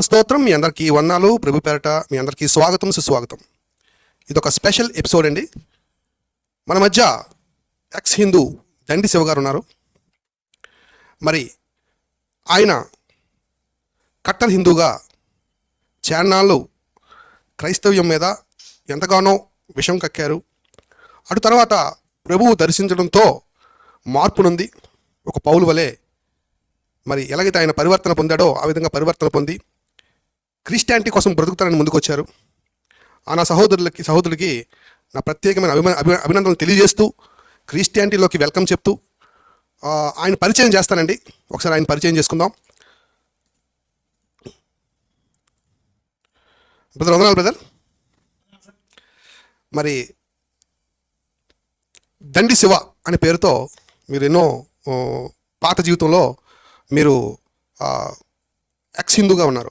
స్తోత్రం. మీ అందరికీ వందనాలు. ప్రభు పేరట మీ అందరికీ స్వాగతం, సుస్వాగతం. ఇదొక స్పెషల్ ఎపిసోడ్ అండి. మన మధ్య ఎక్స్ హిందూ దండి శివ గారు ఉన్నారు. మరి ఆయన కట్టర్ హిందూగా చాన్నాళ్ళు క్రైస్తవ్యం మీద ఎంతగానో విషం కక్కారు. అటు తర్వాత ప్రభువు దర్శించడంతో మార్పు నుండి ఒక పౌలు వలె మరి ఎలాగైతే ఆయన పరివర్తన పొందాడో ఆ విధంగా పరివర్తన పొంది క్రిస్టియానిటీ కోసం బ్రతుకుతారని ముందుకొచ్చారు. ఆ నా సహోదరులకి నా ప్రత్యేకమైన అభినందనలు తెలియజేస్తూ క్రిస్టియానిటీలోకి వెల్కమ్ చెప్తూ ఆయన పరిచయం చేస్తానండి. ఒకసారి ఆయన పరిచయం చేసుకుందాం. బ్రదర్ వందనాలు బ్రదర్. మరి దండి శివ అనే పేరుతో మీరు ఎన్నో పాత జీవితంలో మీరు ఎక్స్ హిందూగా ఉన్నారు,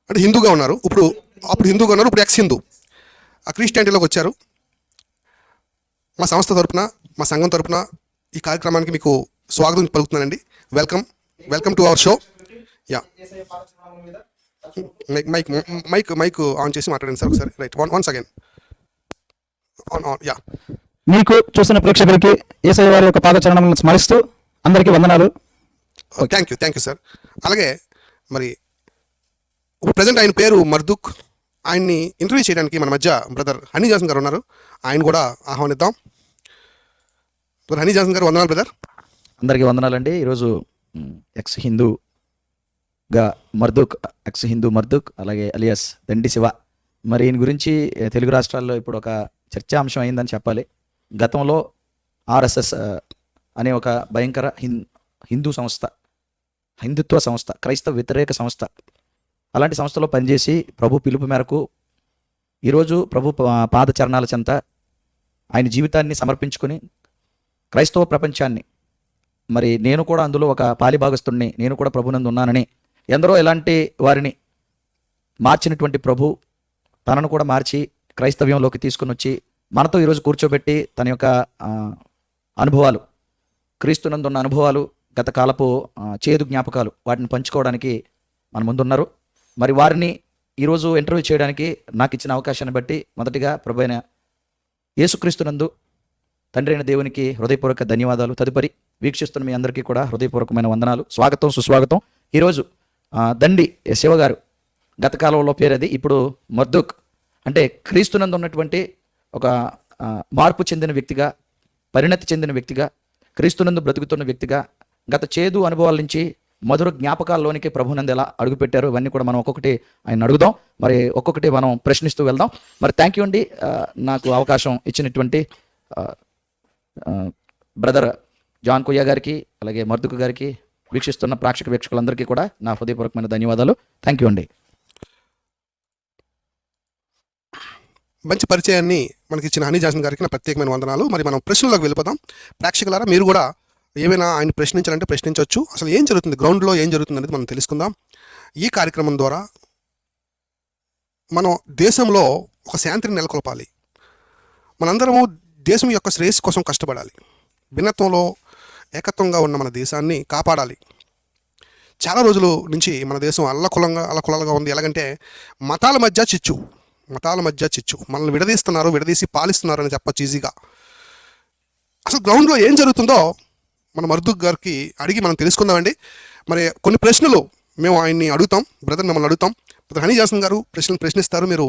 అంటే హిందూగా ఉన్నారు. అప్పుడు హిందూగా ఉన్నారు, ఇప్పుడు ఎక్స్ హిందూ ఆ క్రిస్టియానిటీలోకి వచ్చారు. మా సంస్థ తరపున, మా సంఘం తరపున ఈ కార్యక్రమానికి మీకు స్వాగతం పలుకుతున్నానండి. Welcome to our show. Yeah, mike on చేసి మాట్లాడండి సార్ ఒకసారి. Right, once again on. Yeah, మీకు చూసిన ప్రేక్షకులకి యేసయ్య వారి యొక్క పాదచరణములను స్మరిస్తూ అందరికీ వందనాలు. Thank you sir. అలాగే మరి ఇప్పుడు ప్రజెంట్ ఆయన పేరు మర్దుక్. ఆయన్ని ఇంటర్వ్యూ చేయడానికి మన మధ్య బ్రదర్ హనీ జాన్సన్ గారు ఉన్నారు. ఆయన కూడా ఆహ్వానిద్దాం. బ్రదర్ హనీ జాన్సన్ గారు వందనాలు బ్రదర్. అందరికీ వందనాలండి. ఈరోజు ఎక్స్ హిందూగా మర్దుక్, ఎక్స్ హిందూ మర్దుక్, అలాగే అలియాస్ దండి శివ. మరి ఈయన గురించి తెలుగు రాష్ట్రాల్లో ఇప్పుడు ఒక చర్చాంశం అయిందని చెప్పాలి. గతంలో ఆర్ఎస్ఎస్ అనే ఒక భయంకర హిందుత్వ సంస్థ, క్రైస్తవ వ్యతిరేక సంస్థ, అలాంటి సంస్థలో పనిచేసి ప్రభు పిలుపు మేరకు ఈరోజు ప్రభు పాదచరణాల చెంత ఆయన జీవితాన్ని సమర్పించుకొని క్రైస్తవ ప్రపంచాన్ని, మరి నేను కూడా అందులో ఒక పాలిభాగస్తుడిని, నేను కూడా ప్రభునందు ఉన్నానని ఎందరో ఇలాంటి వారిని మార్చినటువంటి ప్రభు తనను కూడా మార్చి క్రైస్తవ్యంలోకి తీసుకుని వచ్చి మనతో ఈరోజు కూర్చోబెట్టి తన యొక్క అనుభవాలు, క్రీస్తునందున్న అనుభవాలు, గత కాలపు చేదు జ్ఞాపకాలు, వాటిని పంచుకోవడానికి మన ముందున్నారు. మరి వారిని ఈరోజు ఇంటర్వ్యూ చేయడానికి నాకు ఇచ్చిన అవకాశాన్ని బట్టి మొదటిగా ప్రభు అయిన యేసుక్రీస్తునందు తండ్రి అయిన దేవునికి హృదయపూర్వక ధన్యవాదాలు. తదుపరి వీక్షిస్తున్న మీ అందరికీ కూడా హృదయపూర్వకమైన వందనాలు, స్వాగతం, సుస్వాగతం. ఈరోజు దండి శివ గారు, గత కాలంలో పేరది, ఇప్పుడు మర్దుక్, అంటే క్రీస్తునందు ఉన్నటువంటి ఒక మార్పు చెందిన వ్యక్తిగా, పరిణతి చెందిన వ్యక్తిగా, క్రీస్తునందు బ్రతుకుతున్న వ్యక్తిగా, గత చేదు అనుభవాల నుంచి మధుర జ్ఞాపకాల్లోనికి ప్రభునందు ఎలా అడుగుపెట్టారు, ఇవన్నీ కూడా మనం ఒక్కొక్కటి ఆయన అడుగుదాం. మరి ఒక్కొక్కటి మనం ప్రశ్నిస్తూ వెళ్దాం. మరి థ్యాంక్ యూ అండి, నాకు అవకాశం ఇచ్చినటువంటి బ్రదర్ జాన్ కొయ్య గారికి, అలాగే మర్దుక్ గారికి, వీక్షిస్తున్న వీక్షకులందరికీ కూడా నా హృదయపూర్వకమైన ధన్యవాదాలు. థ్యాంక్ యూ అండి. మంచి పరిచయాన్ని మనకి ఇచ్చిన హనీ జాన్సన్ గారికి నా ప్రత్యేకమైన వందనాలు. మరి మనం ప్రశ్నలోకి వెళ్ళిపోదాం. ప్రేక్షకులారా, మీరు కూడా ఏమైనా ఆయన ప్రశ్నించాలంటే ప్రశ్నించవచ్చు. అసలు ఏం జరుగుతుంది, గ్రౌండ్లో ఏం జరుగుతుంది అనేది మనం తెలుసుకుందాం. ఈ కార్యక్రమం ద్వారా మనం దేశంలో ఒక శాంతిని నెలకొల్పాలి. మనందరము దేశం యొక్క శ్రేయస్సు కోసం కష్టపడాలి. భిన్నత్వంలో ఏకత్వంగా ఉన్న మన దేశాన్ని కాపాడాలి. చాలా రోజుల నుంచి మన దేశం అల్లకొలగా ఉంది. ఎలాగంటే మతాల మధ్య చిచ్చు, మనల్ని విడదీసి పాలిస్తున్నారు అని చెప్పచ్చు ఈజీగా. అసలు గ్రౌండ్లో ఏం జరుగుతుందో మన మర్దుక్ గారికి అడిగి మనం తెలుసుకుందామండి. మరి కొన్ని ప్రశ్నలు మేము ఆయన్ని అడుగుతాం, బ్రదర్ మిమ్మల్ని అడుగుతాం. బ్రదర్ హనీ జాన్సన్ గారు ప్రశ్నిస్తారు. మీరు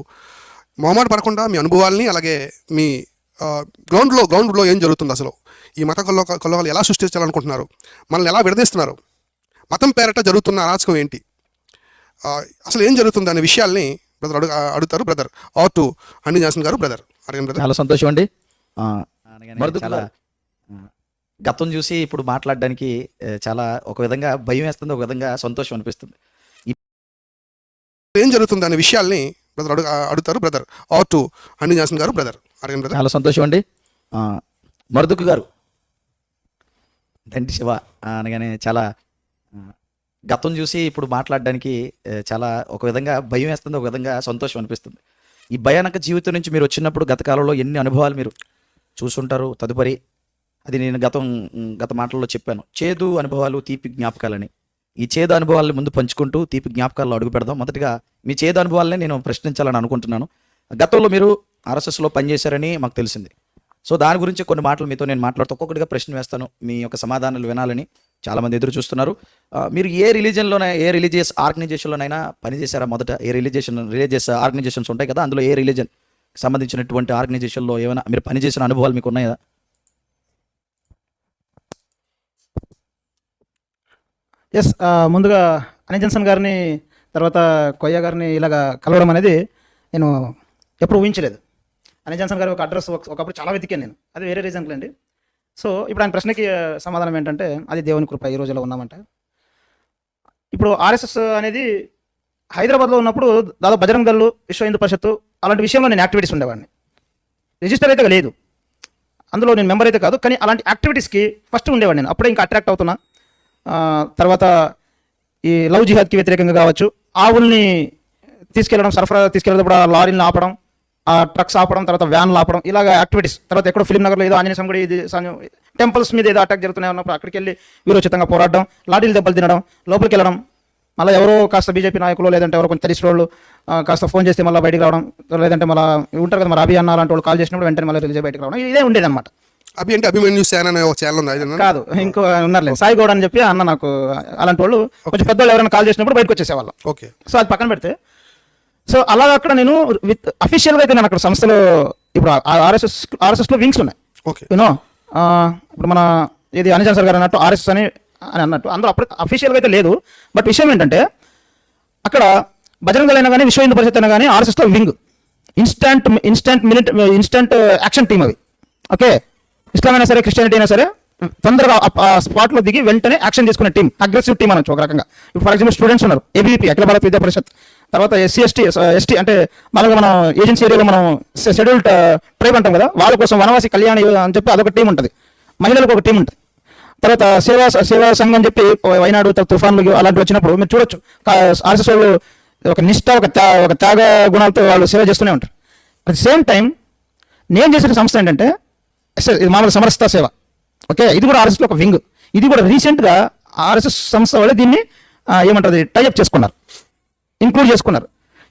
మొహమాట పడకుండా మీ అనుభవాల్ని, అలాగే మీ గ్రౌండ్లో ఏం జరుగుతుంది, అసలు ఈ మత కలహాలు ఎలా సృష్టించాలనుకుంటున్నారు, మనల్ని ఎలా విడదీస్తున్నారు, మతం పేరట జరుగుతున్న అరాచకం ఏంటి, అసలు ఏం జరుగుతుంది అనే విషయాల్ని బ్రదర్ అడుగుతారు. బ్రదర్ ఆర్ టు హనీ జాన్సన్ గారు. బ్రదర్ అడగండి బ్రదర్. చాలా సంతోషం అండి. చాలా గతం చూసి ఇప్పుడు మాట్లాడడానికి చాలా ఒక విధంగా భయం వేస్తుంది, ఒక విధంగా సంతోషం అనిపిస్తుంది. ఏం జరుగుతుంది అనే విషయాల్ని బ్రదర్ అడుగుతారు. బ్రదర్ ఆర్ టు హనీ జాన్సన్ గారు. బ్రదర్ అడగండి బ్రదర్. చాలా సంతోషం అండి. మర్దుక్ గారు, దండి శివ అనగానే చాలా గతం చూసి ఇప్పుడు మాట్లాడడానికి చాలా ఒక విధంగా భయం వేస్తుంది, ఒక విధంగా సంతోషం అనిపిస్తుంది. ఈ భయానక జీవితం నుంచి మీరు వచ్చినప్పుడు గత కాలంలో ఎన్ని అనుభవాలు మీరు చూసుంటారు. తదుపరి అది నేను గత మాటల్లో చెప్పాను, చేదు అనుభవాలు, తీపి జ్ఞాపకాలని. ఈ చేదు అనుభవాలను ముందు పంచుకుంటూ తీపి జ్ఞాపకాల్లో అడుగు పెడదాం. మొదటిగా మీ చేదు అనుభవాలనే నేను ప్రశ్నించాలని అనుకుంటున్నాను. గతంలో మీరు ఆర్ఎస్ఎస్లో పనిచేశారని మాకు తెలిసింది. సో దాని గురించి కొన్ని మాటలు మీతో నేను మాట్లాడుతూ ఒక్కొక్కటిగా ప్రశ్న వేస్తాను. మీ యొక్క సమాధానాలు వినాలని చాలామంది ఎదురు చూస్తున్నారు. మీరు ఏ రిలీజియస్ ఆర్గనైజేషన్లోనైనా పనిచేశారా? మొదట ఏ రిలీజియస్ ఆర్గనైజేషన్స్ ఉంటాయి కదా, అందులో ఏ రిలీజన్ సంబంధించినటువంటి ఆర్గనైజేషన్లో ఏమైనా మీరు పనిచేసిన అనుభవాలు మీకు ఉన్నాయా? ఎస్, ముందుగా అనిల్ జన్సన్ గారిని తర్వాత కొయ్య గారిని ఇలాగా కలవడం అనేది నేను ఎప్పుడు ఊహించలేదు. అనిల్ జన్సన్ గారి ఒక అడ్రస్ ఒకప్పుడు చాలా వెతికాను నేను, అది వేరే రీజన్లు అండి. సో ఇప్పుడు ఆయన ప్రశ్నకి సమాధానం ఏంటంటే అది దేవుని కృప, ఈ రోజులో ఉన్నామంటే. ఇప్పుడు ఆర్ఎస్ఎస్ అనేది హైదరాబాద్లో ఉన్నప్పుడు దాదాపు బజరంగ్ దళ్, విశ్వ హిందూ పరిషత్తు అలాంటి విషయంలో నేను యాక్టివిటీస్ ఉండేవాడిని. రిజిస్టర్ అయితే లేదు, అందులో నేను మెంబర్ అయితే కాదు, కానీ అలాంటి యాక్టివిటీస్కి ఫస్ట్ ఉండేవాడిని నేను. అప్పుడే ఇంకా అట్రాక్ట్ అవుతున్నా. తర్వాత ఈ లవ్ జిహాద్కి వ్యతిరేకంగా కావచ్చు, ఆవుల్ని తీసుకెళ్ళడం, సరఫరా తీసుకెళ్ళేటప్పుడు ఆ లారీని ఆపడం, ఆ ట్రక్స్ ఆపడం, తర్వాత వ్యాన్లు ఆపడం, ఇలాగ యాక్టివిటీస్. తర్వాత ఎక్కడో ఫిలిం నగర్లో ఏదో ఆంజనేయ స్వామి గుడి, ఇది టెంపుల్స్ మీద ఏదో అటాక్ జరుగుతున్నాయి ఉన్నప్పుడు అక్కడికి వెళ్ళి వీరోచితంగా పోరాడడం, లాఠీలు దెబ్బలు తినడం, లోపలికి వెళ్ళడం, మళ్ళీ ఎవరో కాస్త బీజేపీ నాయకులు లేదంటే ఎవరో కొంచెం తెలిసిన వాళ్ళు కాస్త ఫోన్ చేస్తే మళ్ళీ బయటికి రావడం, లేదంటే మళ్ళీ ఉంటారు కదా మరి అభి అన్న అలాంటి వాళ్ళు కాల్ చేసినప్పుడు వెంటనే మళ్ళీ రిలీజ్ బయటకు రావడం, ఇదే ఉండేదన్నమాట. అభి అంటే అభిమన్యు సేన అనే ఒక ఛానల్ ఉంది కాదు, ఇంకో ఉన్నారులేదు సాయి గౌడ్ అని చెప్పి అన్న, నాకు అలాంటి వాళ్ళు కొంచెం పెద్దవాళ్ళు ఎవరైనా కాల్ చేసినప్పుడు బయటకు వచ్చేసేవాళ్ళం. ఓకే. సో అది పక్కన పెడితే, సో అలాగ అక్కడ నేను అఫీషియల్గా అయితే నేను అక్కడ సంస్థలో ఇప్పుడు ఆర్ఎస్ఎస్లో వింగ్స్ ఉన్నాయి. ఓకే. యూనో ఇప్పుడు మన ఇది అనిల్ జన్సన్ గారు అన్నట్టు ఆర్ఎస్ఎస్ అని అన్నట్టు అందులో అప్పుడు అఫీషియల్గా అయితే లేదు. బట్ విషయం ఏంటంటే అక్కడ బజరంగ దళ్ అయినా కానీ, విశ్వ హిందూ పరిషత్ అయినా కానీ ఆర్ఎస్ఎస్లో వింగ్, ఇన్స్టంట్ యాక్షన్ టీమ్ అవి. ఓకే, ఇస్లాం అయినా సరే, క్రిస్టియానిటీ అయినా సరే తొందరగా స్పాట్లో దిగి వెంటనే యాక్షన్ తీసుకునే టీం, అగ్రెసివ్ టీం అనొచ్చు ఒక రకంగా. ఇప్పుడు ఫర్ ఎగ్జాంపుల్ స్టూడెంట్స్ ఉన్నారు, ఏబీవీపీ అఖిల భారత విద్యా పరిషత్, తర్వాత ఎస్టీ అంటే మామూలుగా మనం ఏజెన్సీ ఏరియాలో మనం షెడ్యూల్డ్ ట్రైబ్ అంటాం కదా, వాళ్ళ కోసం వనవాసి కళ్యాణి అని చెప్పి అదొక టీం ఉంటుంది, మహిళలకు ఒక టీం ఉంటుంది. తర్వాత సేవా సంఘం అని చెప్పి వైనాడు తుఫాన్లు అలాంటివి వచ్చినప్పుడు మీరు చూడొచ్చు, ఆర్ఎస్ఎస్ వాళ్ళు ఒక నిష్ఠ, ఒక త్యాగ గుణాలతో వాళ్ళు సేవ చేస్తూనే ఉంటారు. అట్ ది సేమ్ టైం నేను చేసిన సంస్థ ఏంటంటే ఇది మామూలు సమరసత సేవ. ఓకే, ఇది కూడా ఆర్ఎస్ఎస్లో ఒక వింగ్. ఇది కూడా రీసెంట్గా ఆర్ఎస్ఎస్ సంస్థ వాళ్ళు దీన్ని ఏమంటారు టైఅప్ చేసుకున్నారు, ఇంక్లూడ్ చేసుకున్నారు.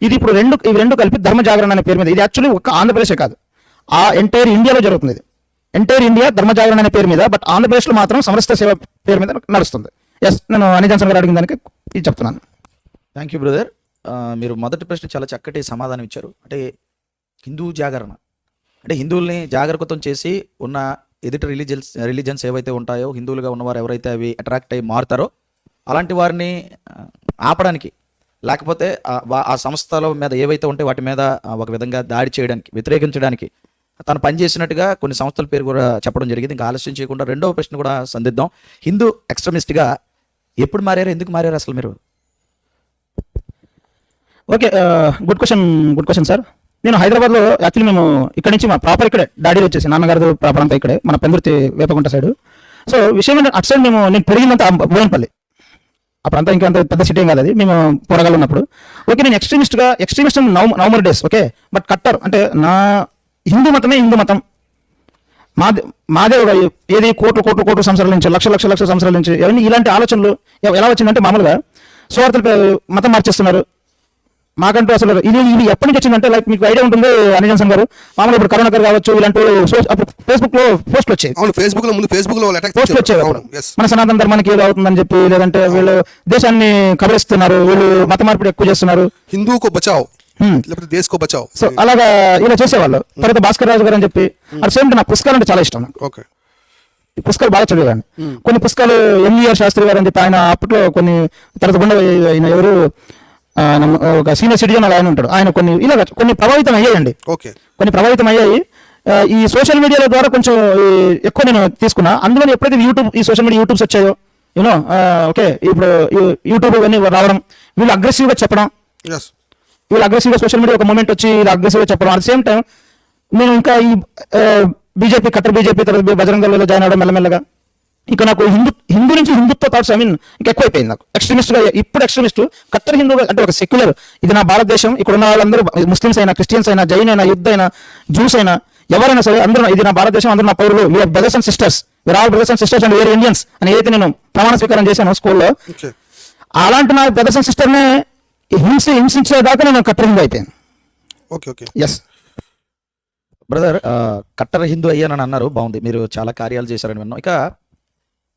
ఇది ఇప్పుడు ఇవి రెండు కలిపి ధర్మ జాగరణ అనే పేరు మీద, ఇది యాక్చువల్లీ ఒక ఆంధ్రప్రదేశే కాదు, ఆ ఎంటైర్ ఇండియాలో జరుగుతుంది. ఇది ఎంటైర్ ఇండియా ధర్మ జాగరణ అనే పేరు మీద, బట్ ఆంధ్రప్రదేశ్లో మాత్రం సమరసత సేవ పేరు మీద నడుస్తుంది. ఎస్, నేను అనిల్ జన్సన్ గారు అడిగిన దానికి ఇది చెప్తున్నాను. Thank you brother. మీరు మొదటి ప్రశ్న చాలా చక్కటి సమాధానం ఇచ్చారు. అంటే హిందూ జాగరణ అంటే హిందువుల్ని జాగరూకతం చేసి ఉన్న ఎదుటి రిలీజన్స్ ఏవైతే ఉంటాయో, హిందువులుగా ఉన్నవారు ఎవరైతే అవి అట్రాక్ట్ అయ్యి మారుతారో అలాంటి వారిని ఆపడానికి, లేకపోతే ఆ సంస్థల మీద ఏవైతే ఉంటే వాటి మీద ఒక విధంగా దాడి చేయడానికి, వ్యతిరేకించడానికి తను పనిచేసినట్టుగా కొన్ని సంస్థల పేరు కూడా చెప్పడం జరిగింది. ఇంకా ఆలస్యం చేయకుండా రెండవ ప్రశ్న కూడా సంధిద్దాం. హిందూ ఎక్స్ట్రీమిస్ట్గా ఎప్పుడు మారారు, ఎందుకు మారారు అసలు మీరు? Okay, good question sir. నేను హైదరాబాద్లో యాక్చువల్లీ మేము ఇక్కడ నుంచి మా ప్రాపర్ ఇక్కడే, డాడీ వచ్చేసి నాన్నగారు ప్రాపర్ అంతా ఇక్కడే, మన పెందుర్తి వేపకుంట సైడ్. సో విషయం ఏంటంటే అటు సైడ్ నేను పెరిగినంత బోయినపల్లి, అప్పుడంతా ఇంకా అంత పెద్ద సిటీ ఏం కాదు అది, మేము పోరగాళ్ళు ఉన్నప్పుడు. ఓకే, నేను extremist November days. Okay, but cutter అంటే నా హిందూ మతం మాదే ఏది కోట్లు సంవత్సరాల నుంచి, లక్ష సంవత్సరాల నుంచి ఇలాంటి ఆలోచనలు ఎలా వచ్చిందంటే, మామూలుగా సోదరులు మతం మార్చేస్తున్నారు మాకంటూ అసలు ఇవి ఎప్పటి నుంచి వచ్చిందంటే, లైక్ మీకు ఐడియా ఉంటుంది అనిల్ జన్సన్ గారు, మామూలుగా ఇప్పుడు కరుణాకర్ కావచ్చు, ఇలాంటి అప్పుడు ఫేస్బుక్ లో పోస్టులు వచ్చాయి. పోస్టులు వచ్చాయి మన సనాతన ధర్మానికి ఏదో అవుతుందని చెప్పి, లేదంటే వీళ్ళు దేశాన్ని కబలిస్తున్నారు, వీళ్ళు మత మార్పిడి ఎక్కువ చేస్తున్నారు, హిందూకు బచావ్ లేకపోతే దేశ్ కో బచావ్. సో అలాగా ఇలా చేసేవాళ్ళు. తర్వాత భాస్కర్ రాజు గారు అని చెప్పి, అట్ సేమ్ నాకు పుస్తకాలు అంటే చాలా ఇష్టం. ఓకే, ఈ పుస్తకాలు బాగా చదివాను. కొన్ని పుస్తకాలు ఎంఈఆర్ శాస్త్రి గారు అని చెప్పి ఆయన అప్పట్లో కొన్ని, తర్వాత గుండె ఆయన ఎవరు ఒక సీనియర్ సిటిజన్ ఆయన ఉంటాడు, ఆయన కొన్ని ప్రభావితం అయ్యాయండి. ఓకే, కొన్ని ప్రభావితం అయ్యాయి. ఈ సోషల్ మీడియాల ద్వారా కొంచెం ఎక్కువ నేను తీసుకున్నా. అందులో ఎప్పుడైతే ఈ సోషల్ మీడియా యూట్యూబ్స్ వచ్చాయో, యూనో ఓకే, ఇప్పుడు యూట్యూబ్ ఇవన్నీ రావడం, వీళ్ళు అగ్రెసివ్గా చెప్పడం, వీళ్ళు సోషల్ మీడియా ఒక మూమెంట్ వచ్చి ఇలా అగ్రెసివ్గా చెప్పడం. అట్ సేమ్ టైం నేను ఇంకా ఈ బీజేపీ, కట్టర్ బీజేపీ, తర్వాత బజరంగ దళ్ జాయిన్ అవ్వడం మెల్లమెల్లగా. ఇక నాకు హిందూ నుంచి హిందుత్వ థాట్స్ ఇంకా ఎక్కువైపోయింది నాకు. ఇప్పుడు ఎక్స్ట్రీమిస్ట్ కట్టర్ హిందూ అంటే ఒక సెక్యులర్, ఇది నా భారతదేశం, ఇక్కడ ఉన్న వాళ్ళందరూ ముస్లిమ్స్ అయినా, క్రిస్టియన్స్ అయినా, జైన్ అయినా, యుద్ధ అయినా, జ్యూస్ అయినా, ఎవరైనా సరే అందరూ ఇది నా భారతదేశం, అందరూ నా పౌరులు, we're brothers and sisters, we're all brothers and sisters and we're Indians అని ఏదైతే నేను ప్రమాణ స్వీకారం చేశాను స్కూల్లో, అలాంటి నా బ్రదర్స్ అండ్ సిస్టర్ని హింసించేదాకా నేను కట్టర్ హిందూ అయిపోయాను. Okay okay. ఎస్ బ్రదర్, కట్టర్ హిందూ అయ్యానని అన్నారు, బాగుంది. మీరు చాలా కార్యాలు చేశారని విన్నాం. ఇక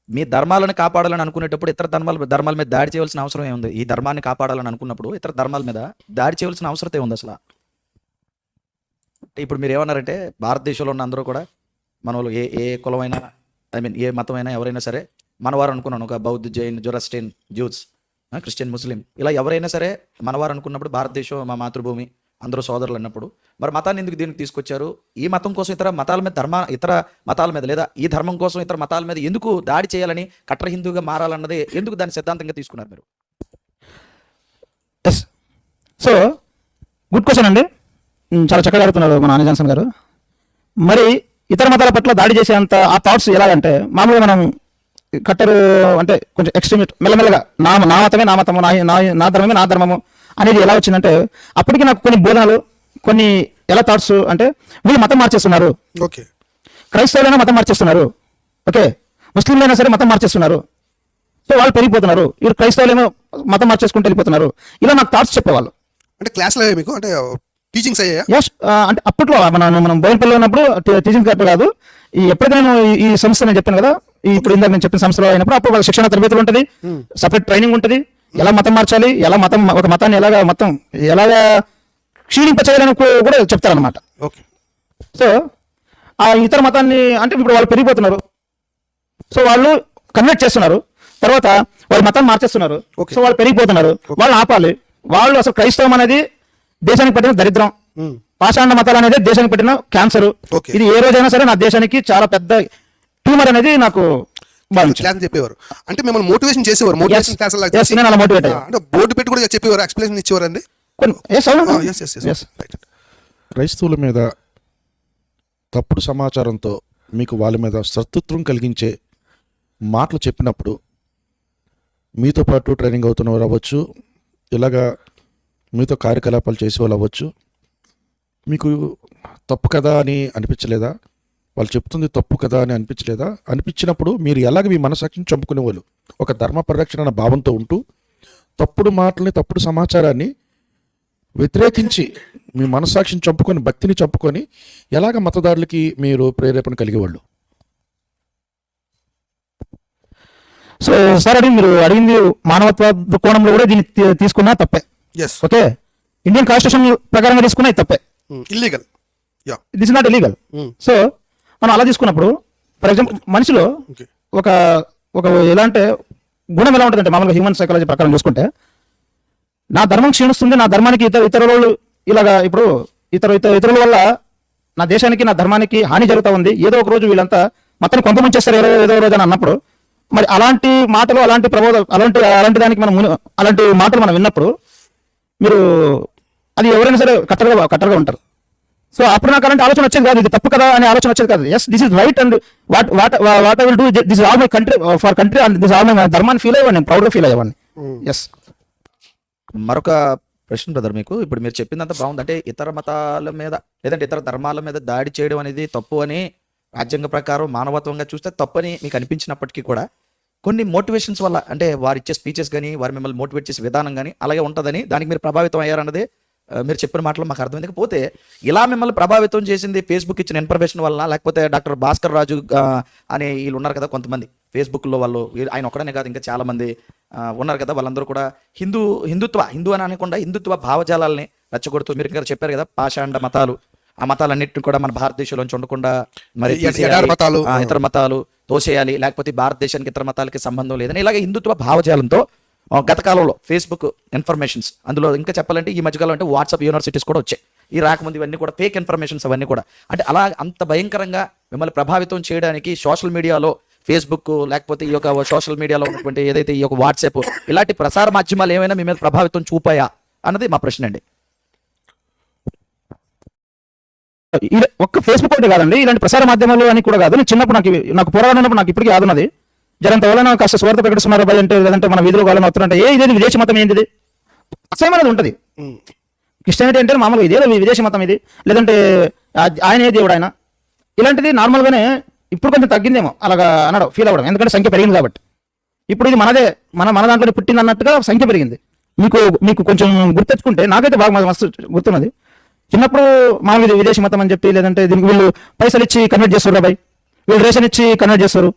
మీ ధర్మాలను కాపాడాలని అనుకునేటప్పుడు ఇతర ధర్మాల మీద దాడి చేయవలసిన అవసరం ఏముంది? ఈ ధర్మాన్ని కాపాడాలని అనుకున్నప్పుడు ఇతర ధర్మాల మీద దాడి చేయవలసిన అవసరం ఏముంది అసలు? ఇప్పుడు మీరు ఏమన్నారంటే భారతదేశంలో ఉన్న అందరూ కూడా మన వాళ్ళు ఏ కులమైనా, ఏ మతమైనా ఎవరైనా సరే మనవారు అనుకున్నాను. ఒక బౌద్ధ, జైన్, జొరాస్ట్రియన్, జ్యూస్, క్రిస్టియన్, ముస్లిం ఇలా ఎవరైనా సరే మనవారు అనుకున్నప్పుడు భారతదేశం మా మాతృభూమి, అందరూ సోదరులు అన్నప్పుడు మరి మతాన్ని ఎందుకు దీనికి తీసుకొచ్చారు? ఈ మతం కోసం ఇతర మతాల మీద ఇతర మతాల మీద లేదా ఈ ధర్మం కోసం ఇతర మతాల మీద ఎందుకు దాడి చేయాలని, కట్టర్ హిందూగా మారాలన్నది ఎందుకు దాన్ని సిద్ధాంతంగా తీసుకున్నారు మీరు? ఎస్. సో గుడ్ క్వశ్చన్ అండి. చాలా చక్కగా అడుగుతున్నారు మన అనిల్ జాన్సన్ గారు. మరి ఇతర మతాల పట్ల దాడి చేసేంత ఆ థాట్స్ ఎలాగంటే, మామూలుగా మనం కట్టరు అంటే కొంచెం ఎక్స్ట్రీమిస్ట్ మెల్లమెల్లగా నా మతమే నా మతము, నా ధర్మమే నా ధర్మము అనేది ఎలా వచ్చిందంటే, అప్పటికి నాకు కొన్ని బోధనలు, కొన్ని ఎలా థాట్స్ అంటే, వీళ్ళు మతం మార్చేస్తున్నారు, ఓకే, క్రైస్తవులైనా మతం మార్చేస్తున్నారు, ఓకే, ముస్లింలైనా సరే మతం మార్చేస్తున్నారు, సో వాళ్ళు పెరిగిపోతున్నారు, వీళ్ళు క్రైస్తవులేమో మతం మార్చేసుకుంటూ వెళ్ళిపోతున్నారు, ఇలా నాకు థాట్స్ చెప్పేవాళ్ళు. అంటే క్లాస్లో మీకు అంటే టీచింగ్స్ అయ్యాయా? ఎస్. అంటే అప్పట్లో మనం బోయినపల్లిలో ఉన్నప్పుడు టీచింగ్ కరెక్ట్ కాదు. ఎప్పుడైతే నేను ఈ సంస్థ నేను చెప్పాను కదా, ఇప్పుడు ఇందాక నేను చెప్పిన సంస్థలో అయినప్పుడు అప్పుడు వాళ్ళ శిక్షణ తరగతులు ఉంటుంది, సపరేట్ ట్రైనింగ్ ఉంటుంది, ఎలా మతం మార్చాలి, ఎలా ఒక మతాన్ని ఎలాగా క్షీణింపచేయాలని కూడా చెప్తారనమాట. ఓకే. సో ఆ ఇతర మతాన్ని అంటే ఇప్పుడు వాళ్ళు పెరిగిపోతున్నారు, సో వాళ్ళు కన్వర్ట్ చేస్తున్నారు, తర్వాత వాళ్ళ మతాన్ని మార్చేస్తున్నారు, సో వాళ్ళు పెరిగిపోతున్నారు, వాళ్ళు ఆపాలి. వాళ్ళు అసలు క్రైస్తవం అనేది దేశానికి పట్టిన దరిద్రం, పాషాండ మతాలు అనేది దేశానికి పట్టిన క్యాన్సర్, ఇది ఏ రోజైనా సరే నా దేశానికి చాలా పెద్ద ట్యూమర్ అనేది నాకు చెప్పేవారు. అంటే మిమ్మల్ని మోటివేషన్ చేసేవారు, మోటివేషన్ క్లాస్ నేను అలా మోటివేట్ అయ్యా. అంటే బోర్డు పెట్టి కూడా చెప్పేవారు, ఎక్స్ప్లెనేషన్ ఇచ్చేవారు అండి. క్రైస్తవుల మీద తప్పుడు సమాచారంతో మీకు వాళ్ళ మీద శత్రుత్వం కలిగించే మాటలు చెప్పినప్పుడు మీతో పాటు ట్రైనింగ్ అవుతున్నవారు అవ్వచ్చు, ఇలాగా మీతో కార్యకలాపాలు చేసేవాళ్ళు అవ్వచ్చు, మీకు తప్పు కదా అని అనిపించలేదా? వాళ్ళు చెప్తుంది తప్పు కదా అని అనిపించలేదా? అనిపించినప్పుడు మీరు ఎలాగ మీ మనసాక్షిని చంపుకునేవాళ్ళు? ఒక ధర్మ పరిరక్షణ అనే భావంతో ఉంటూ తప్పుడు మాటల్ని, తప్పుడు సమాచారాన్ని వ్యతిరేకించి మీ మనసాక్షిని చంపుకొని, భక్తిని చంపుకొని ఎలాగ మతదారులకి మీరు ప్రేరేపణ కలిగేవాళ్ళు? సో సార్, అది మీరు అడిగింది మానవత్వ కోణంలో కూడా దీన్ని తీసుకున్నా తప్పే. ఓకే, ఇండియన్ కాన్స్టిట్యూషన్ ప్రకారంగా తీసుకున్నా ఇది తప్పే, illegal. This is not illegal. So మనం అలా తీసుకున్నప్పుడు ఫర్ ఎగ్జాంపుల్ మనిషిలో ఒక ఎలా అంటే గుణం ఎలా ఉంటుందంటే, మామూలుగా హ్యూమన్ సైకాలజీ ప్రకారం చూసుకుంటే, నా ధర్మం క్షీణిస్తుంది, నా ధర్మానికి ఇతరులు ఇలాగా ఇప్పుడు ఇతరుల వల్ల నా దేశానికి, నా ధర్మానికి హాని జరుగుతూ ఉంది, ఏదో ఒక రోజు వీళ్ళంతా మొత్తాన్ని కొంపముంచేస్తారు ఏదో రోజు అని అన్నప్పుడు, మరి అలాంటి మాటలు, అలాంటి ప్రబోధం, అలాంటి దానికి అలాంటి మాటలు మనం విన్నప్పుడు మీరు అది ఎవరైనా సరే కట్టరుగా ఉంటారు. సో అప్పుడు నాకు అలాంటి ఆలోచన వచ్చేది కాదు, ఇది తప్పు కదా అనే ఆలోచన వచ్చేది కాదు. Yes, this is right and what I will do, this is all my country, for country and this all my ధర్మాన్ని ఫీల్ అయ్యేవాడిని, ప్రౌడ్గా ఫీల్ అయ్యేవాడిని. ఎస్. మరొక ప్రశ్న బ్రదర్, మీకు ఇప్పుడు మీరు చెప్పిందంతా బాగుంది. అంటే ఇతర మతాల మీద లేదంటే ఇతర ధర్మాల మీద దాడి చేయడం అనేది తప్పు అని రాజ్యాంగ ప్రకారం మానవత్వంగా చూస్తే తప్పని మీకు అనిపించినప్పటికీ కూడా కొన్ని మోటివేషన్స్ వల్ల, అంటే వారు ఇచ్చే స్పీచెస్ కానీ వారు మిమ్మల్ని మోటివేట్ చేసే విధానం కానీ అలాగే ఉంటుందని దానికి మీరు ప్రభావితం అయ్యారన్నదే మీరు చెప్పిన మాటలు మాకు అర్థమైంది. పోతే ఇలా మిమ్మల్ని ప్రభావితం చేసింది ఫేస్బుక్ ఇచ్చిన ఇన్ఫర్మేషన్ వల్ల, లేకపోతే డాక్టర్ భాస్కర్ రాజు అనే వీళ్ళు ఉన్నారు కదా కొంతమంది ఫేస్బుక్లో, వాళ్ళు ఆయన ఒక్కడనే కాదు ఇంకా చాలా మంది ఉన్నారు కదా, వాళ్ళందరూ కూడా హిందూ అని అనకుండా హిందుత్వ భావజాలాల్ని రెచ్చగొడుతూ, మీరు ఇంకా చెప్పారు కదా పాషాండ మతాలు, ఆ మతాలన్నింటినీ కూడా మన భారతదేశంలోంచి ఉండకుండా మరి ఇతర మతాలు తోసేయాలి, లేకపోతే భారతదేశానికి ఇతర మతాలకి సంబంధం లేదని ఇలాగ హిందుత్వ భావజాలంతో గత కాలంలో ఫేస్బుక్ ఇన్ఫర్మేషన్స్, అందులో ఇంకా చెప్పాలంటే ఈ మధ్యకాలం అంటే వాట్సాప్ యూనివర్సిటీస్ కూడా వచ్చాయి, ఈ రాకముందు ఇవన్నీ కూడా ఫేక్ ఇన్ఫర్మేషన్స్ అవన్నీ కూడా, అంటే అలా అంత భయంకరంగా మిమ్మల్ని ప్రభావితం చేయడానికి సోషల్ మీడియాలో, ఫేస్బుక్ లేకపోతే ఈ యొక్క సోషల్ మీడియాలో ఉన్నటువంటి ఏదైతే ఈ యొక్క వాట్సాప్ ఇలాంటి ప్రసార మాధ్యమాలు ఏమైనా మీ మీద ప్రభావితం చూపాయా అన్నది మా ప్రశ్న అండి. ఒక్క ఫేస్బుక్ ఒకటి కాదండి, ఇలాంటి ప్రసార మాధ్యమాలు అని కూడా కాదు. చిన్నప్పుడు నాకు పోరాటం ఉన్నప్పుడు నాకు ఇప్పటికీ యాదున్నది, జనంత వల్ల కాస్త స్వార్థ ప్రకటిస్తున్నారు భయ అంటే, లేదంటే మన వీధిలో కాలం వస్తుంటే ఇదేది విదేశీ మతం ఏంటిది అసహ్యం అనేది ఉంటుంది. క్రిస్టియానిటీ అంటే మామూలుగా ఇదేదో విదేశీ మతం ఇది, లేదంటే ఆయన ఏ దేవుడు ఆయన, ఇలాంటిది నార్మల్గానే ఇప్పుడు కొంచెం తగ్గిందేమో అలాగా అనడం ఫీల్ అవ్వడం, ఎందుకంటే సంఖ్య పెరిగింది కాబట్టి. ఇప్పుడు ఇది మనదే, మన దాంట్లో పుట్టింది అన్నట్టుగా సంఖ్య పెరిగింది. మీకు కొంచెం గుర్తెచ్చుకుంటే నాకైతే బాగా మస్తు గుర్తున్నది. చిన్నప్పుడు మామూలు విదేశీ మతం అని చెప్పి, లేదంటే దీనికి వీళ్ళు పైసలు ఇచ్చి కన్వర్ట్ చేస్తారు రాబాయ్, వీళ్ళు రేషన్ ఇచ్చి కన్వర్ట్ చేస్తారు,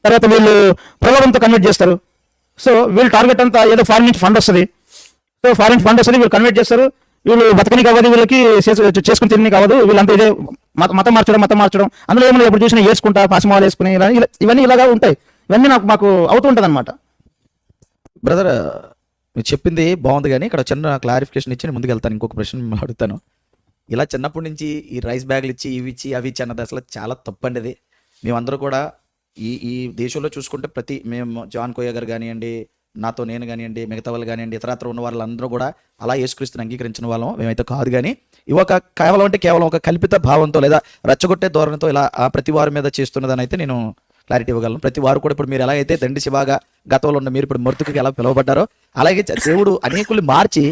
తర్వాత వీళ్ళు ప్రలోభంతో కన్వర్ట్ చేస్తారు. సో వీళ్ళు టార్గెట్ అంతా ఏదో ఫారిన్ నుంచి ఫండ్ వస్తుంది, సో ఫారిన్ ఫండ్ వస్తుంది, వీళ్ళు కన్వర్ట్ చేస్తారు. వీళ్ళు బతకనికి అవ్వదు, వీళ్ళకి చేసుకుని తినని కావదు, వీళ్ళంతా ఇదే మతం మార్చడం. అందులో ఏమైనా ఎప్పుడు చూసినా వేసుకుంటా పాసిమాలు వేసుకుని ఇవన్నీ ఇలాగా ఉంటాయి. ఇవన్నీ మాకు అవుతూ ఉంటుంది అనమాట. బ్రదర్, మీరు చెప్పింది బాగుంది, కానీ ఇక్కడ చిన్న క్లారిఫికేషన్ ఇచ్చి నేను ముందుకు వెళ్తాను. ఇంకొక ప్రశ్న మిమ్మల్ని అడుగుతాను. ఇలా చిన్నప్పటి నుంచి ఈ రైస్ బ్యాగులు ఇచ్చి ఇవి ఇచ్చి అవి ఇచ్చి అన్నది అసలు చాలా తప్పండి. అది మేమందరూ కూడా ఈ దేశంలో చూసుకుంటే మేము జాన్ కోయ గారు కానివ్వండి, నాతో నేను కానివ్వండి, మిగతా వాళ్ళు కానివ్వండి, ఇతరత్ర ఉన్న వాళ్ళందరూ కూడా అలా యేసుక్రీస్తుని అంగీకరించిన వాళ్ళం మేమైతే కాదు. కానీ ఇవి కేవలం ఒక కల్పిత భావంతో లేదా రెచ్చగొట్టే ధోరణితో ఇలా ప్రతి వారి మీద చేస్తున్నదని అయితే నేను క్లారిటీ ఇవ్వగలను. ప్రతి వారు కూడా ఇప్పుడు మీరు ఎలా అయితే దండి శివాగా గతంలో ఉన్న మీరు ఇప్పుడు మృతుకుకి ఎలా పిలువబడ్డారో అలాగే దేవుడు అనేకుల్ని మార్చి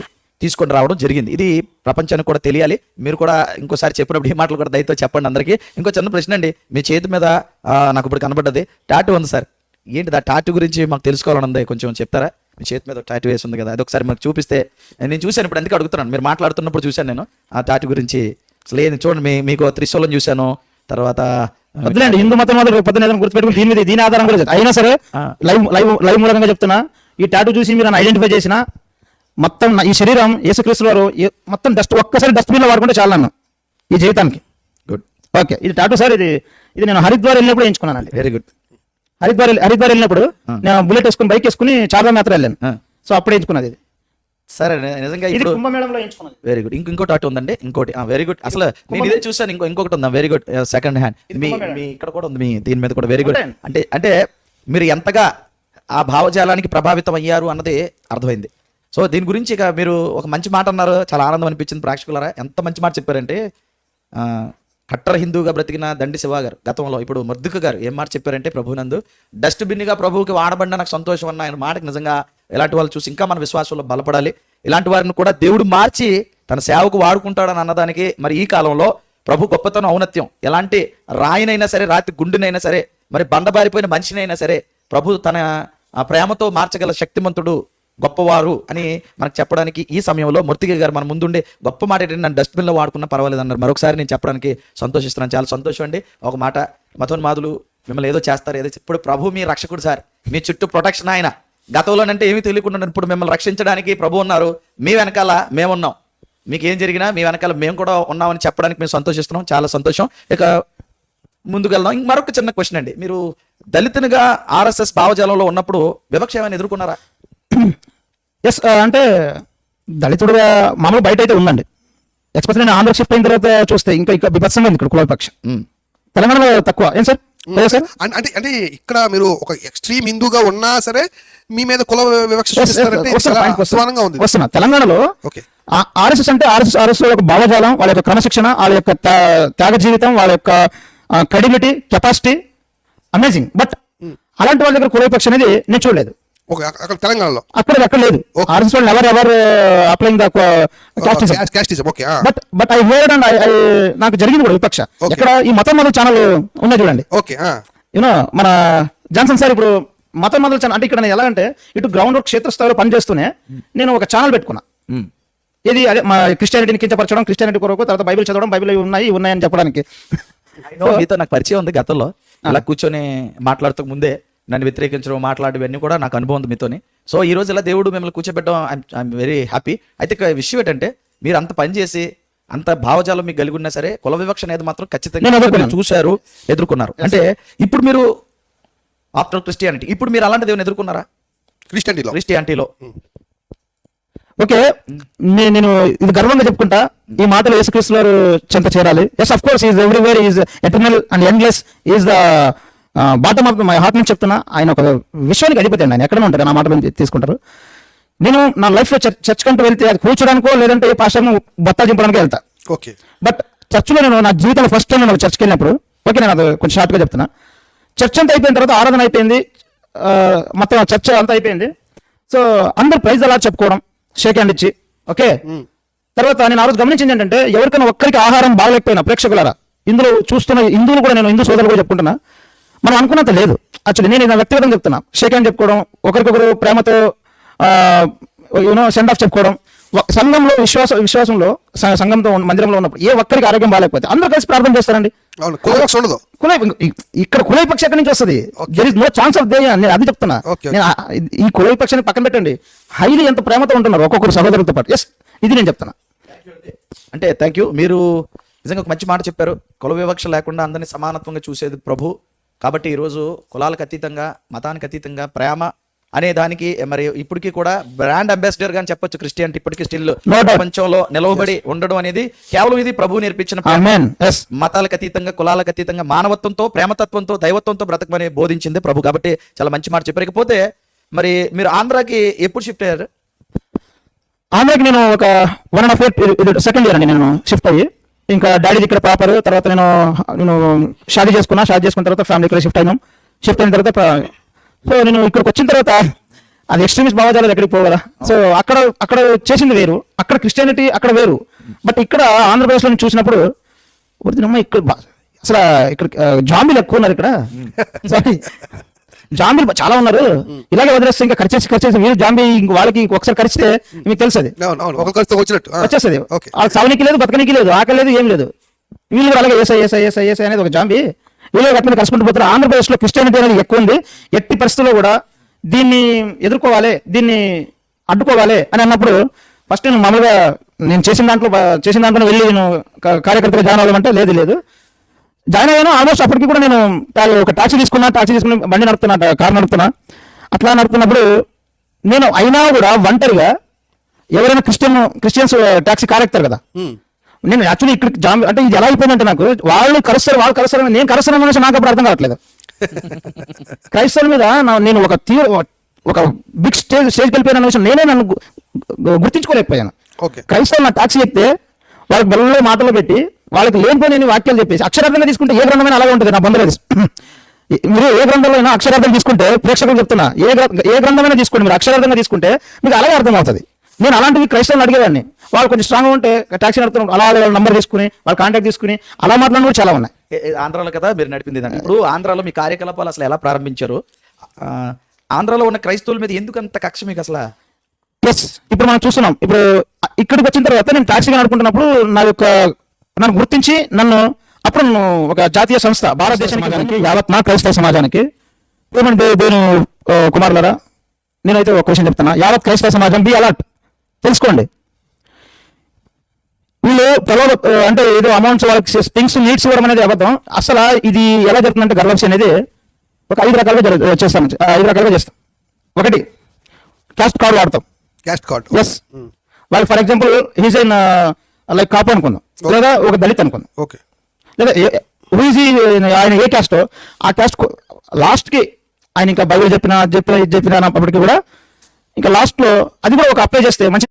తీసుకొని రావడం జరిగింది. ఇది ప్రపంచానికి కూడా తెలియాలి. మీరు కూడా ఇంకోసారి చెప్పినప్పుడు ఈ మాటలు కూడా దయతో చెప్పండి అందరికీ. ఇంకో చిన్న ప్రశ్న అండి, మీ చేతి మీద నాకు ఇప్పుడు కనబడ్డది టాటూ ఉంది సార్. ఏంటి ఆ టాటూ గురించి మాకు తెలుసుకోవాలని ఉంది, కొంచెం చెప్తారా? మీ చేతి మీద టాటూ వేసి ఉంది కదా, అది ఒకసారి మాకు చూపిస్తే. నేను చూశాను, ఇప్పుడు ఎందుకు అడుగుతున్నాను, మీరు మాట్లాడుతున్నప్పుడు చూశాను నేను ఆ టాటూ గురించి. అసలు ఏది చూడండి, మీకు త్రిశూలం చూశాను, తర్వాత వద్దులేండి హిందూ మతం వాళ్ళు పొద్దున గుర్తుపెట్టుకుని దీని ఆధారం కూడా అయినా సరే లైవ్ మూలంగా చెప్తున్నా, ఈ టాటూ చూసి మీరు నన్ను ఐడెంటిఫై చేసిన మొత్తం ఈ శరీరం యేసుక్రీస్తు వారు మొత్తం ఒక్కసారి డస్ట్బిన్ లో వాడుకుంటే చాలా నన్ను ఈ జీవితానికి. Good, okay. ఇది టాటూ సార్, ఇది నేను హరిద్వార్ వెళ్ళినప్పుడు ఎంచుకున్నానండి. Very good. హరిద్వార్ వెళ్ళినప్పుడు నేను బుల్లెట్ వేసుకుని బైక్ వేసుకుని చార్ధామ్ యాత్ర వెళ్ళాను. సో అప్పుడు ఎంచుకున్నది ఇది. సరే, నిజంగా ఇది కుంభమేళంలో ఎంచుకున్నది. Very good. ఇంకో టాటూ ఉందండి, ఇంకోటి. Very good. అసలు నేను ఇదే చూసాను, ఇంకొకటి ఉందా? Very good. సెకండ్ హ్యాండ్ మీ ఇక్కడ కూడా ఉంది, మీ దీని మీద కూడా. Very good. అంటే మీరు ఎంతగా ఆ భావజాలానికి ప్రభావితం అయ్యారు అన్నది అర్థమైంది. సో దీని గురించి ఇక మీరు ఒక మంచి మాట అన్నారు, చాలా ఆనందం అనిపించింది ప్రేక్షకులారా. ఎంత మంచి మాట చెప్పారంటే, కట్టర్ హిందూగా బ్రతికిన దండి శివ గారు గతంలో, ఇప్పుడు మర్దుక గారు ఏం మాట చెప్పారంటే, ప్రభునందు డస్ట్బిన్గా ప్రభువుకి వాడబడిన నాకు సంతోషం అన్న ఆయన మాటకి నిజంగా ఇలాంటి వాళ్ళు చూసి ఇంకా మన విశ్వాసంలో బలపడాలి. ఇలాంటి వారిని కూడా దేవుడు మార్చి తన సేవకు వాడుకుంటాడని అన్నదానికి మరి ఈ కాలంలో ప్రభు గొప్పతనం, ఔన్నత్యం, ఎలాంటి రాయినైనా సరే, రాతి గుండునైనా సరే, మరి బండబారిపోయిన మనిషినైనా సరే ప్రభు తన ప్రేమతో మార్చగల శక్తిమంతుడు, గొప్పవారు అని మనకు చెప్పడానికి ఈ సమయంలో మూర్తిగా గారు మన ముందుండే గొప్ప మాట ఏంటంటే, నన్ను డస్ట్బిన్లో వాడుకున్నా పర్వాలేదు అన్నారు. మరొకసారి నేను చెప్పడానికి సంతోషిస్తున్నాను, చాలా సంతోషం అండి. ఒక మాట, మతోన్మాదులు మిమ్మల్ని ఏదో చేస్తారు, ఏదో ఇప్పుడు ప్రభు మీ రక్షకుడు సార్, మీ చుట్టూ ప్రొటెక్షన్ ఆయన. గతంలోనంటే ఏమీ తెలియకుండా ఇప్పుడు మిమ్మల్ని రక్షించడానికి ప్రభు ఉన్నారు, మీ వెనకాల మేమున్నాం. మీకు ఏం జరిగినా మీ వెనకాల మేము కూడా ఉన్నామని చెప్పడానికి మేము సంతోషిస్తున్నాం, చాలా సంతోషం. ఇక ముందుకు వెళ్దాం. మరొక చిన్న క్వశ్చన్ అండి, మీరు దళితునిగా ఆర్ఎస్ఎస్ భావజాలంలో ఉన్నప్పుడు వివక్ష ఏమైనా ఎదుర్కొన్నారా? ఎస్, అంటే దళితుడుగా మామూలు బయట అయితే ఉందండి. ఎక్స్పెషల్ నేను ఆంధ్ర షిఫ్ట్ అయిన తర్వాత చూస్తే ఇంకా బిభత్సంగా ఉంది ఇక్కడ కులవిపక్ష. తెలంగాణలో తక్కువ. ఏం సార్? అంటే ఇక్కడ మీరు ఒక ఎక్స్ట్రీమ్ హిందూగా ఉన్నా సరే మీ మీద కుల వివక్ష వస్తున్నా. తెలంగాణలో ఆర్ఎస్ఎస్ అంటే ఆర్ఎస్ఎస్ యొక్క భావజాలం, వాళ్ళ యొక్క క్రమశిక్షణ, వాళ్ళ యొక్క త్యాగ జీవితం, వాళ్ళ యొక్క క్రెడిబిలిటీ, కెపాసిటీ అమేజింగ్. బట్ అలాంటి వాళ్ళ దగ్గర కులవిపక్ష అనేది నేను చూడలేదు తెలంగాణలో. అక్కడ లేదు. ఆర్ఎస్ఎస్ వాళ్ళు ever applying the casteism. But I heard and నాకు జరిగింది కూడా విపక్ష. ఇక్కడ ఈ మతం మొదలు ఛానల్ ఉన్నాయి చూడండి. యూనో మన జాన్సన్ సార్ ఇప్పుడు మతం మొదలు ఛానల్ అంటే ఇక్కడ నేను ఎలా అంటే ఇటు గ్రౌండ్ వర్క్ క్షేత్రస్థాయిలో పనిచేస్తూనే నేను ఒక ఛానల్ పెట్టుకున్నా. ఇది అదే మా క్రిస్టియానిటీని కించపరచడం, క్రిస్టియానిటీ కొరకు, తర్వాత బైబిల్ చదవడం, బైబిల్ ఉన్నాయని చెప్పడానికి. మీతో నాకు పరిచయం ఉంది గతంలో, అలా కూర్చొని మాట్లాడుతూ ముందే నన్ను వ్యతిరేకించడం, మాట్లాడేవన్నీ కూడా నాకు అనుభవం ఉంది మీతోని. సో ఈ రోజు ఇలా దేవుడు మిమ్మల్ని కూర్చోబెట్టడం ఐఎమ్ వెరీ హ్యాపీ. అయితే విషయం ఏంటంటే, మీరు అంత పని చేసి అంత భావజాలం మీకు కలిగి ఉన్నా సరే కుల వివక్ష అనేది మాత్రం ఖచ్చితంగా చూశారు, ఎదుర్కొన్నారు. అంటే ఇప్పుడు మీరు ఆఫ్టర్ క్రిస్టియానిటీ, ఇప్పుడు మీరు అలాంటి దేవుని ఎదుర్కొన్నారా? క్రిస్టియానిటీలో ఓకే, నేను ఇది గర్వంగా చెప్పుకుంటా, ఈ మాటలు యేసుక్రీస్తు వారు చెంత చేరాలి. Yes, of course is everywhere, is eternal and endless, is the bottom of my heart నుంచి చెప్తున్నా. ఆయన ఒక విశ్వానికి అధిపతి అండి, ఆయన ఎక్కడనే ఉంటారు, నా మాటలు తీసుకుంటారు. నేను నా లైఫ్ లో చర్చ్ కంటూ వెళ్తే అది కూర్చోడానికో లేదంటే పాస్టర్ను బత్తా చింపడానికి వెళ్తా. బట్ చర్చ్లో నేను నా జీవితంలో ఫస్ట్ టైం నేను చర్చ్కి వెళ్ళినప్పుడు, ఓకే నేను అది కొంచెం షార్ట్గా చెప్తున్నా, చర్చ్ అంతా అయిపోయిన తర్వాత ఆరాధన అయిపోయింది, మొత్తం చర్చ్ అంతా అయిపోయింది. సో అందరు ప్రైజ్ అలా చెప్పుకోవడం, షేక్ హ్యాండ్ ఇచ్చి, ఓకే. తర్వాత నేను ఆ రోజు గమనించింది ఏంటంటే, ఎవరికైనా ఒక్కరికి ఆహారం బాగలేకపోయినా ప్రేక్షకులారా, ఇందులో చూస్తున్న హిందువులు కూడా, నేను హిందూ సోదరులు కూడా చెప్పుకుంటున్నా, మనం అనుకున్నంత లేదు. యాక్చువల్లీ నేను నా వ్యక్తిగతంగా చెప్తున్నా, షేక్ హ్యాండ్ చెప్పుకోవడం, ఒకరికొకరు ప్రేమతో సెండ్ ఆఫ్ చెప్పుకోవడం, సంఘంలో విశ్వాసంలో సంఘంతో మందిరంలో ఉన్నప్పుడు ఏ ఒక్కరికి ఆరోగ్యం బాగాలేకపోతే అందరూ కలిసి ప్రార్థన చేస్తారండి. అవును, కులపక్ష ఉండదు. ఇక్కడ కులవిపక్ష ఎక్కడి నుంచి వస్తుంది? There is no chance of they. నేను అది చెప్తున్నా. నేను ఈ కులవిపక్షాన్ని పక్కన పెట్టండి, హైలీ ఎంత ప్రేమతో ఉంటున్నారు ఒక్కొక్కరు సహోదరులతో పాటు. ఎస్, ఇది నేను చెప్తున్నా. అంటే థ్యాంక్ యూ. మీరు నిజంగా ఒక మంచి మాట చెప్పారు. కుల వివక్ష లేకుండా అందరినీ సమానత్వంగా చూసేది ప్రభు. కాబట్టి ఈరోజు కులాలకు అతీతంగా, మతానికి అతీతంగా ప్రేమ అనే దానికి మరి ఇప్పటికీ కూడా బ్రాండ్ అంబాసిడర్ గా చెప్పొచ్చు క్రిస్టియానిటీ. ఇప్పటికీ స్టిల్ ప్రపంచంలో నిలవబడి ఉండడం అనేది కేవలం ఇది ప్రభువు నేర్పించిన మతాలకు అతీతంగా, కులాలకు అతీతంగా మానవత్వంతో, ప్రేమతత్వంతో, దైవత్వంతో బ్రతకమని బోధించింది ప్రభు. కాబట్టి చాలా మంచి మాట చెప్పారు. ఇకపోతే మరి మీరు ఆంధ్రాకి ఎప్పుడు షిఫ్ట్ అయ్యారు? ఆంధ్రాకి నేను ఒక 1.5 year, సెకండ్ ఇయర్ అండి నేను షిఫ్ట్ అయ్యి. ఇంకా డాడీ ఇక్కడ ప్రాపర్. తర్వాత నేను షాదీ చేసుకున్న తర్వాత ఫ్యామిలీ ఇక్కడ షిఫ్ట్ అయినాం. షిఫ్ట్ అయిన తర్వాత సో నేను ఇక్కడికి వచ్చిన తర్వాత అది ఎక్స్ట్రీమిస్ట్ భావజాలు ఎక్కడికి పోగల. సో అక్కడ చేసింది వేరు, అక్కడ క్రిస్టియానిటీ అక్కడ వేరు. బట్ ఇక్కడ ఆంధ్రప్రదేశ్లో నేను చూసినప్పుడు ఒరిజినమ్మ ఇక్కడ అసలు ఇక్కడ జాంబీలు ఎక్కువ ఉన్నారు. ఇక్కడ జాంబీలు చాలా ఉన్నారు. ఇలాగే వదిలేస్తే ఇంకా ఖర్చేసి మీరు జాంబీ వాళ్ళకి ఒకసారి ఖర్చితే మీకు తెలుస్తుంది, వచ్చేస్తుంది. వాళ్ళకి సావనికి లేదు, బతకనికి లేదు, ఆకలి లేదు, ఏం లేదు. వీళ్ళు కూడా అలాగే ఏసై అనేది ఒక జాంబీ. వీళ్ళు అట్లా కలుసుకుంటూ పోతారు. ఆంధ్రప్రదేశ్లో క్రిస్టియానిటీ అనేది ఎక్కువ ఉంది. ఎట్టి పరిస్థితుల్లో కూడా దీన్ని ఎదుర్కోవాలి, దీన్ని అడ్డుకోవాలి అని అన్నప్పుడు ఫస్ట్ నేను మామూలుగా నేను చేసిన దాంట్లో వెళ్ళి నేను కార్యకర్తగా జాయిన్ అవ్వమంటే లేదు జాయిన్ అయ్యాను. ఆల్మోస్ట్ అప్పటికి కూడా నేను ఒక టాక్సీ తీసుకుని బండి నడుపుతున్నా, కారు నడుపుతున్నా. అట్లా నడుపుతున్నప్పుడు నేను అయినా కూడా ఒంటరిగా ఎవరైనా క్రిస్టియన్స్ టాక్సీ కార్ ఎక్కుతారు కదా, నేను యాక్చువల్లీ ఇక్కడ అంటే ఇది ఎలా అయిపోయిందంటే నాకు వాళ్ళు కరుస్తారు నేను కరుస్తాను అనేసి నాకు అప్పుడు అర్థం కావట్లేదు. క్రైస్తవుల మీద నేను ఒక బిగ్ స్టేజ్కి వెళ్ళిపోయిన విషయం నేనే నన్ను గుర్తించుకోలేకపోయాను. క్రైస్తవులు నా టాక్సీ ఎక్కితే వాళ్ళకి బెల్లలో మాటలు పెట్టి వాళ్ళకి లేనిపోయిన వాక్యాలు చెప్పేసి అక్షరార్థంగా తీసుకుంటే ఏ గ్రంథమైనా అలాగే ఉంటుంది. నా బంధువులు మీరు ఏ గ్రంథంలో అయినా అక్షరార్థం తీసుకుంటే, ప్రేక్షకులు చెప్తున్నా, ఏ గ్రంథమైనా తీసుకోండి, మీరు అక్షరార్థంగా తీసుకుంటే మీకు అలాగే అర్థం అవుతుంది. నేను అలాంటివి క్రైస్తవులు అడిగేవాడిని. వాళ్ళు కొంచెం స్ట్రాంగ్ ఉంటే టాక్సీ నడుపుతున్నాం, అలా వాళ్ళ నంబర్ తీసుకుని వాళ్ళ కాంటాక్ట్ తీసుకుని అలా మాట్లాడిన కూడా చాలా ఉన్నాయి. ఆంధ్రాలో కదా మీరు నడిపింది. ఇప్పుడు ఆంధ్రాలో మీ కార్యకలాపాలు అసలు ఎలా ప్రారంభించారు? ఆంధ్రాలో ఉన్న క్రైస్తవుల మీద ఎందుకు అంత కక్ష మీకు అసలు? ఇప్పుడు మనం చూస్తున్నాం. ఇప్పుడు ఇక్కడికి వచ్చిన తర్వాత నేను టాక్సీగా నడుపుకుంటున్నప్పుడు నన్ను గుర్తించి అప్పుడు ఒక జాతీయ సంస్థ భారతదేశానికి యావత్ నా క్రైస్తవ సమాజానికి దేవుని కుమారులరా నేనైతే ఒక క్వశ్చన్ చెప్తున్నా. యావత్ క్రైస్తవ సమాజం బి అలర్ట్, తెలుసుకోండి. వీళ్ళు అంటే ఏదో అమౌంట్స్ వాళ్ళకి థింగ్స్ నీడ్స్ ఇవ్వడం అనేది అబద్ధం. అసలు ఇది ఎలా జరుగుతుందంటే గర్భవతి అనేది ఒక 5 రకాలుగా చేస్తాం. 5 రకాలుగా చేస్తాం. ఒకటి క్యాస్ట్ కార్డు వాడతాం. ఎస్, వాళ్ళు for example he's in like Kapu అనుకుందాం, లేదా ఒక దళిత్ అనుకుందాం, లేదా ఆయన ఏ క్యాస్టో ఆ క్యాస్ట్ లాస్ట్కి ఆయన ఇంకా బైబిల్ చెప్పిన అప్పటికి కూడా ఇంకా లాస్ట్లో అది కూడా ఒక అప్లై చేస్తే మంచి.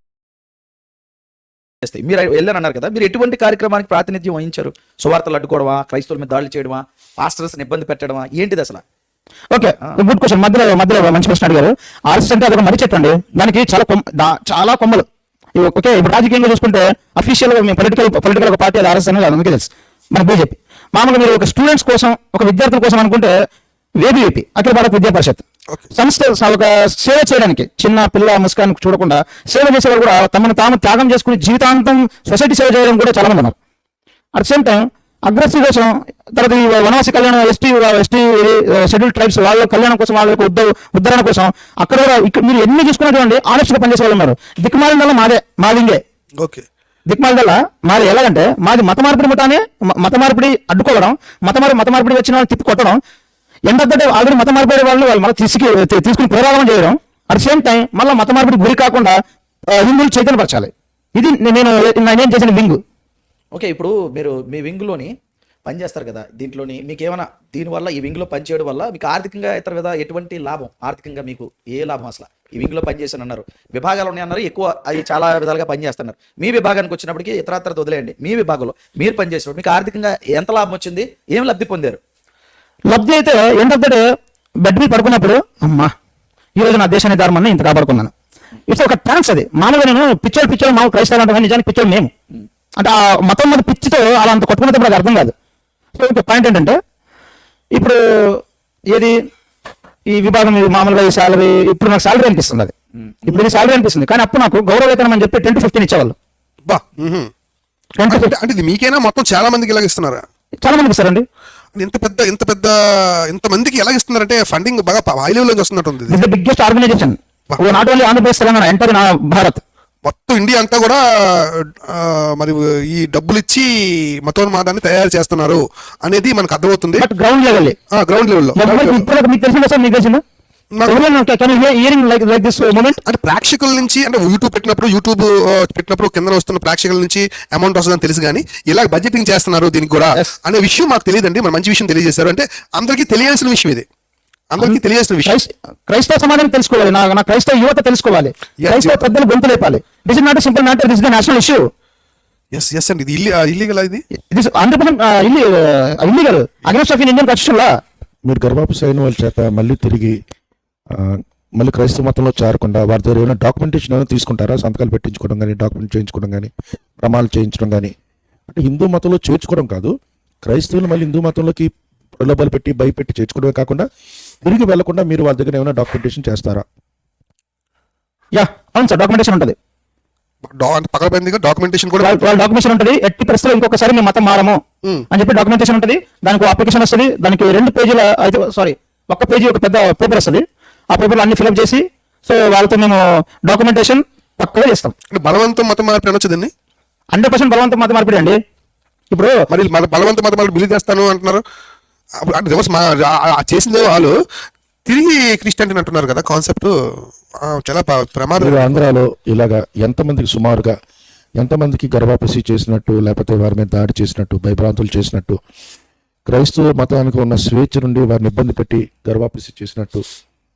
మీరు వెళ్ళారన్నారు కదా, మీరు ఎటువంటి కార్యక్రమానికి ప్రాతినిధ్యం వహించారు? సువార్తలు అడ్డుకోవడమా, క్రైస్తవుల మీద దాడులు చేయడమా, పాస్టర్స్ ఇబ్బంది పెట్టడమా, ఏంటిది అసలు? Okay, good question. మధ్యలో మంచి క్వశ్చన్ అడిగారు. ఆర్ఎస్ఎస్ అంటే అదొక మర్రి చెట్టు అండి. దానికి చాలా కొమ్మలు. ఓకే, ఇప్పుడు రాజకీయంగా చూసుకుంటే అఫీషియల్ మేము పొలిటికల్ ఒక పార్టీ అది ఆర్ఎస్ఎస్ అనేది అందుకే తెలుసు. మన బీజేపీ మామూలుగా మీరు ఒక స్టూడెంట్స్ కోసం, ఒక విద్యార్థుల కోసం అనుకుంటే ఏబీవీపీ అఖిల భారత విద్యా పరిషత్ సంస్థ ఒక సేవ చేయడానికి, చిన్న పిల్ల ముస్కాన్ని చూడకుండా సేవ చేసేవారు కూడా తమను తాము త్యాగం చేసుకుని జీవితాంతం సొసైటీ సేవ చేయడం కూడా చాలా మంది ఉన్నారు. అట్ సేమ్ టైం అగ్రసీ కోసం, తర్వాత ఈ వనవాసి కళ్యాణం, ఎస్టీ షెడ్యూల్ ట్రైబ్స్ వాళ్ళ కళ్యాణం కోసం, వాళ్ళ యొక్క ఉద్ధరణ కోసం అక్కడ ఇక్కడ మీరు ఎన్ని చూసుకున్నటువంటి ఆనెస్ట్గా పనిచేసే వాళ్ళు ఉన్నారు. దిక్కుమాలిన మాదింగే దిక్కుమాలిదల్లా మాది ఎలాగంటే మాది మత మార్పిడి అడ్డుకోవడం, మత మార్పిడి వచ్చిన వాళ్ళు తిప్పి కొట్టడం, end of the day already మత మార్పిడి వాళ్ళు మళ్ళీ తీసుకుని పోరాటం చేయడం. అట్ సేమ్ టైం మళ్ళీ మత మార్పిడి గురి కాకుండా హిందువులు చైతన్యపరచాలి. ఇది నేను చేసిన వింగ్. ఓకే, ఇప్పుడు మీరు మీ వింగ్లోని పనిచేస్తారు కదా, దీంట్లోని మీకు ఏమైనా దీనివల్ల ఈ వింగ్లో పనిచేయడం వల్ల మీకు ఆర్థికంగా ఇతర ఎటువంటి లాభం, ఆర్థికంగా మీకు ఏ లాభం అసలు? ఈ వింగ్లో పనిచేస్తాను అన్నారు, విభాగాలు ఉన్నాయన్నారు, ఎక్కువ అవి చాలా విధాలుగా పనిచేస్తున్నారు. మీ విభాగానికి వచ్చినప్పటికీ ఇతరత్ర వదిలేయండి, మీ విభాగంలో మీరు పనిచేసినప్పుడు మీకు ఆర్థికంగా ఎంత లాభం వచ్చింది, ఏం లబ్ధి పొందారు? లబ్ధి అయితే end of the day bed మీద పడుకున్నప్పుడు అమ్మా ఈరోజు నా దేశాన్ని ధర్మాన్ని ఇంత కాపాడుకున్నాను. ఇట్స్ ఒక థ్యాంక్స్. అది మామూలుగా నేను పిచ్చోళ్ళు మాకు క్రైస్తవులు అంటే నిజానికి పిచ్చోళ్ళు మేము అంటే ఆ మతం మీద పిచ్చితో అలా అంత కొట్టుకునేటప్పుడు అది అర్థం కాదు. సో ఇంకో పాయింట్ ఏంటంటే ఇప్పుడు ఏది ఈ విభాగం ఇది మామూలుగా ఈ శాలరీ ఇప్పుడు నాకు శాలరీ అనిపిస్తుంది అది ఇప్పుడు ఇది శాలరీ అనిపిస్తుంది కానీ అప్పుడు నాకు గౌరవ వేతనం అని చెప్పి 10 to 15 ఇచ్చేవాళ్ళు బా 10 to 15 అంటే ఇది మీకైనా మొత్తం చాలా మందికి ఇలాగ ఇస్తున్నారా? చాలా మందికి ఇస్తారండి. ఇంత మందికి ఎలా ఇస్తున్నారంటే ఫండింగ్ బాగా హై లెవెల్ నుంచి వస్తున్నట్టుంది. This the biggest organisation not only Andhra Pradesh Telangana and Bharat మొత్తం ఇండియా అంతా కూడా మరి ఈ డబ్బులు ఇచ్చి మతోన్మాదాన్ని తయారు చేస్తున్నారు అనేది మనకు అర్థమవుతుంది. బట్ గ్రౌండ్ లెవెల్ గ్రౌండ్ లెవెల్లో ఇప్పుడు మీకు తెలిసిందా సార్? మీకు తెలిసిందా? అంటే ప్రేక్షకుల నుంచి అంటే యూట్యూబ్ పెట్టినప్పుడు కింద వస్తున్న ప్రేక్షకుల నుంచి అమౌంట్ వస్తుందని తెలుసు కానీ ఇలా బడ్జెటింగ్ చేస్తున్నారు దీనికి కూడా అనే విషయం మాకు తెలియదండి. మన మంచి విషయం తెలియజేశారు. అంటే అందరికీ తెలియాల్సిన విషయం ఇది, అందరికీ తెలియాల్సిన విషయం. క్రైస్తవ సమాజం తెలుసుకోవాలి, నా క్రైస్తవ యువత తెలుసుకోవాలి, క్రైస్తవ పెద్దలు గొంతు లేపాలి. This is not simple matter, this is the national issue. Yes అండి, ఇది ఇల్లీగల్. ఇది 100% illegal against of Indian constitution law. మీరు గర్భాపసి అయిన వాళ్ళ చేత మళ్ళీ తిరిగి మళ్ళీ క్రైస్తవ మతంలో చేరకుండా వారి దగ్గర ఏమైనా డాక్యుమెంటేషన్ ఏమైనా తీసుకుంటారా? సంతకాలు పెట్టించుకోవడం కానీ, డాక్యుమెంట్ చేయించుకోవడం కానీ, ప్రమాణాలు చేయించడం కానీ. అంటే హిందూ మతంలో చేర్చుకోవడం కాదు, క్రైస్తవులు మళ్ళీ హిందూ మతంలోకి ప్రలోభాలు పెట్టి భయపెట్టి చేర్చుకోవడమే కాకుండా తిరిగి వెళ్లకుండా మీరు వాళ్ళ దగ్గర ఏమైనా డాక్యుమెంటేషన్ చేస్తారా? యా అవును సార్, డాక్యుమెంటేషన్ ఉంటుంది. పక్కన డాక్యుమెంటేషన్ కూడా వాళ్ళ డాక్యుమెంటేషన్ ఉంటుంది. ఎట్టి పరిస్థితుల్లో ఇంకొకసారి మేము మతం మారము అని చెప్పి డాక్యుమెంటేషన్ ఉంటుంది. దానికి అప్లికేషన్ వస్తుంది, దానికి 2 పేజీల ఒక్క పేజీ ఒక పెద్ద పేపర్ వస్తుంది. ఆ పేపర్లు అన్ని ఫిల్అప్ చేసి సో వాళ్ళతో మేము డాక్యుమెంటేషన్ పక్కగా చేస్తాం. బలవంతం మతం మార్పిడి అనొచ్చు దీన్ని. 100% బలవంతం మతం మార్పిడి అండి. ఇప్పుడు మరి బలవంత మతం మార్పిడి బిలీవ్ చేస్తాను అంటున్నారు. అంటే రివర్స్ చేసిందే వాళ్ళు తిరిగి క్రిస్టియానిటీ అంటున్నారు కదా. కాన్సెప్ట్ చాలా ప్రమాదం. మీరు ఆంధ్రాలో ఇలాగా ఎంతమందికి గర్భాపసి చేసినట్టు, లేకపోతే వారి మీద దాడి చేసినట్టు, భయభ్రాంతులు చేసినట్టు, క్రైస్తవ మతానికి ఉన్న స్వేచ్ఛ నుండి వారిని ఇబ్బంది పెట్టి గర్భాపసి చేసినట్టు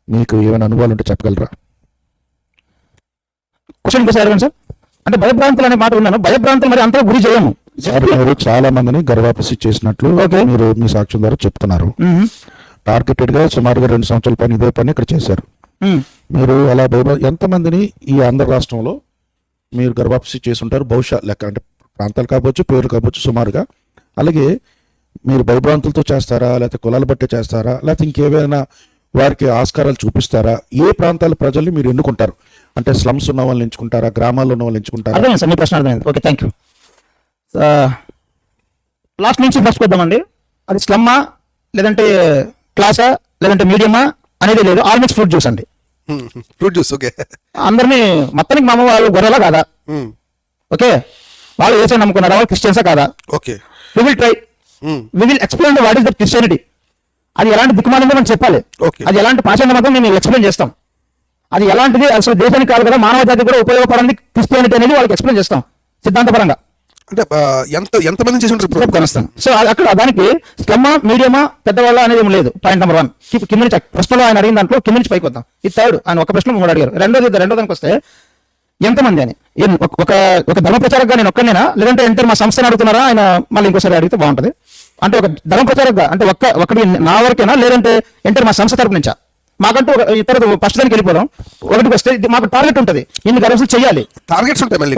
మీకు ఏమైనా అనుభవాలు ఉంటే చెప్పగలరా? క్వశ్చన్ ఇంకోసారి సార్. అంటే భయభ్రాంతులు అనే మాట ఉన్నాను. భయభ్రాంతులు మరి అంతా గురి చేయము. మీరు చాలా మందిని గర్భాపసి చేసినట్లు మీరు మీ సాక్ష్యం ద్వారా చెప్తున్నారు. టార్గెటెడ్ గా సుమారుగా 2 సంవత్సరాల పని ఇదే పని ఇక్కడ చేశారు. మీరు అలా ఎంతమందిని ఈ ఆంధ్ర రాష్ట్రంలో మీరు గర్భాపసి చేసి ఉంటారు? బహుశా లెక్క అంటే ప్రాంతాలు కావచ్చు, పేర్లు కావచ్చు సుమారుగా. అలాగే మీరు భయభ్రాంతులతో చేస్తారా, లేకపోతే కులాలు బట్టే చేస్తారా, లేకపోతే ఇంకేమైనా వారికి ఆస్కారాలు చూపిస్తారా? ఏ ప్రాంతాల ప్రజల్ని మీరు ఎన్నుకుంటారు? అంటే స్లమ్స్ ఉన్న వాళ్ళని ఎంచుకుంటారా, గ్రామాల్లో ఉన్న వాళ్ళని ఎంచుకుంటారా? అర్థమైంది సార్, మీ ప్రశ్న అర్థమైంది. Okay, thank you. లాస్ట్ నుంచి ఫస్ట్ వద్దామండి. అది స్లమ్మా లేదంటే క్లాసా లేదంటే మీడియమా అనేది లేదు. ఆల్ మిక్స్ ఫ్రూట్ జ్యూస్ అండి. Fruit juice. ఓకే, అందరినీ మొత్తానికి మామ వాళ్ళు గొర్రెలా కాదా? ఓకే, వాళ్ళు ఏసే నమ్ముకున్నారా, వాళ్ళు క్రిస్టియన్సా కాదా? Okay, we will try, we will explain what is the Christianity. అది ఎలాంటి దిక్కుమాలిందో మనం చెప్పాలి. అది ఎలాంటి పాషాణ మతం మేము ఎక్స్ప్లెయిన్ చేస్తాం. అది ఎలాంటిది అసలు దేశానికి కాదు కదా, మానవ జాతి కూడా ఉపయోగపడింది క్రిస్టియానిటీ అనేది వాళ్ళకి ఎక్స్ప్లెయిన్ చేస్తాం సిద్ధాంతపరంగా. అంటే ఎంతమంది చేసి ఉంటారు? సో అక్కడ దానికి స్లమ్మా మీడియమా పెద్దవాళ్ళ అనేది ఏం లేదు. పాయింట్ నెంబర్ 1 కింద నుంచి ప్రశ్నలో ఆయన అడిగిన దాంట్లో కింద నుంచి పైకి వద్దాం. ఇది థర్డ్, ఆయన ఒక ప్రశ్న మూడు అడిగారు. రెండో దానికి వస్తే ఎంతమంది అని ఒక ధర్మ ప్రచారకగా నేను ఒక్కనేనా, లేదంటే ఎంటర్ మా సంస్థను అడుగుతున్నారా ఆయన మళ్ళీ ఇంకోసారి అడిగితే బాగుంటది. అంటే ఒక ధర్మ ప్రచారకగా అంటే ఒకటి నా వరకేనా, లేదంటే ఎంటర్ మా సంస్థ తరపు నుంచా? మాకంటూ ఇతర ఫస్ట్ దానికి వెళ్ళిపోదాం. ఒకటికి వస్తే మాకు టార్గెట్ ఉంటుంది, ఇన్ని గర్భాలు చేయాలి. టార్గెట్స్ ఉంటాయి మళ్ళీ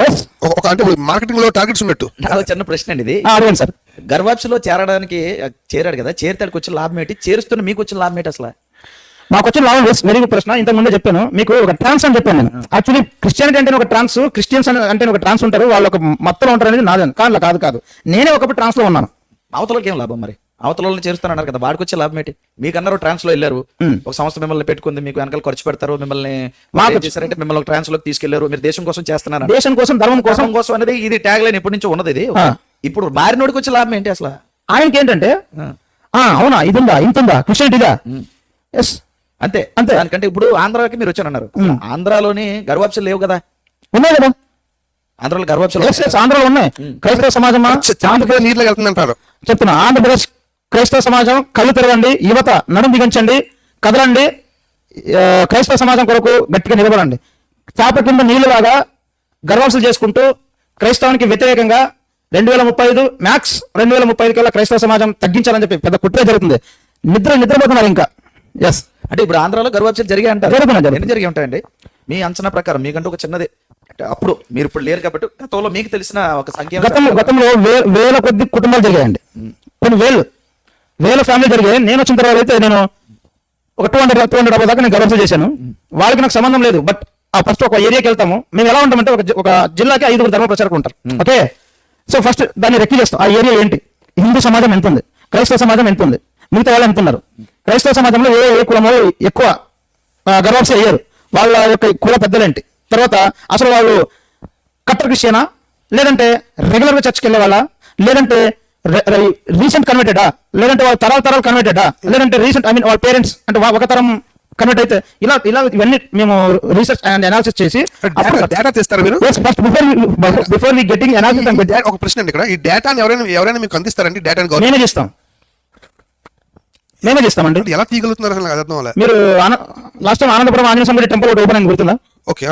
అంటే మార్కెటింగ్ లో టార్గెట్స్ ఉన్నట్టు. చిన్న ప్రశ్న అండి ఇది. అడగండి సార్. గర్భాప్సిలో చేరాడు కదా, చేరితాడికి వచ్చిన లాభం ఏంటి? చేరుస్తున్న మీకు వచ్చిన లాభం ఏంటి అసలు? మాకు వచ్చిన లాభం వెరీ గుడ్ ప్రశ్న. ఇంతకు ముందే చెప్పాను మీకు, ఒక ట్రాన్స్ అని చెప్పాను నేను. యాక్చువల్లీ క్రిస్టియానిటీ అంటే ఒక ట్రాన్స్, క్రిస్టియన్స్ అంటే ఒక ట్రాన్స్ ఉంటారు, వాళ్ళు ఒక మత్తులో ఉంటారు అనేది నాదని కాదు. నేనే ఒకప్పుడు ట్రాన్స్ లో ఉన్నాను. అవతలకి ఏం లాభం మరి? అవతల చేరుస్తానన్నారు కదా, వాడికి వచ్చే లాభం ఏంటి? మీకు అన్నారు ట్రాన్స్ లో వెళ్ళారు, ఒక సంస్థ మిమ్మల్ని పెట్టుకుంది, మీకు వెనకాల ఖర్చు పెడతారు, మిమ్మల్ని చేశారంటే మిమ్మల్ని ట్రాన్స్ లోకి తీసుకెళ్లారు, మీరు దేశం కోసం చేస్తున్నారు. దేశం కోసం, ధర్మం కోసం అనేది ఇది ట్యాగ్ లైన్ ఎప్పటి నుంచో ఉన్నది ఇది. ఇప్పుడు బారినోడికి వచ్చే లాభం ఏంటి అసలు? ఆయనకి ఏంటంటే అవునా ఇదిందా ఇంతుందా క్రిస్టియానిటీగా, ఎస్ అంతే. దానికంటే ఇప్పుడు ఆంధ్రాకి మీరు వచ్చారన్నారు, ఆంధ్రాలోని గర్భాప్సలు లేవు కదా? ఉన్నాయి కదా ఆంధ్రాలో గర్భాప్సలు. ఆంధ్రాలో ఉన్నాయి. క్రైస్తవ సమాజమా నీటిలో వెళ్తుందంటారు. చెప్తున్నా, ఆంధ్రప్రదేశ్ క్రైస్తవ సమాజం కళ్ళు తెరవండి, యువత నడుం బిగించండి, కదలండి, క్రైస్తవ సమాజం కొరకు గట్టిగా నిలబడండి. చాప కింద నీళ్లులాగా గర్భాప్సలు చేసుకుంటూ క్రైస్తవానికి వ్యతిరేకంగా 2035 మ్యాక్స్ 2035 కల్లా క్రైస్తవ సమాజం తగ్గించాలని చెప్పి పెద్ద కుట్రే జరుగుతుంది. నిద్రపోతున్నారు ఇంకా. ఎస్, అంటే ఇప్పుడు ఆంధ్రాలో గర్భాప్సలు జరిగాయి అంటారు. ఎన్ని జరిగి ఉంటాయండి మీ అంచనా ప్రకారం? మీకంటూ ఒక చిన్నది, అప్పుడు మీరు ఇప్పుడు లేరు కాబట్టి గతంలో మీకు తెలిసిన ఒక సంఖ్య. గతంలో వేల కొద్ది కుటుంబాలు జరిగాయండి, కొన్ని వేల ఫ్యామిలీ జరిగాయి. నేను వచ్చిన తర్వాత అయితే నేను ఒక 200 అబౌ దాకా నేను గవర్నెన్స్ చేశాను. వాళ్ళకి నాకు సంబంధం లేదు. బట్ ఫస్ట్ ఒక ఏరియాకి వెళ్తాము. మేము ఎలా ఉంటామంటే ఒక జిల్లాకి 5 ధర్మ ప్రచారకులు ఉంటారు. ఓకే, సో ఫస్ట్ దాన్ని రెక్కి చేస్తాం. ఆ ఏరియా ఏంటి, హిందూ సమాజం ఎంత ఉంది, క్రైస్తవ సమాజం ఎంత ఉంది, మిగతా వాళ్ళు ఎంత ఉన్నారు, క్రైస్తవ సమాజంలో ఏ కులమో ఎక్కువ గర్వాప్సి అయ్యారు, వాళ్ళ యొక్క కుల పెద్దలేంటి, తర్వాత అసలు వాళ్ళు కట్టర్ క్రిస్టియనా, లేదంటే రెగ్యులర్గా చర్చ్కి వెళ్ళే వాళ్ళ, లేదంటే రీసెంట్ కన్వర్టెడా, లేదంటే వాళ్ళ తరాలు కన్వర్టెడా, లేదంటే రీసెంట్ వాళ్ళ పేరెంట్స్ అంటే ఒక తరం కన్వర్ట్ అయితే, ఇలా ఇవన్నీ మేము రీసెర్చ్ అండ్ అనాలిసిస్ చేసి డేటా తెస్తారా మీరు? First before we getting analysis. ఒక ప్రశ్న అండి, ఇక్కడ ఈ డేటాని ఎవరైనా మీకు అందిస్తారండి? డేటాని మేమే చేస్తామండి. ఎలా తీయగలుగుతున్నారు అసలు నాకు అర్థం అవ్వలేదు. మీరు లాస్ట్ టైం ఆనందపురం ఆంజనేయ స్వామి టెంపుల్ ఒకటి ఓపెన్ అయింది, గుర్తుందా? ఓకే,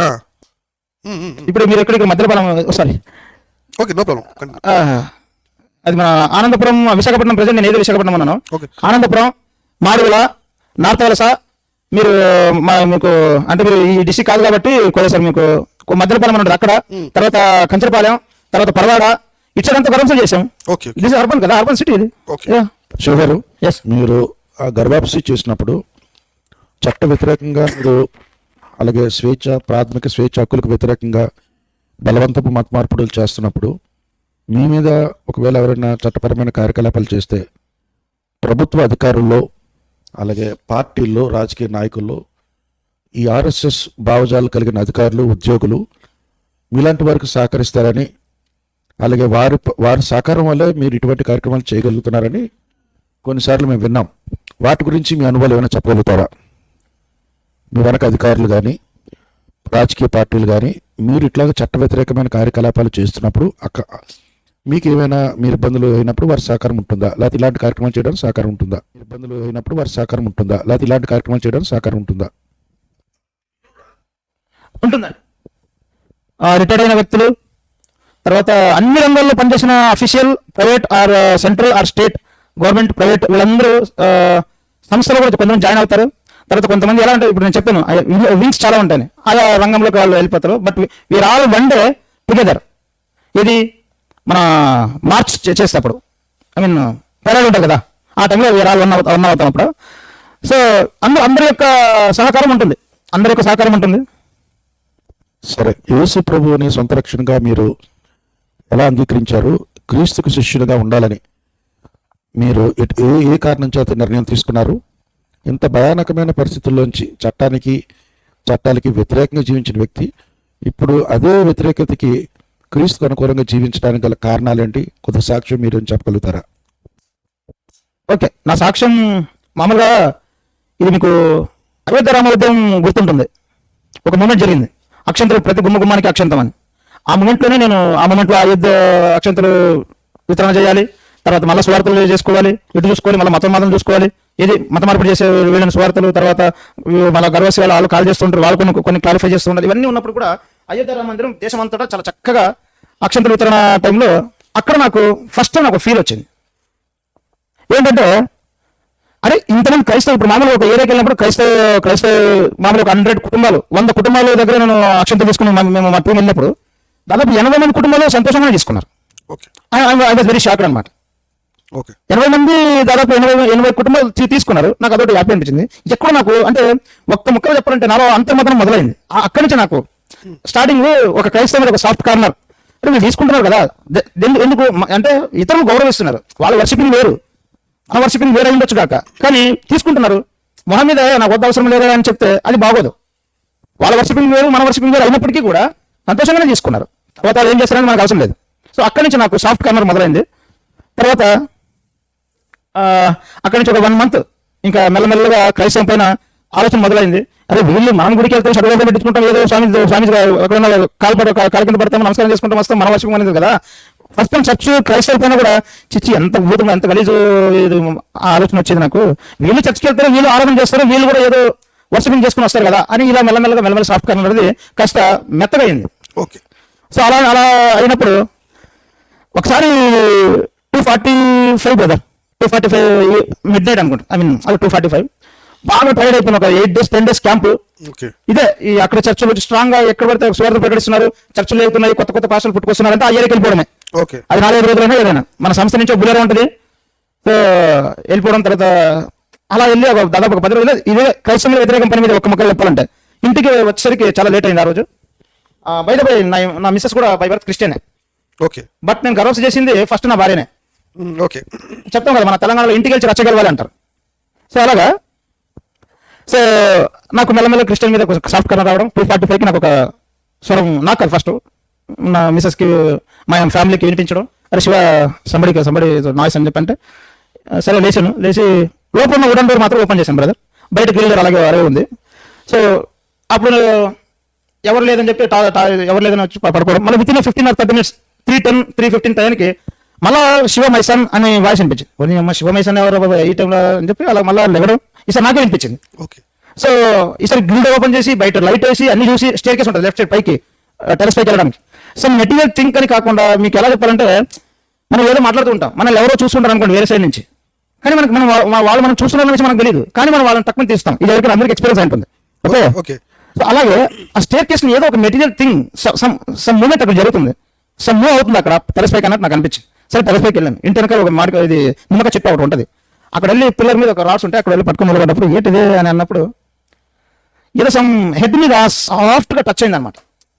ఇప్పుడు మీరు ఎక్కడికి మధ్యపాలెం, సారీ, ఓకే, నో ప్రాబ్లం. అది మన ఆనందపురం, విశాఖపట్నం. ప్రజెంట్ నేను ఏదో విశాఖపట్నం ఉన్నాను. ఆనందపురం, మాడుగుల, నార్త్ వలస, మీరు మీకు అంటే మీరు ఈ డిస్ట్రిక్ట్ కాదు కాబట్టి సార్ మీకు మధ్యపాలెం ఉంటుంది అక్కడ, తర్వాత కంచరపాలెం, తర్వాత పరవాడ, ఇచ్చడంతా గర్భంసం చేసాం. ఇది అర్బన్ కదా, అర్బన్ సిటీ ఇది. శివ గారు, మీరు ఆ గర్భాప్సి చేసినప్పుడు చట్ట వ్యతిరేకంగా మీరు, అలాగే ప్రాథమిక స్వేచ్ఛ హక్కులకు వ్యతిరేకంగా బలవంతపు మత మార్పుడులు చేస్తున్నప్పుడు మీ మీద ఒకవేళ ఎవరైనా చట్టపరమైన కార్యకలాపాలు చేస్తే ప్రభుత్వ అధికారుల్లో, అలాగే పార్టీల్లో, రాజకీయ నాయకుల్లో ఈ ఆర్ఎస్ఎస్ భావజాలు కలిగిన అధికారులు, ఉద్యోగులు మీలాంటి వారికి సహకరిస్తారని, అలాగే వారి సహకారం వల్లే మీరు ఇటువంటి కార్యక్రమాలు చేయగలుగుతున్నారని కొన్నిసార్లు మేము విన్నాం. వాటి గురించి మీ అనుభవాలు ఏమైనా చెప్పగలుగుతారా? మీ వెనక అధికారులు కానీ, రాజకీయ పార్టీలు కానీ మీరు ఇట్లాగ చట్ట వ్యతిరేకమైన కార్యకలాపాలు చేస్తున్నప్పుడు మీకు ఏమైనా మీరు ఇబ్బందులు అయినప్పుడు వారి సహకారం ఉంటుందా, లేకపోతే ఇలాంటి కార్యక్రమాలు చేయడానికి సహకారం ఉంటుందా? ఇబ్బందులు అయినప్పుడు వారి సహకారం ఉంటుందా, లేకపోతే ఇలాంటి కార్యక్రమాలు చేయడానికి సహకారం ఉంటుందా? ఉంటుందండి. రిటైర్డ్ అయిన వ్యక్తులు, తర్వాత అన్ని రంగాల్లో పనిచేసిన official, private or central or state government, private, వీళ్ళందరూ సంస్థలో కూడా కొంతమంది జాయిన్ అవుతారు. తర్వాత కొంతమంది ఎలా అంటే ఇప్పుడు నేను చెప్పాను వింగ్స్ చాలా ఉంటాయి, ఆయా రంగంలోకి వాళ్ళు వెళ్ళిపోతారు. But we're all one day together. ఇది మన మార్చ్ చేసేటప్పుడు, ఐ మీన్ పెరాడ్ ఉంటుంది కదా, ఆ టైంలో వీఆర్ ఆల్ వన్ అవుతాం అప్పుడు. సో అందరి యొక్క సహకారం ఉంటుంది. సరే, యేసు ప్రభువుని సొంత రక్షణగా మీరు ఎలా అంగీకరించారు? క్రీస్తుకు శిష్యుడిగా ఉండాలని మీరు ఏ కారణం చేత నిర్ణయం తీసుకున్నారు? ఇంత భయానకమైన పరిస్థితుల్లోంచి చట్టాలకి వ్యతిరేకంగా జీవించిన వ్యక్తి ఇప్పుడు అదే వ్యతిరేకతకి క్రీస్తుకు అనుకూలంగా జీవించడానికి గల కారణాలేంటి? కొద్ది సాక్ష్యం మీరు చెప్పగలుగుతారా? ఓకే, నా సాక్ష్యం మామూలుగా ఇది మీకు అయోధ్య రామ ఉద్యమం గుర్తుంటుంది. ఒక మూమెంట్ జరిగింది, అక్షంతలు ప్రతి గుమ్మానికి అక్షంతం అని. ఆ మూమెంట్లోనే నేను అయోధ్య అక్షంతలు వితరణ చేయాలి, తర్వాత మళ్ళీ స్వార్థలు చేసుకోవాలి, ఇటు చూసుకోవాలి, మళ్ళీ మతం చూసుకోవాలి, ఇది మత మార్పిడి చేసే వీళ్ళని స్వార్థలు, తర్వాత మళ్ళీ గర్వసి వాళ్ళు కాల్ చేస్తుంటారు, వాళ్ళు కొన్ని క్లారిఫై చేస్తుంటారు. ఇవన్నీ ఉన్నప్పుడు కూడా అయోధ్య రామ మందిరం దేశం అంతటా చాలా చక్కగా అక్షంతల వితరణ టైంలో అక్కడ నాకు ఫస్ట్ టైం ఒక ఫీల్ వచ్చింది. ఏంటంటే అరే ఇంతమంది క్రైస్తవ, ఇప్పుడు మామూలుగా ఒక ఏరియాకి వెళ్ళినప్పుడు క్రైస్తవ మామూలు ఒక 100 కుటుంబాలు 100 కుటుంబాల దగ్గర నేను అక్షంతలు తీసుకున్నాను. మేము మా టీం వెళ్ళినప్పుడు దాదాపు 80 మంది కుటుంబాలు సంతోషంగానే తీసుకున్నారు. ఐ వాజ్ వెరీ షాక్డ్ అనమాట. 80 మంది దాదాపు 80 కుటుంబాలు తీసుకున్నారు. నాకు అదొకటి హ్యాపీ అనిపించింది. ఎక్కడ నాకు అంటే ఒక్క ముక్కలు చెప్పాలంటే నాలో అంతర్మతం మొదలైంది. అక్కడి నుంచి నాకు స్టార్టింగ్ ఒక క్రైస్తవ ఒక సాఫ్ట్ కార్నర్, అంటే వీళ్ళు తీసుకుంటున్నారు కదా ఎందుకు అంటే ఇతరులు గౌరవిస్తున్నారు, వాళ్ళ వర్షిపింగ్ వేరు, మన వర్షిపింగ్ వేరే ఉండొచ్చు కాక, కానీ తీసుకుంటున్నారు. మొహం మీద నాకు వద్ద అవసరం లేదా అని చెప్తే అది బాగోదు. వాళ్ళ వర్షిపింగ్ వేరు, మన వర్షిపింగ్ వేరు అయినప్పటికీ కూడా సంతోషంగానే తీసుకున్నారు. తర్వాత వాళ్ళు ఏం చేస్తారని మనకు అవసరం లేదు. సో అక్కడి నుంచి నాకు సాఫ్ట్ కార్నర్ మొదలైంది. తర్వాత అక్కడి నుంచి ఒక 1 month ఇంకా మెల్లమెల్లగా క్రైస్తవం పైన ఆలోచన మొదలైంది. అరే వీళ్ళు మనం గుడికి వెళ్తాం, చదువు పెట్టించుకుంటాం, ఏదో స్వామి ఎక్కడైనా కాలు కింద పడతాం, నమస్కారం చేసుకుంటాం, వస్తాం, మన వర్షం అనేది కదా. ఫస్ట్ టైం చర్చ్ క్రైస్తవ పైన కూడా చిచ్చి ఎంత భూతం, ఎంత గలీజు ఆలోచన వచ్చేది నాకు. వీళ్ళు చర్చ్కి వెళ్తారు, వీళ్ళు ఆరాధన చేస్తారు, వీళ్ళు కూడా ఏదో వర్షిపింగ్ చేసుకుని వస్తారు కదా అని ఇలా మెల్లమెల్లగా సాఫ్ట్ కార్నర్ అనేది కాస్త మెత్తగా అయింది. సో అలా అయినప్పుడు ఒకసారి 245 బ్రదర్, 245 మిడ్ నైట్ అనుకుంటా, ఐ మీన్ అది 245 బాగా టైర్డ్ అయిపోయిన ఒక 8 days 10 days క్యాంపు ఇదే. అక్కడ చర్చలు స్ట్రాంగ్ గా ఎక్కడ పడితే స్వార్థ ప్రకటిస్తున్నారు, చర్చలు వెళ్తున్నాయి, కొత్త పాస్టర్లు పుట్టుకొస్తున్నారంటే ఆ ఏరియాకి వెళ్ళిపోవడమే. అది 4-5 రోజులైనా ఏదైనా మన సంస్థ నుంచి బులేరా ఉంటుంది. సో వెళ్ళిపోవడం, తర్వాత అలా వెళ్ళి దాదాపు ఒక 10 రోజులు ఇదే క్రైస్తవ వ్యతిరేకం పని మీద ఒక మొక్కలు చెప్పాలంటే ఇంటికి వచ్చేసరికి చాలా లేట్ అయింది ఆ రోజు. బయట నా మిస్సెస్ కూడా బై బర్త్ క్రిస్టియనే. ఓకే. బట్ నేను గర్వస్ చేసింది ఫస్ట్ నా భార్యనే. ఓకే. చెప్తాం కదా మన తెలంగాణలో ఇంటికి వెళ్ళి రచ్చగలవాలి అంటారు. సో అలాగా సో నాకు మెల్లమెల్ల క్రిస్టియన్ మీద సాఫ్ట్ కలర్ రావడం 245కి నాకు ఒక స్వరం నాకు కాదు ఫస్ట్ నా మిస్సెస్కి మా ఫ్యామిలీకి వినిపించడం, అరే శివ సంబడి నాయిస్ అని చెప్పంటే సరే లేచి లోపల ఉన్న వుడెన్ డోర్ మాత్రం ఓపెన్ చేశాను బ్రదర్. బయట గ్రిల్ డోర్ అలాగే ఉంది. సో అప్పుడు ఎవరు లేదని చెప్పి ఎవరు లేదని వచ్చి పడుకోవడం. మళ్ళీ విత్ ఇన్ 15 or 30 minutes 3:15 టైంకి మళ్ళా శివ మైసన్ అనే వాయిస్ అనిపించింది. అమ్మ శివ మైసన్ ఎవరు ఈ టైంలో అని చెప్పి అలా మళ్ళీ లేవడం ఈసారి నాకే వినిపించింది. ఓకే. సో ఈసారి గ్రిల్ డోర్ ఓపెన్ చేసి బయట లైట్ వేసి అన్ని చూసి స్టేర్ కేస్ ఉంటుంది లెఫ్ట్ సైడ్ పైకి టెరెస్ పైకి వెళ్ళడానికి. సో మెటీరియల్ థింక్ అని కాకుండా మీకు ఎలా చెప్పాలంటే మనం ఏదో మాట్లాడుతూ ఉంటాం, మనం ఎవరో చూస్తుంటారు అనుకోండి వేరే సైడ్ నుంచి, కానీ మనం వాళ్ళు మనం చూస్తున్న విషయం మనకు తెలియదు, కానీ మనం వాళ్ళని తక్కువ తీస్తాం. ఇది ఎవరికి అందరికి ఎక్స్పీరియన్స్ ఉంటుంది. ఓకే. ఓకే. సో అలాగే ఆ స్టేర్ కేస్ ఏదో ఒక మెటీరియల్ థింగ్ సమ్ మూమెంట్ అక్కడ జరుగుతుంది, సమ్ మూవ్ అవుతుంది అక్కడ టెరెస్ పైకి అన్నట్టు నాకు అనిపించింది. సరే టెరెస్ పైకి వెళ్ళాను. ఇంటి వెనకాల ఒక మాట ఇది నిమ్మక చెట్టు ఒకటి ఉంటుంది, అక్కడ వెళ్ళి పిల్లర్ మీద ఒక రాడ్స్ ఉంటాయి, అక్కడ వెళ్ళి పట్టుకొని మొదలపడ్డప్పుడు ఏంటిదే అని అన్నప్పుడు ఏదో సమ్ హెడ్ మీద సాఫ్ట్ గా టచ్ అయింది అనమాట.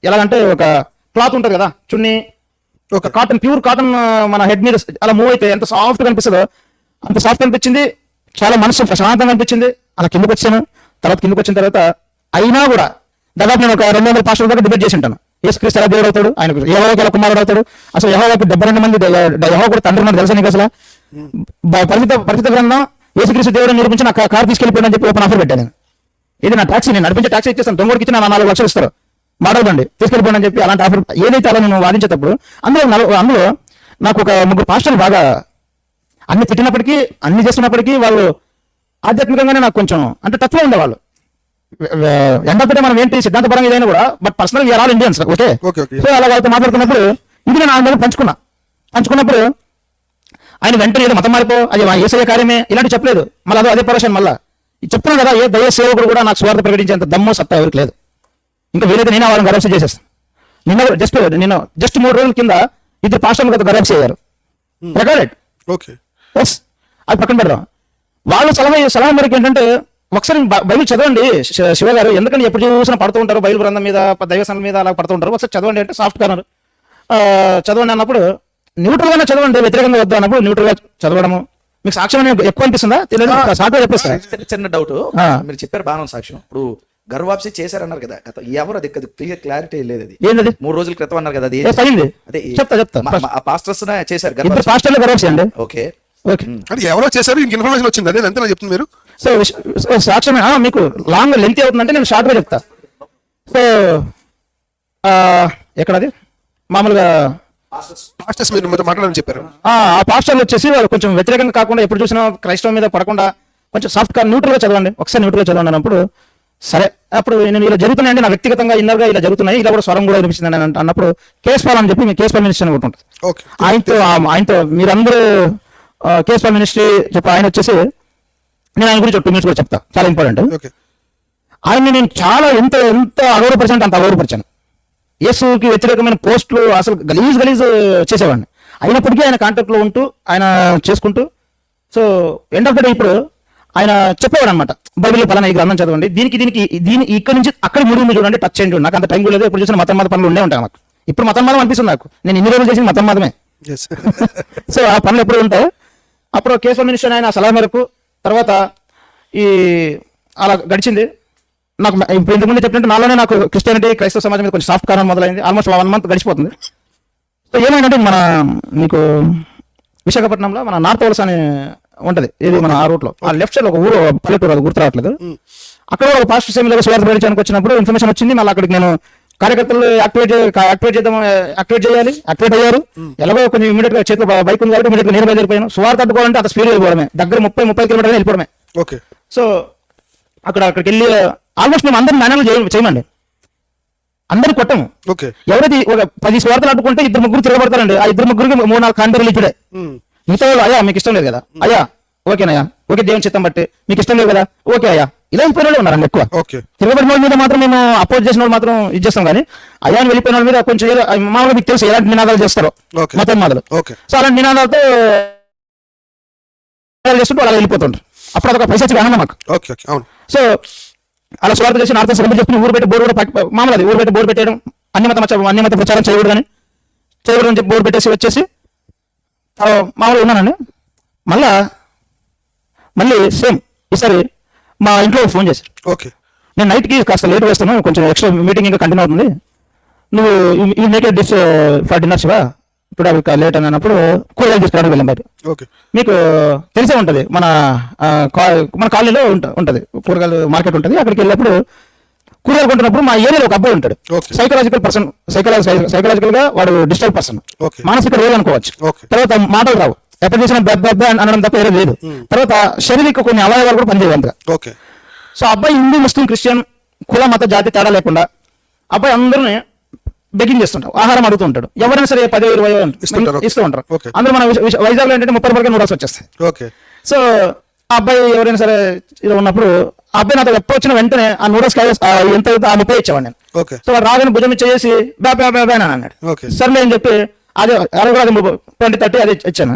ఎలాగంటే ఒక క్లాత్ ఉంటుంది కదా చున్నీ, ఒక కాటన్ ప్యూర్ కాటన్ మన హెడ్ మీద అలా మూవ్ అయితే ఎంత సాఫ్ట్ గా అనిపిస్తుందో అంత సాఫ్ట్ అనిపించింది. చాలా మనసు ప్రశాంతంగా అనిపించింది. అలా కిందకి వచ్చాను. కిందకి వచ్చిన తర్వాత అయినా కూడా దాదాపు నేను ఒక 200 పాస్టర్ల దాకా డిబేట్ చేసి ఉంటాను. యేసుక్రీస్తు ఎలా దేవుడు అవుతాడు, ఆయనకు యెహోవాకు ఎలా కుమారుడు అవుతాడు, అసలు యెహోవాకు 72 మంది యెహోవా కూడా తండ్రి మనకు తెలుసా నీకు అసలు పరిచిత గ్రంథం యేసుక్రీస్తు దేవుడు నిరూపించి నా కారు తీసుకెళ్ళిపోయాడని చెప్పి ఓపెన్ ఆఫర్ పెట్టాను. ఇది నా టాక్సీ, నేను నడిపించే టాక్సీ ఇచ్చేస్తాను, దొంగడికి ఇచ్చి నా 4 లక్షలు ఇస్తారు, మాడవదండి తీసుకెళ్ళిపోయాడని చెప్పి అలాంటి ఆఫర్ ఏదైతే అలా నేను వాదించేటప్పుడు అందులో నాకు ఒక 3 పాస్టర్లు బాగా అన్ని తిట్టినప్పటికీ అన్ని చేస్తున్నప్పటికీ వాళ్ళు ఆధ్యాత్మికంగానే నాకు కొంచెం అంటే తక్కువ ఉండేవాళ్ళు. ఎండ్ ఆఫ్ ద డే మనం ఏంటి సిద్ధాంతపరంగా ఏదైనా కూడా but personal we're all Indians. Okay. So అలా వాళ్ళతో మాట్లాడుతున్నప్పుడు ఇది నేను ఆయన పంచుకున్నప్పుడు ఆయన వెంటనే ఏదో మతం మారిపో అది ఏసయ్య కార్యమే ఇలాంటి చెప్పలేదు. మళ్ళీ అదే పరేషన్ మళ్ళీ చెప్తున్నాను కదా, ఏ దయ సేవకుడు కూడా నాకు స్వార్థ ప్రకటించేంత దమ్మో సత్తా ఎవరికి లేదు. ఇంకా వీలైతే నేను వాళ్ళని గర్వస చేసేస్తాను. నేను జస్ట్ 3 రోజుల కింద 2 పాస్టర్లు కదా గర్వస అయ్యారు. రికార్డెడ్. ఓకే. ఎస్, అది పక్కన పెడదాం. వాళ్ళు సలహా మేరకు ఏంటంటే ఒకసారి బైబిల్ చదవండి శివ గారు, ఎందుకంటే ఎప్పుడు చూసినా పడుతూ ఉంటారు బైబిల్ గ్రంథం మీద దైవసనం మీద అలా పడుతూ ఉంటారు, ఒకసారి చదవండి అంటే సాఫ్ట్ కార్నర్ చదవండి అన్నప్పుడు న్యూట్రల్ గానే చదవండి, వ్యతిరేకంగా వద్దు అన్నప్పుడు న్యూట్రల్ గా చదవడము. మీకు సాక్ష్యం ఎక్కువ అనిపిస్తుందా తెలియదు, సాఫ్ట్గా చెప్పేస్తా. చిన్న డౌట్, మీరు చెప్పారు బాగా సాక్ష్యం. ఇప్పుడు గర్వాప్సి చేశారన్నారు కదా, ఎవరు అది క్లియర్ క్లారిటీ లేదు. అది ఏంటది 3 రోజుల క్రితం అన్నారు కదా, అది అదే చెప్తా ఆ పాస్టర్స్ చేశారు. 2 పాస్టర్లు గర్వాప్సి అండి. ఓకే. అంటే ఎవరో చేశారు, ఇంక ఇన్ఫర్మేషన్ వచ్చింది, అదే అంతే చెప్తుంది మీరు. సో సాక్ష్యమే మీకు లాంగ్ లెంత్ అవుతుందంటే నేను షార్ట్ గా చెప్తా. సో ఎక్కడది మామూలుగా పాస్టర్స్ మీరు మాట్లాడని చెప్పారు. ఆ పాస్టర్లు వచ్చేసి వాళ్ళు కొంచెం వ్యతిరేకంగా కాకుండా ఎప్పుడు చూసినా క్రైస్తవం మీద పడకుండా కొంచెం సాఫ్ట్ గా న్యూట్రల్ గా చదవండి, ఒకసారి న్యూట్రల్ గా చదవండి అన్నప్పుడు సరే అప్పుడు నేను ఇలా జరుగుతున్నాయండి నా వ్యక్తిగతంగా ఇన్నర్గా ఇలా జరుగుతున్నాయి, ఇలా కూడా స్వరం కూడా వినిపిస్తుంది అన్నప్పుడు కేస్ పాల్ అని చెప్పి మీ కేస్ పాల్ మినిస్ట్రీ అని ఉంటుంది. ఆయనతో మీరందరూ కేస్ పాల్ మినిస్ట్రీ చెప్పి ఆయన వచ్చేసి నేను ఆయన గురించి 2 minutes కూడా చెప్తా, చాలా ఇంపార్టెంట్. ఆయన్ని నేను చాలా ఎంత అగౌరవపరిచాను అంత అగౌరవపరిచాను. యేసుకి వ్యతిరేకమైన పోస్టులు అసలు గలీజ్ చేసేవాడిని. అయినప్పటికీ ఆయన కాంటాక్ట్ లో ఉంటూ ఆయన చేసుకుంటూ so end of the day ఇప్పుడు ఆయన చెప్పేవాడు అనమాట, బైబిల్ పలానా ఈ గ్రంథం చదవండి, దీని ఇక్కడ నుంచి అక్కడ ముడి చూడండి, టచ్ చేయండి. నాకు అంత టైం లేదు, ఎప్పుడు చూసిన మత పనులు ఉండే ఉంటాయి నాకు. ఇప్పుడు మతం అనిపిస్తుంది నాకు, నేను ఇన్ని రోజులు చేసిన మతమే. సో ఆ పనులు ఎప్పుడు ఉంటాయి. అప్పుడు కేశవ మినిస్టర్ ఆయన సలహా మేరకు తర్వాత ఈ అలా గడిచింది. నాకు ఇప్పుడు ఇంతకుముందు చెప్పినట్టు నాలోనే నాకు క్రిస్టియానిటీ క్రైస్తవ సమాజం మీద కొంచెం సాఫ్ట్ కారణం మొదలైంది. ఆల్మోస్ట్ 1 month గడిచిపోతుంది. సో ఏమైందంటే మన మీకు విశాఖపట్నంలో మన నార్త్ వలస అని ఉంటది, ఇది మన ఆ రూట్ లో ఆ లెఫ్ట్ సైడ్ ఒక ఊరు పల్లెటూరు, అది గుర్తు రావట్లేదు. అక్కడ ఒక పాస్టర్ సేమిలో స్వార్థ ప్రకటించడానికి వచ్చినప్పుడు ఇన్ఫర్మేషన్ వచ్చింది. మళ్ళీ అక్కడికి నేను కార్యకర్తలు యాక్టివేట్ అయ్యారు. ఎలాగో కొంచెం ఇమీడియట్ గా చేతిలో బైక్ ఉంది కాబట్టి ఇమీడియట్ గా నేను బయలుదేరిపోయాను. స్వార్థ అడ్డుకోవాలంటే అంత స్పీడ్ వెళ్ళిపోవడమే, దగ్గర 30 కిలోమీటర్లు వెళ్ళిపోవడమే. ఓకే. సో అక్కడికి వెళ్ళి ఆల్మోస్ట్ మేము అందరిని మేనేజ్ చేయమండి, అందరికి కొట్టము. ఎవరైతే ఒక 10 స్వార్థలు అడ్డుకుంటే 2-3 తిరగబడతారండి. ఆ 2-3కి 3-4 కాంటాక్ట్లు ఇప్పుడే. మిగతా వాళ్ళు అయ్యా మీకు ఇష్టం లేదు కదా, అయ్యా ఓకేనయ్యా, ఓకే దేవుని చిత్తం బట్టి మీకు ఇష్టం లేదు కదా, ఓకే అయ్యా, ఇలా వెళ్ళిపోయిన వాళ్ళు ఉన్నారండి ఎక్కువ. తిరగబడిన వాళ్ళ మీద మాత్రం మేము అపోజ్ చేసిన వాళ్ళు మాత్రం ఇది చేస్తాం, కానీ అయ్యా వెళ్ళిపోయిన వాళ్ళ మీద కొంచెం మామూలుగా మీకు తెలుసు ఎలాంటి నినాదాలు చేస్తారో మతం మాదలు. సో అలాంటి నినాదాలతో చేస్తుంటే అలా వెళ్ళిపోతుంటారు. అప్పుడు అదొక పైశాచిక ఆనందం మాకు. ఓకే ఓకే అవును. సో అలా స్వార్థ చేసి నార్త్ శ్రమ చెప్పి ఊరు పెట్టి బోర్డు కూడా మామూలు అది ఊరు పెట్టి బోర్డు పెట్టేయడం, అన్యమత ప్రచారం చేయకూడదని చెప్పి బోర్డు పెట్టేసి వచ్చేసి మామూలుగా ఉన్నానండి. మళ్ళీ సేమ్ ఈసారి మా ఇంట్లో ఫోన్ చేశారు. ఓకే నేను నైట్కి కాస్త లేట్ వేస్తాను, కొంచెం ఎక్స్ట్రా మీటింగ్ ఇంకా కంటిన్యూ అవుతుంది, నువ్వు ఈ make dish for dinner Shiva today late అని అన్నప్పుడు కూరగాయలు తీసుకురావడానికి వెళ్ళాం బయట. ఓకే మీకు తెలిసే ఉంటుంది మన కాలనీలో ఉంటుంది కూరగాయలు మార్కెట్ ఉంటుంది. అక్కడికి వెళ్ళినప్పుడు కూరగాయలు కొంటున్నప్పుడు మా ఏరియాలో ఒక అబ్బాయి ఉంటాడు, Okay. సైకలాజికల్ పర్సన్, సైకలాజికల్ గా వాడు డిస్టర్బ్ పర్సన్, Okay. మానసిక రోగి అనుకోవచ్చు. Okay. తర్వాత మాటలు రావు, ఎప్పుడు చూసినా బెబ్బ అని అనడం తప్ప ఏదో లేదు. తర్వాత శారీరక కొన్ని అవయవాలు కూడా పనిచేయవు అంతగా. ఓకే సో అబ్బాయి హిందూ ముస్లిం క్రిస్టియన్ కుల మత జాతి తేడా లేకుండా అబ్బాయి అందరినీ బెగ్గింగ్ చేస్తుంటాడు, ఆహారం అడుగుతూ ఉంటాడు. ఎవరైనా సరే 10-20 ఇస్తుంటారు. ఇస్తూ ఉంటారు. Okay. అందరూ మన వైజాగ్లో ఏంటంటే 30 రూపాయలకి నూడల్స్ వచ్చేస్తాయి. ఓకే సో ఆ అబ్బాయి ఎవరైనా సరే ఇలా ఉన్నప్పుడు ఆ అబ్బాయి నాతో ఎప్పుడు వచ్చిన వెంటనే ఆ నూడల్స్ ఎంత ఆ 30 ఇచ్చేవాడు నేను. ఓకే సో వాడు రాగానే భుజం ఇచ్చేసి బా అని అన్నాడు. ఓకే సర్లే అని చెప్పి అదే 20-30 అది ఇచ్చాను.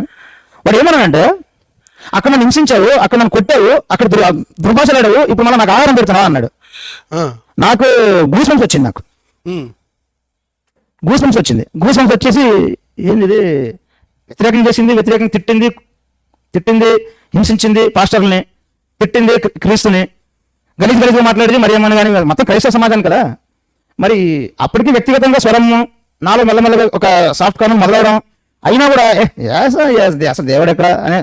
వాడు ఏమన్నానంటే, అక్కడ నన్ను హింసించావు, అక్కడ నన్ను కొట్టావు, అక్కడ దుర్భాషలాడావు, ఇప్పుడు మళ్ళీ నాకు ఆహారం పెడుతున్నావు అన్నాడు. నాకు గూస్ బంప్స్ వచ్చింది, నాకు గూస్ బంప్స్ వచ్చేసి ఏంది ఇది, వ్యతిరేకం చేసింది, వ్యతిరేకం తిట్టింది, హింసించింది, పాస్టర్ని తిట్టింది, క్రీస్తుని గలీజ్గా మాట్లాడేది మరి ఏమన్నా కానీ మొత్తం క్రైస్తవ సమాజం కదా. మరి అప్పటికి వ్యక్తిగతంగా స్వరము నాలో మెల్లమెల్లగా ఒక సాఫ్ట్ కార్నర్ మొదలవడం అయినా కూడా అసలు దేవుడు ఎక్కడ అనే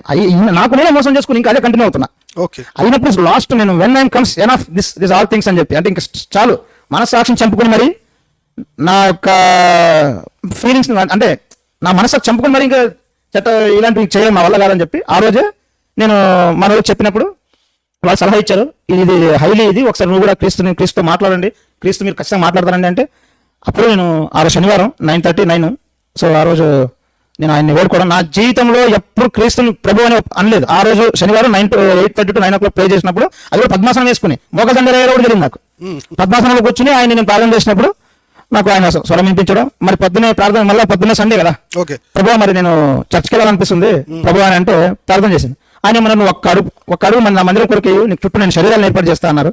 నాకు నేనే మోసం చేసుకుని ఇంకా అదే కంటిన్యూ అవుతున్నా. ఓకే అయినప్పుడు లాస్ట్ నేను when I'm comes end of this all things అని చెప్పి, అంటే ఇంకా చాలు మనస్సాక్షిని చంపుకుని మరి నా యొక్క ఫీలింగ్స్ అంటే నా మనసు చంపుకుని మరి ఇంకా ఇలాంటివి చేయడం నా వల్ల కాదని చెప్పి ఆ రోజే నేను మన రోజు చెప్పినప్పుడు వాళ్ళు సలహా ఇచ్చారు, ఇది హైలీ, ఇది ఒకసారి నువ్వు కూడా క్రీస్తుతో మాట్లాడండి, క్రీస్తు మీరు ఖచ్చితంగా మాట్లాడతారండి అంటే. అప్పుడు నేను ఆ రోజు శనివారం 9:39, సో ఆ రోజు నేను ఆయన్ని వేడుకోవడం, నా జీవితంలో ఎప్పుడు క్రీస్తుని ప్రభు అని అనలేదు. ఆ రోజు శనివారం 8:30 to 9 o'clock ప్రే చేసినప్పుడు అది కూడా పద్మాసనం వేసుకుని మోకదండ కూడా జరిగింది నాకు. పద్మాసనంలో కూర్చుని ఆయన నేను ప్రార్థన చేసినప్పుడు నాకు ఆయన స్వరం వినిపించడం, మరి పొద్దునే ప్రార్థన, మళ్ళీ పొద్దున్నే సండే కదా, ఓకే ప్రభు మరి నేను చర్చికి వెళ్ళాలనిపిస్తుంది ప్రభు అని అంటే ప్రార్థన చేసింది. ఆయన మన నువ్వు ఒక్క అడుగు మన నా మందిరం కొరకు నీకు చుట్టూ నేను శరీరాలను ఏర్పాటు చేస్తా అన్నారు.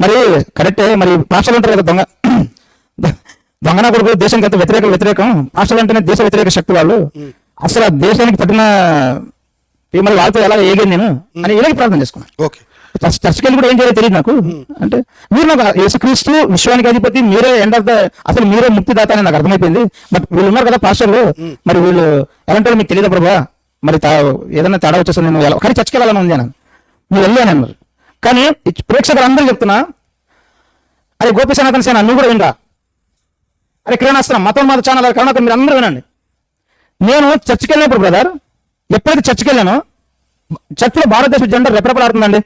మరి కరెక్టే, మరి పాస్టర్లు ఉంటారు కదా దొంగన కొడుకు, దేశానికి ఎంత వ్యతిరేకం, పాస్టర్లు అంటేనే దేశ వ్యతిరేక శక్తి వాళ్ళు, అసలు ఆ దేశానికి పట్టిన మరి వాళ్ళతో ఎలా ఏగాను నేను అని ఇలాగే ప్రార్థన చేసుకున్నాను. ఓకే చర్చికి వెళ్ళి కూడా ఏం చేయాలో తెలియదు నాకు. అంటే మీరు నాకు యేసుక్రీస్తు విశ్వానికి అధిపతి, మీరే ఎండ్ ఆఫ్ ద, అసలు మీరే ముక్తిదాత అని నాకు అర్థమైపోయింది. బట్ వీళ్ళు ఉన్నారు కదా పాస్టర్లు, మరి వీళ్ళు ఎలాంటి మీకు తెలియదు ప్రభా, మరి ఏదైనా తేడా వచ్చేసి నేను కానీ చర్చికి వెళ్ళాలని ఉంది అని నువ్వు వెళ్ళాను అన్నారు. కానీ ప్రేక్షకులు అందరూ చెప్తున్నా, అరే గోపి సనాతన సేన నువ్వు కూడా వినరా, అరే కిరణాస్త్రం మతం ఛానల్ కరుణాకర్ మీరు అందరూ వినండి. నేను చర్చికి వెళ్ళినప్పుడు బ్రదర్, ఎప్పుడైతే చర్చికి వెళ్ళానో చర్చిలో భారతదేశ జెండా రెపరెపలాడుతుందండి.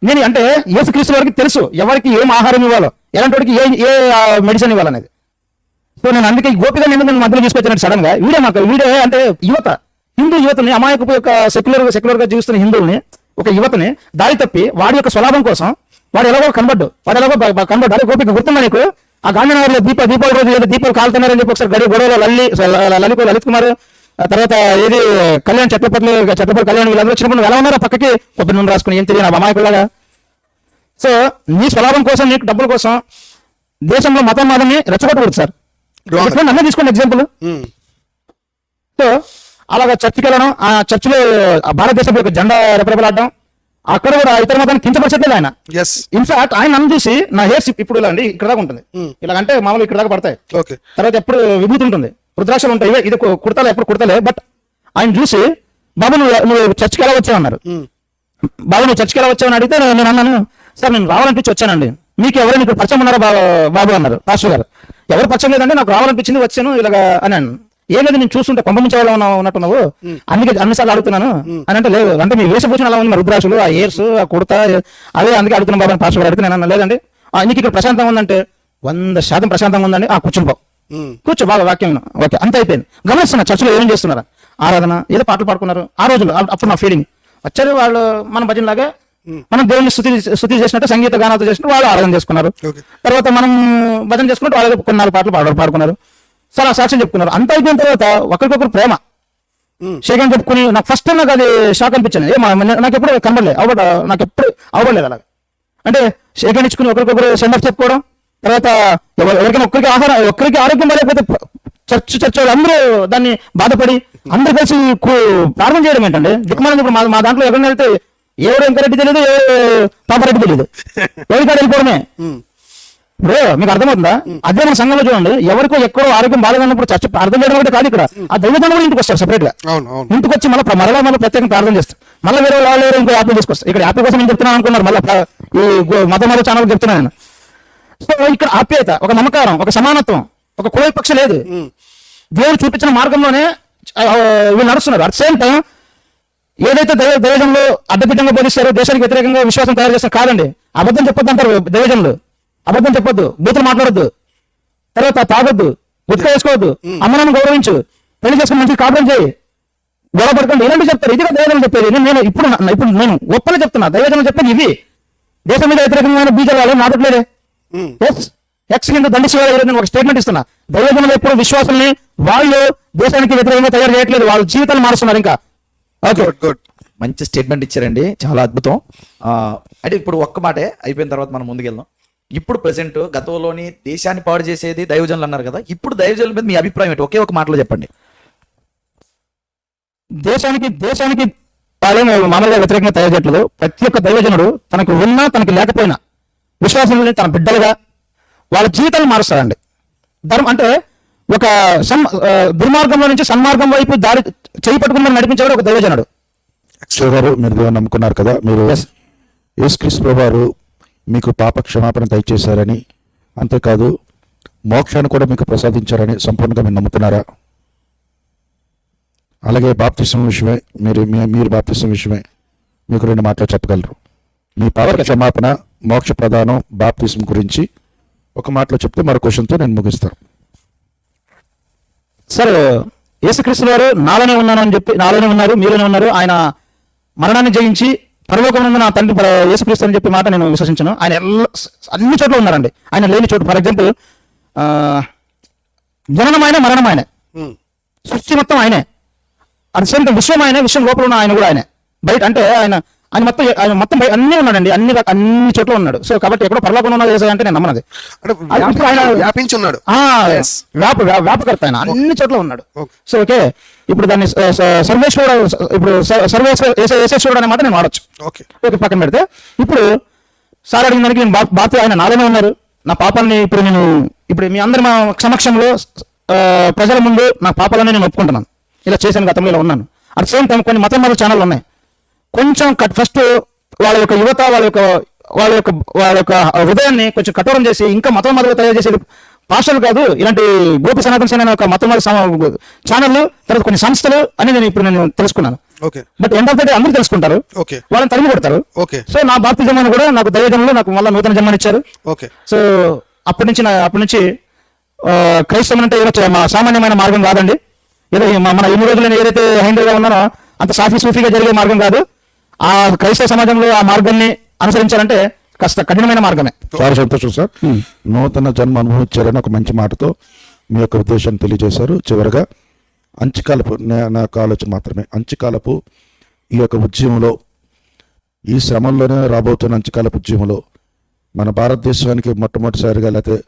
నేను అంటే యేసుక్రీస్తు వారికి తెలుసు ఎవరికి ఏం ఆహారం ఇవ్వాలో, ఎలాంటి వాడికి ఏ మెడిసిన్ ఇవ్వాలనేది. సో నేను అందుకే ఈ గోపిగా నేను మధ్యలో తీసుకొచ్చినట్టు సడన్ గా వీడే అంటే యువత, హిందూ యువతని, అమాయకపు యొక్క సెక్యులర్ గా జీవిస్తున్న హిందువుల్ని, ఒక యువతని దారి తప్పి వాడి యొక్క స్వలాభం కోసం వాడు ఎలాగో కనబడ్డు. అదే గోపిక గుర్తుందా నీకు, ఆ గాంధీనగర్లో దీపావళి రోజు ఏదో దీపాలు కాలుతున్నారని చెప్పి ఒకసారి గొడవలో లలిత్ కుమార్, తర్వాత ఏది చట్లపల్లి కళ్యాణ్ వీళ్ళందరూ వచ్చినప్పుడు నువ్వు ఎలా ఉన్నారో పక్కకి కొబ్బరి నూనె రాసుకుని ఏం తెలియదు అమాయకులాగా. సో నీ స్వలాభం కోసం, నీకు డబ్బుల కోసం దేశంలో మతాన్ని రెచ్చగొట్టకూడదు సార్. నన్నే తీసుకోండి ఎగ్జాంపుల్. సో అలాగా చర్చికి వెళ్ళడం, ఆ చర్చిలో భారతదేశం యొక్క జెండా రెపరెపలాడడం, అక్కడ కూడా ఇతర మతాన్ని కించపరచట్లేదు ఆయన. ఇన్ఫాక్ట్ ఆయన నన్ను చూసి నా హెయిర్స్ ఇప్పుడు ఇలా అండి ఇక్కడ దాకా ఉంటుంది, ఇలాగంటే మామూలు ఇక్కడ దాకా పడతాయి, తర్వాత ఎప్పుడు విభూతి ఉంటుంది, రుద్రాక్షలు ఉంటాయి, ఇది కుడతలే ఎప్పుడు కుడతలే. బట్ ఆయన చూసి బాబు నువ్వు చర్చికి ఎలా వచ్చావు అన్నారు. బాబు నువ్వు చర్చికి ఎలా వచ్చావని అడిగితే నేను అన్నాను, సార్ నేను రావాలనిపించి వచ్చానండి. మీకు ఎవరైనా ఇక్కడ పరిచయం ఉన్నారా బాబు అన్నారు పాస్టర్ గారు. ఎవరు పరిచయం లేదంటే నాకు రావాలనిపించింది వచ్చాను ఇలాగా అని అన్నాను. ఏం లేదు నేను చూస్తుంటే కొంప ముంచే వాళ్ళు ఉన్నట్టున్నావు, అందుకే అన్నిసార్లు అడుగుతున్నాను అని అంటే, లేదు అంటే మీ వేషభూషణ అలా ఉంది, రుద్రాక్షలు, ఆ హెయిర్స్, ఆ కుడత, అదే అందుకే అడుగుతున్నాను బాబు అని పాస్టర్ గారు అడిగితే నేను అన్నా, లేదండి నీకు ఇక్కడ ప్రశాంతంగా ఉందంటే 100% ప్రశాంతంగా ఉందండి, కూర్చో బాగా వాక్యం ఓకే అంత అయిపోయింది. గమనిస్తున్నా చర్చలో ఏం చేస్తున్నారు, ఆరాధన ఏదో పాటలు పాడుకున్నారు ఆ రోజులు. అప్పుడు నా ఫీలింగ్ వచ్చారు వాళ్ళు, మన భజన లాగా మనం దేవుని స్థుతి చేసినట్టు సంగీత గానాలతో చేసినట్టు వాళ్ళు ఆరాధన చేసుకున్నారు. తర్వాత మనం భజన చేసుకున్నట్టు వాళ్ళు కొన్ని 4 పాటలు పాడుకున్నారు. చాలా సాక్ష్యం చెప్పుకున్నారు. అంత అయిపోయిన తర్వాత ఒకరికొకరు ప్రేమ షేక్ అని చెప్పుకుని నాకు ఫస్ట్ టైం నాకు అది షాక్ అనిపించింది. నాకు ఎప్పుడు కనబడలేదు, నాకు ఎప్పుడు అవ్వలేదు అలాగా. అంటే షేక్ అని ఇచ్చుకుని ఒకరికొకరు సెండ్ ఆఫ్ చెప్పుకోవడం, తర్వాత ఎవరికైనా ఒక్కరికి ఆరోగ్యం బాగాలేకపోతే చర్చ అందరూ దాన్ని బాధపడి అందరూ కలిసి ప్రార్థన చేయడం ఏంటండి దిక్కుమాలని. ఇప్పుడు మా దాంట్లో ఎవరైనా వెళ్తే ఎవరు వెంకరెడ్డి తెలియదు, ఎవరు పాపారెడ్డి తెలియదు, ఎవరికాడ వెళ్ళిపోవడమే. ఇప్పుడు మీకు అర్థమవుతుందా? అదే మన సంఘంలో చూడండి, ఎవరికో ఎక్కడో ఆరోగ్యం బాగాలేనప్పుడు చర్చ ప్రార్థన చేయడం అంటే కాదు, ఇక్కడ ఆ దైవజనం కూడా ఇంటికి వస్తారు సెపరేట్ గా. ఇంటికి వచ్చి మళ్ళీ ప్రత్యేకంగా ప్రార్థన చేస్తారు. మళ్ళీ వేరే వాళ్ళు ఇంకో యాప్లు తీసుకొస్తారు. ఇక్కడ యాప్ కోసం నేను చెప్తున్నాను అనుకున్నారు, మళ్ళీ ఈ మత ఛానల్ చెప్తున్నాను నేను. సో ఇక్కడ ఆప్యాయత, ఒక నమ్మకారం, ఒక సమానత్వం, ఒక కులపక్ష లేదు. దేవుడు చూపించిన మార్గంలోనే వీళ్ళు నడుస్తున్నారు. అట్ సేమ్ టైం ఏదైతే దైవజంలో అడ్డదిడ్డంగా బోధిస్తారో, దేశానికి వ్యతిరేకంగా విశ్వాసం తయారు చేస్తారు కాదండి. అబద్ధం చెప్పొద్దు అంటారు దైవజనులు. అబద్ధం చెప్పొద్దు, బూతులు మాట్లాడొద్దు, తర్వాత తాగొద్దు, గుట్క వేసుకోవద్దు, అమ్మనాన్ని గౌరవించు, పెళ్లి చేసుకుని మంచి కాపురం చేయి, గొడవ పడుకోండి, ఇలాంటివి చెప్తారు. ఇది దైవజనం చెప్పేది. నేను ఇప్పుడు నేను ఒప్పని చెప్తున్నా, దైవజనం చెప్పేది ఇవి. దేశం మీద వ్యతిరేకమైన బీజాలు నాదట్లేదే. ఎక్స్ కింద దండిసేవాళ్ళు ఒక స్టేట్మెంట్ ఇస్తున్నా. దైవజనులు ఎప్పుడు విశ్వాసాన్ని వాళ్ళు దేశానికి వ్యతిరేకంగా తయారు చేయట్లేదు, వాళ్ళ జీవితాలు మారుస్తున్నారు. ఇంకా ఓకే, మంచి స్టేట్మెంట్ ఇచ్చారండి, చాలా అద్భుతం. అంటే ఇప్పుడు ఒక్క మాటే అయిపోయిన తర్వాత మనం ముందుకెళ్దాం. ఇప్పుడు ప్రెసెంట్ గతంలోని దేశాన్ని పాడు చేసేది దైవజనులు అన్నారు కదా, ఇప్పుడు దైవజనుల మీద మీ అభిప్రాయం ఏంటి? ఒకే ఒక మాటలో చెప్పండి. దేశానికి వాళ్ళేమో మామూలుగా వ్యతిరేకంగా తయారు చేయట్లేదు. ప్రతి ఒక్క దైవజనుడు తనకు ఉన్నా తనకి లేకపోయినా విశ్వాసాన్ని తన బిడ్డలుగా వాళ్ళ జీవితాలు మారుస్తారండి. అంటే ఒక దుర్మార్గంలో నుంచి సన్మార్గం వైపు దారి చేయి పట్టుకుని నడిపించేవాడు ఒక దైవజనుడు. గారు మీరు దేవుని నమ్ముకున్నారు కదా, మీరు యేసుక్రీస్తు ప్రభువారు మీకు పాప క్షమాపణ దయచేశారని, అంతేకాదు మోక్షాన్ని కూడా మీకు ప్రసాదించారని సంపూర్ణంగా మీరు నమ్ముతున్నారా? అలాగే బాప్తిసం విషయమే మీరు బాప్తిసం విషయమే మీకు 2 మాటలు చెప్పగలరు. మీ పాప క్షమాపణ, మోక్ష ప్రదానం, బాప్తిసం గురించి ఒక మాటలో చెప్తే మరో క్వశ్చన్తో నేను ముగిస్తాను. సార్, యేసుక్రీస్తు వారు నాలోనే ఉన్నారు, మీలోనే ఉన్నారు. ఆయన మరణాన్ని జయించి పరలోకమునందు నా తండ్రి యేసుక్రీస్తు అని చెప్పి మాట నేను విశ్వసించను. ఆయన అన్ని చోట్ల ఉన్నారండి. ఆయన లేని చోటు, ఫర్ ఎగ్జాంపుల్ జననం ఆయన, మరణం ఆయనే, సృష్టి మొత్తం ఆయనే, అట్ సేమ్ టైం విశ్వం ఆయనే, విశ్వం లోపల ఉన్న ఆయన కూడా ఆయనే, బయట అంటే ఆయన మొత్తం అన్నీ ఉన్నాడండి, అన్ని చోట్ల ఉన్నాడు. సో కాబట్టి ఎక్కడో పరలోకంలో ఉన్నది అంటే నేను నమ్మనది. వ్యాపకర్త ఆయన అన్ని చోట్ల ఉన్నాడు. సో ఓకే, ఇప్పుడు దాన్ని సర్వేశ్వరుడు అనే మాట నేను వాడచ్చు. ఓకే, పక్కన పెడితే ఇప్పుడు సార్ అడిగిన దానికి నేను బాధ్యత, ఆయన నాలోనే ఉన్నారు. నా పాపాలని ఇప్పుడు మీ అందరి మా సమక్షంలో ప్రజల ముందు నా పాపాలని నేను ఒప్పుకుంటున్నాను. ఇలా చేశాను, గతంలో ఇలా ఉన్నాను. అట్ సేమ్ టైం కొన్ని మత ఛానల్ ఉన్నాయి. కొంచెం ఫస్ట్ వాళ్ళ యొక్క యువత, వాళ్ళ యొక్క హృదయాన్ని కొంచెం కఠోరం చేసి ఇంకా మతం తయారు చేసేది పాస్టర్లు కాదు, ఇలాంటి గోపి సనాతన సేన ఒక మతం ఛానళ్ళు, తర్వాత కొన్ని సంస్థలు అని నేను తెలుసుకున్నాను. But end of the day అందరూ తెలుసుకుంటారు, వాళ్ళని తరిమి కొడతారు. సో నా బాప్తిజం కూడా నాకు దైవజనులు నాకు మళ్ళీ నూతన జన్మనిచ్చారు. సో అప్పటి నుంచి క్రైస్తవం అంటే ఏదో సామాన్యమైన మార్గం కాదండి. ఏదో మన ఎన్ని రోజులు ఏదైతే హైందవుగా ఉన్నానో అంత సూఫీగా జరిగే మార్గం కాదు. ఆ క్రైస్తవ సమాజంలో ఆ మార్గాన్ని అనుసరించాలంటే కాస్త కఠినమైన మార్గమే. చాలా సంతోషం సార్, నూతన జన్మ అనుభవించారని ఒక మంచి మాటతో మీ యొక్క ఉద్దేశాన్ని తెలియజేశారు. చివరగా అంచుకాలపు నాకు ఆలోచన మాత్రమే, అంచుకాలపు ఈ యొక్క ఉద్యమంలో, ఈ శ్రమంలోనే రాబోతున్న అంచుకాలపు ఉద్యమంలో మన భారతదేశానికి మొట్టమొదటిసారిగా లేకపోతే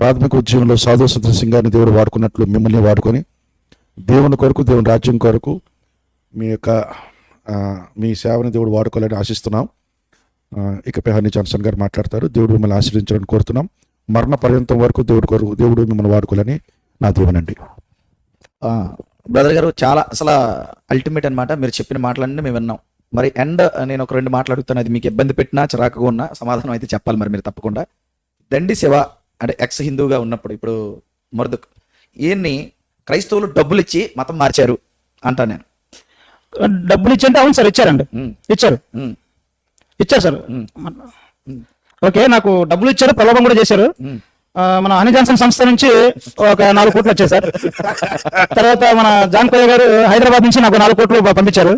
ప్రాథమిక ఉద్యమంలో సాధు సంతోష్ సింగాన్ని దేవుడు వాడుకున్నట్లు మిమ్మల్ని వాడుకొని దేవుని కొరకు, దేవుని రాజ్యం కొరకు మీ సేవని దేవుడు వాడుకోవాలని ఆశిస్తున్నాం. ఇకపై హనీ జాన్సన్ గారు మాట్లాడతారు. దేవుడు మిమ్మల్ని ఆశీర్వదించాలని కోరుతున్నాం. మరణ పర్యంతం వరకు దేవుడు మిమ్మల్ని వాడుకోవాలని నా దేవునండి. బ్రదర్ గారు, చాలా అసలు అల్టిమేట్ అనమాట. మీరు చెప్పిన మాటలన్నీ మేము విన్నాం. మరి నేను ఒక 2 మాటలు అడుగుతాను. అది మీకు ఇబ్బంది పెట్టినా చిరాకుగా ఉన్నా సమాధానం అయితే చెప్పాలి మరి మీరు తప్పకుండా. దండి శివ అంటే ఎక్స్ హిందూగా ఉన్నప్పుడు, ఇప్పుడు మరుదుక్ ఈయన్ని క్రైస్తవులు డబ్బులు ఇచ్చి మతం మార్చారు అంటా నేను. డబ్బులు ఇచ్చి అంటే అవును సార్, ఇచ్చారండి, ఇచ్చారు సార్. ఓకే, నాకు డబ్బులు ఇచ్చారు, ప్రలోభం కూడా చేశారు. మన హనీ జాన్సన్ సంస్థ నుంచి ఒక 4 కోట్లు వచ్చాయి సార్. తర్వాత మన జాన్ కొయ్య గారు హైదరాబాద్ నుంచి నాకు 4 కోట్లు పంపించారు.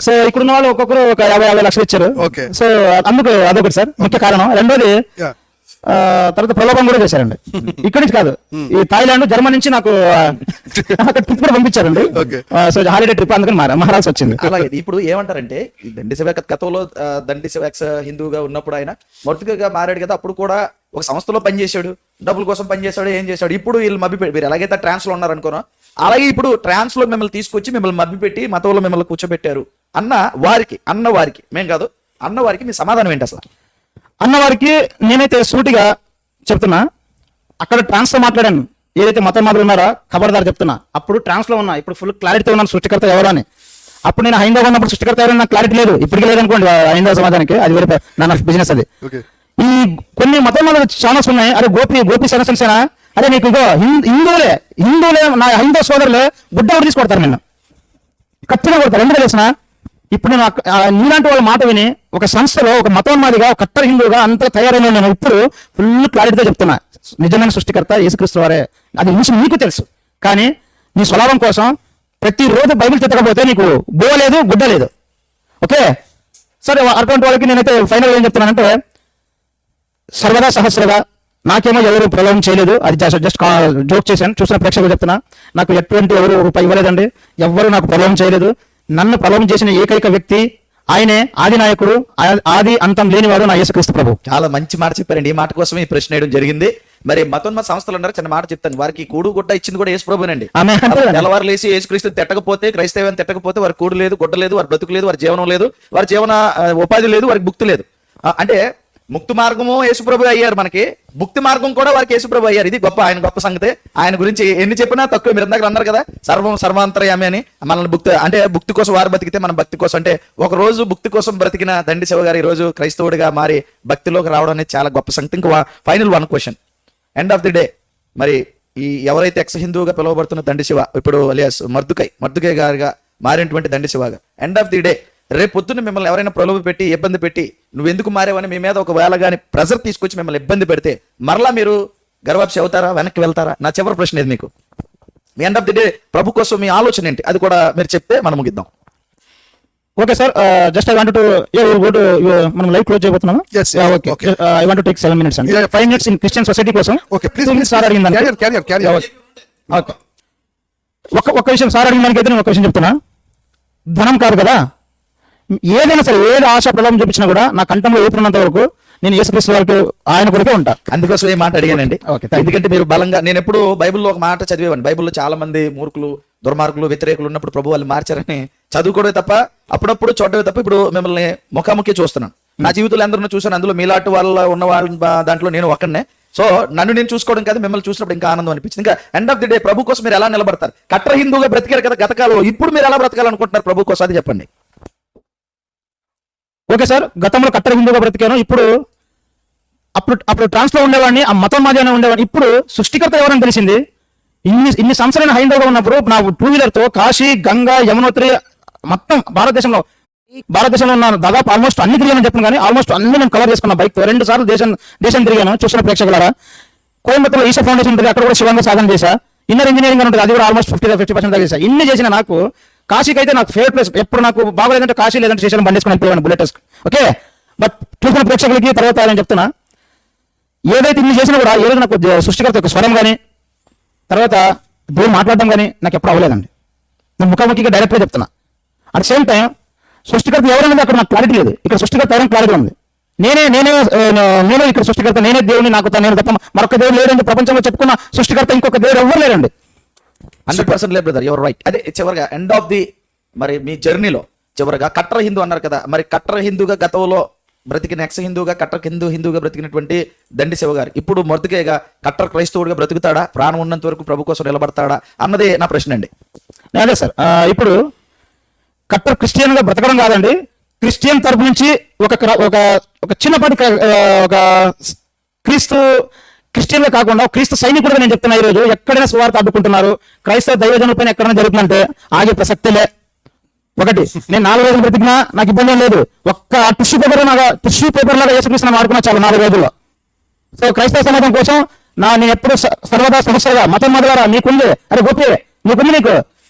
సో ఇక్కడున్న వాళ్ళు ఒక్కొక్కరు ఒక 50 లక్షలు ఇచ్చారు. సో అందుకు అదొకటి సార్ ముఖ్య కారణం. రెండోది తర్వాత ప్రలోభం కూడా చేశారండి. ఇక్కడి నుంచి కాదు, ఈ థాయిలాండ్, జర్మనీ నుంచి నాకు ట్రిప్ కూడా పంపించారండి. సో హాలిడే ట్రిప్, అందుకని మారాల్సి వచ్చింది. అలాగే ఇప్పుడు ఏమంటారంటే ఈ దండి సేవ గతంలో దండి సేవ హిందువుగా ఉన్నప్పుడు ఆయన మొదటిగా మారాడు కదా, అప్పుడు కూడా ఒక సంస్థలో పనిచేశాడు, డబ్బుల కోసం పనిచేశాడు, ఏం చేశాడు. ఇప్పుడు వీళ్ళు మభ్యపెట్టి, మీరు ఎలాగైతే ట్రాన్స్ లో ఉన్నారనుకోనో అలాగే ఇప్పుడు ట్రాన్స్ లో మిమ్మల్ని తీసుకొచ్చి మిమ్మల్ని మభ్యపెట్టి మతంలో మిమ్మల్ని కూర్చోబెట్టారు అన్న వారికి మేం కాదు, అన్న వారికి మీ సమాధానం ఏంటి అసలు? అన్నవారికి నేనైతే సూటిగా చెప్తున్నా, అక్కడ ట్రాన్స్ లో మాట్లాడాను, ఏదైతే మతం మాటలు ఉన్నారో ఖబర్దారు చెప్తున్నా. అప్పుడు ట్రాన్స్ లో ఉన్నా, ఇప్పుడు ఫుల్ క్లారిటీ ఉన్నాను సృష్టికర్త ఎవరు అని. అప్పుడు నేను హైందవ ఉన్నప్పుడు సృష్టికర్త ఎవరు నాకు క్లారిటీ లేదు, ఇప్పటికీ లేదనుకోండి హైందవ సమాజానికి, అది వేరే నా బిజినెస్ అది. ఈ కొన్ని మతం ఛానల్స్ ఉన్నాయి, అరే గోపి సనసేన, అరే నీకు ఇగో హిందువులే నా హైందవ సోదరులే గుడ్డ కూడా తీసుకొడతారు, నిన్ను ఖచ్చితంగా కొడతారు. ఎందుకు తెలిసిన, ఇప్పుడు నేను నీలాంటి వాళ్ళ మాట విని ఒక సంస్థలో ఒక మతోన్మాదిగా, ఒక కట్టర్ హిందువుగా అంతా తయారైన నేను ఇప్పుడు ఫుల్ క్లారిటీతో చెప్తున్నా, నిజమైన సృష్టికర్త యేసుక్రీస్తు వారే. అది నీకు తెలుసు, కానీ నీ స్వలాభం కోసం ప్రతిరోజు బైబిల్ చెత్తకపోతే నీకు బోవ లేదు, గుడ్డ లేదు. ఓకే, సరే, అటువంటి వాళ్ళకి నేనైతే ఫైనల్ ఏం చెప్తున్నానంటే, సర్వదా సహస్రగా నాకేమో ఎవరు ప్రలోభం చేయలేదు, అది జస్ట్ జోక్ చేశాను. చూసిన ప్రేక్షకులు చెప్తున్నా, నాకు ఎటువంటి ఎవరు రూపాయి ఇవ్వలేదండి, ఎవ్వరు నాకు ప్రలోభం చేయలేదు. నన్ను ప్రలోభం చేసిన ఏకైక వ్యక్తి ఆయనే, ఆది నాయకుడు, ఆది అంతం లేనివాడు నా యేసుక్రీస్తు ప్రభు. చాలా మంచి మాట చెప్పారండి. ఈ మాట కోసం ఈ ప్రశ్న వేయడం జరిగింది. మరి మతోన్మత సంస్థలు ఉన్నారు, చిన్న మాట చెప్తాను. వారికి కూడు గుడ్డ ఇచ్చింది కూడా యేసు ప్రభునండి. తెల్లవారు లేసి యేసుక్రీస్తు తిట్టకపోతే, క్రైస్తవ్యాన్ని తిట్టకపోతే వారి కూడు లేదు, గుడ్డ లేదు, వారి బ్రతుకు లేదు, వారి జీవనం లేదు, వారి జీవన ఉపాధి లేదు, వారికి భుక్తి లేదు. అంటే ముక్తి మార్గము యేసుప్రభు అయ్యారు, మనకి భుక్తి మార్గం కూడా వారికి యేసుప్రభు అయ్యారు. ఇది ఆయన గొప్ప సంగతి. ఆయన గురించి ఎన్ని చెప్పినా తక్కువ. మీరు ఇందాక అన్నారు కదా, సర్వాంతర్యామి అని. మనల్ని భుక్తి కోసం వారు బతికితే మనం భక్తి కోసం, అంటే ఒక రోజు భుక్తి కోసం బ్రతికిన దండి శివ గారు ఈ రోజు క్రైస్తవుడిగా మారి భక్తిలోకి రావడం అనేది చాలా గొప్ప సంగతి. ఇంకా final one question, end of the day, మరి ఈ ఎవరైతే ఎక్స్ హిందువుగా పిలువబడుతున్న దండి శివ, ఇప్పుడు అలియాస్ మర్దుకై గారిగా మారినటువంటి దండి శివ గారు, ఎండ్ ఆఫ్ ది డే రేపు పొద్దున్న మిమ్మల్ని ఎవరైనా ప్రలోభ పెట్టి ఇబ్బంది పెట్టి నువ్వు ఎందుకు మారేవని మీ మీద ఒకవేళ కానీ ప్రెజర్ తీసుకొచ్చి మిమ్మల్ని ఇబ్బంది పెడితే మరలా మీరు గర్వాప్సి అవుతారా, వెనక్కి వెళ్తారా? నా చివరి ప్రశ్న ఇది మీకు. మీ ఎండ్ ఆఫ్ ది డే ప్రభు కోసం మీ ఆలోచన ఏంటి, అది కూడా మీరు చెప్తే మనం ముగిద్దాం. Okay sir, just I want to మనం లైవ్ క్లోజ్ చేయబోతున్నాము. Okay, I want to take 7 minutes అండి, 5 minutes ఇన్ క్రిస్టియన్ సొసైటీ కోసం. ఓకే, ప్లీజ్ సార్ అడిగిందండి. ఓకే, ఒక విషయం సార్ అడిగిన దానికైతే నేను ఒక విషయం చెప్తున్నా, ధనం కాదు కదా, ఏదైనా సరే ఏది ఆశ ప్రలోభం చూపించినా కూడా నా కంఠంలో ఊపిరినంత వరకు నేను యేసుక్రీస్తు వారికి ఆయన కొరకే ఉంటా. అందుకోసం ఏ మాట అడిగానండి, ఎందుకంటే మీరు బలంగా, నేను ఎప్పుడు బైబిల్లో ఒక మాట చదివేవాడిని, బైబిల్లో చాలా మంది మూర్ఖులు, దుర్మార్గులు, వ్యతిరేకులు ఉన్నప్పుడు ప్రభు వాళ్ళు మార్చారని చదువుకోవడమే తప్ప, అప్పుడప్పుడు చూడటమే తప్ప, ఇప్పుడు మిమ్మల్ని ముఖాముఖి చూస్తున్నాను. నా జీవితంలో అందరూ చూసాను, అందులో మీలాంటి వాళ్ళ ఉన్న వాళ్ళ దాంట్లో నేను ఒక్కడనే. సో నన్ను నేను చూసుకోవడం కాదు, మిమ్మల్ని చూసినప్పుడు ఇంకా ఆనందం అనిపించింది. ఇంకా ఎండ్ ఆఫ్ ది డే ప్రభు కోసం మీరు ఎలా నిలబడతారు? కట్టర్ హిందువుగా బ్రతికారు కదా గతకాలంలో, ఇప్పుడు మీరు ఎలా బ్రతకాలనుకుంటున్నారు ప్రభు కోసం, అది చెప్పండి. ఓకే సార్, గతంలో కట్టర్ హిందువుగా బ్రతికాను, ఇప్పుడు అప్పుడు ట్రాన్స్ లో ఉండేవాడిని, ఆ మతం మాదిరిగానే ఉండేవాడిని. ఇప్పుడు సృష్టికర్త ఎవరని తెలిసింది. ఇన్ని సంవత్సరాలు హైందవుగా ఉన్నప్పుడు నా 2-wheeler తో కాశీ, గంగా, యమునోత్రి మొత్తం భారతదేశంలో ఉన్న దాదాపు ఆల్మోస్ట్ అన్ని తిరిగాను చెప్పను, కానీ ఆల్మోస్ట్ అన్ని నేను కవర్ చేసుకున్నా బైక్ తో. 2 సార్లు దేశం తిరిగాను. చూసిన ప్రేక్షకులారా, కోయంబత్తూరులో ఈశా ఫౌండేషన్ ఉంటుంది, అక్కడ కూడా శివంగా సాధన చేశా. ఇన్నర్ ఇంజనీరింగ్ ఉంటుంది, అది కూడా ఆల్మోస్ట్ 50% దాకా చేశా. ఇన్ని చేసిన నాకు కాశీకి అయితే నాకు ఫేవరెట్ ప్లేస్. ఎప్పుడు నాకు బాగోలేదంటే కాశీ, లేదంటే శ్రీశైలం బండేసుకుని వెళ్ళిపోయాను బుల్లెట్. ఓకే, బట్ చూసిన ప్రేక్షకులకి తర్వాత నేను చెప్తున్నా, ఏదైతే ఇన్ని చేసినా కూడా ఏ రోజు నాకు సృష్టికర్త యొక్క స్వరం కానీ తర్వాత దేవుడు మాట్లాడడం కానీ నాకు ఎప్పుడు అవ్వలేదండి. నేను ముఖాముఖిగా డైరెక్ట్గా చెప్తున్నా. అట్ సేమ్ టైం సృష్టికర్త ఎవరనేది అక్కడ నాకు క్లారిటీ లేదు, ఇక్కడ సృష్టికర్త ఎవరైనా క్లారిటీ ఉంది. నేనే ఇక్కడ సృష్టికర్త, నేనే దేవుని, నాకు నేను తప్ప మరొక దేవుడు లేదండి. ప్రపంచంలో చెప్పుకున్న సృష్టికర్త ఇంకొక దేవుడు ఎవరు లేరండి. 100% లేదు బ్రదర్, యువర్ రైట్. అదే చివరిగా ఎండ్ ఆఫ్ ది, మరి మీ జర్నీలో చివరిగా కట్టర్ హిందూ అన్నారు కదా, మరి కట్టర్ హిందూగా గతంలో బ్రతికిన ఎక్స్ హిందూగా, కట్టర్ హిందూగా బ్రతికినటువంటి దండి శివ గారు ఇప్పుడు మొదటిగా కట్టర్ క్రైస్తవుడిగా బ్రతుకుతాడా, ప్రాణం ఉన్నంత వరకు ప్రభు కోసం నిలబడతాడా అన్నదే నా ప్రశ్న అండి. అదే సార్, ఇప్పుడు కట్టర్ క్రిస్టియన్ గా బ్రతకడం కాదండి, క్రిస్టియన్ తరపు నుంచి ఒక చిన్నపాటి ఒక క్రిస్టియన్ గా కాకుండా క్రీస్తు సైనికుడుగా నేను చెప్తున్నా. ఈ రోజు ఎక్కడైనా సువార్త అడ్డుకుంటున్నారు, క్రైస్తవ దైవజనుల పైన ఎక్కడైనా జరుగుతుందంటే ఆగే ప్రసక్తిలే. ఒకటి, నేను 4 రోజులు బ్రతికినా నాకు ఇబ్బంది లేదు. ఒక్క టిష్యూ పేపర్ లాగా యేసుక్రీస్తుని వాడుకున్నా చాలు 4 రోజుల్లో. సో క్రైస్తవ సమాజం కోసం నేను ఎప్పుడు సర్వదా సమస్యగా మతం మొదలరా నీకుంది. అరే గోపి నీకుంది,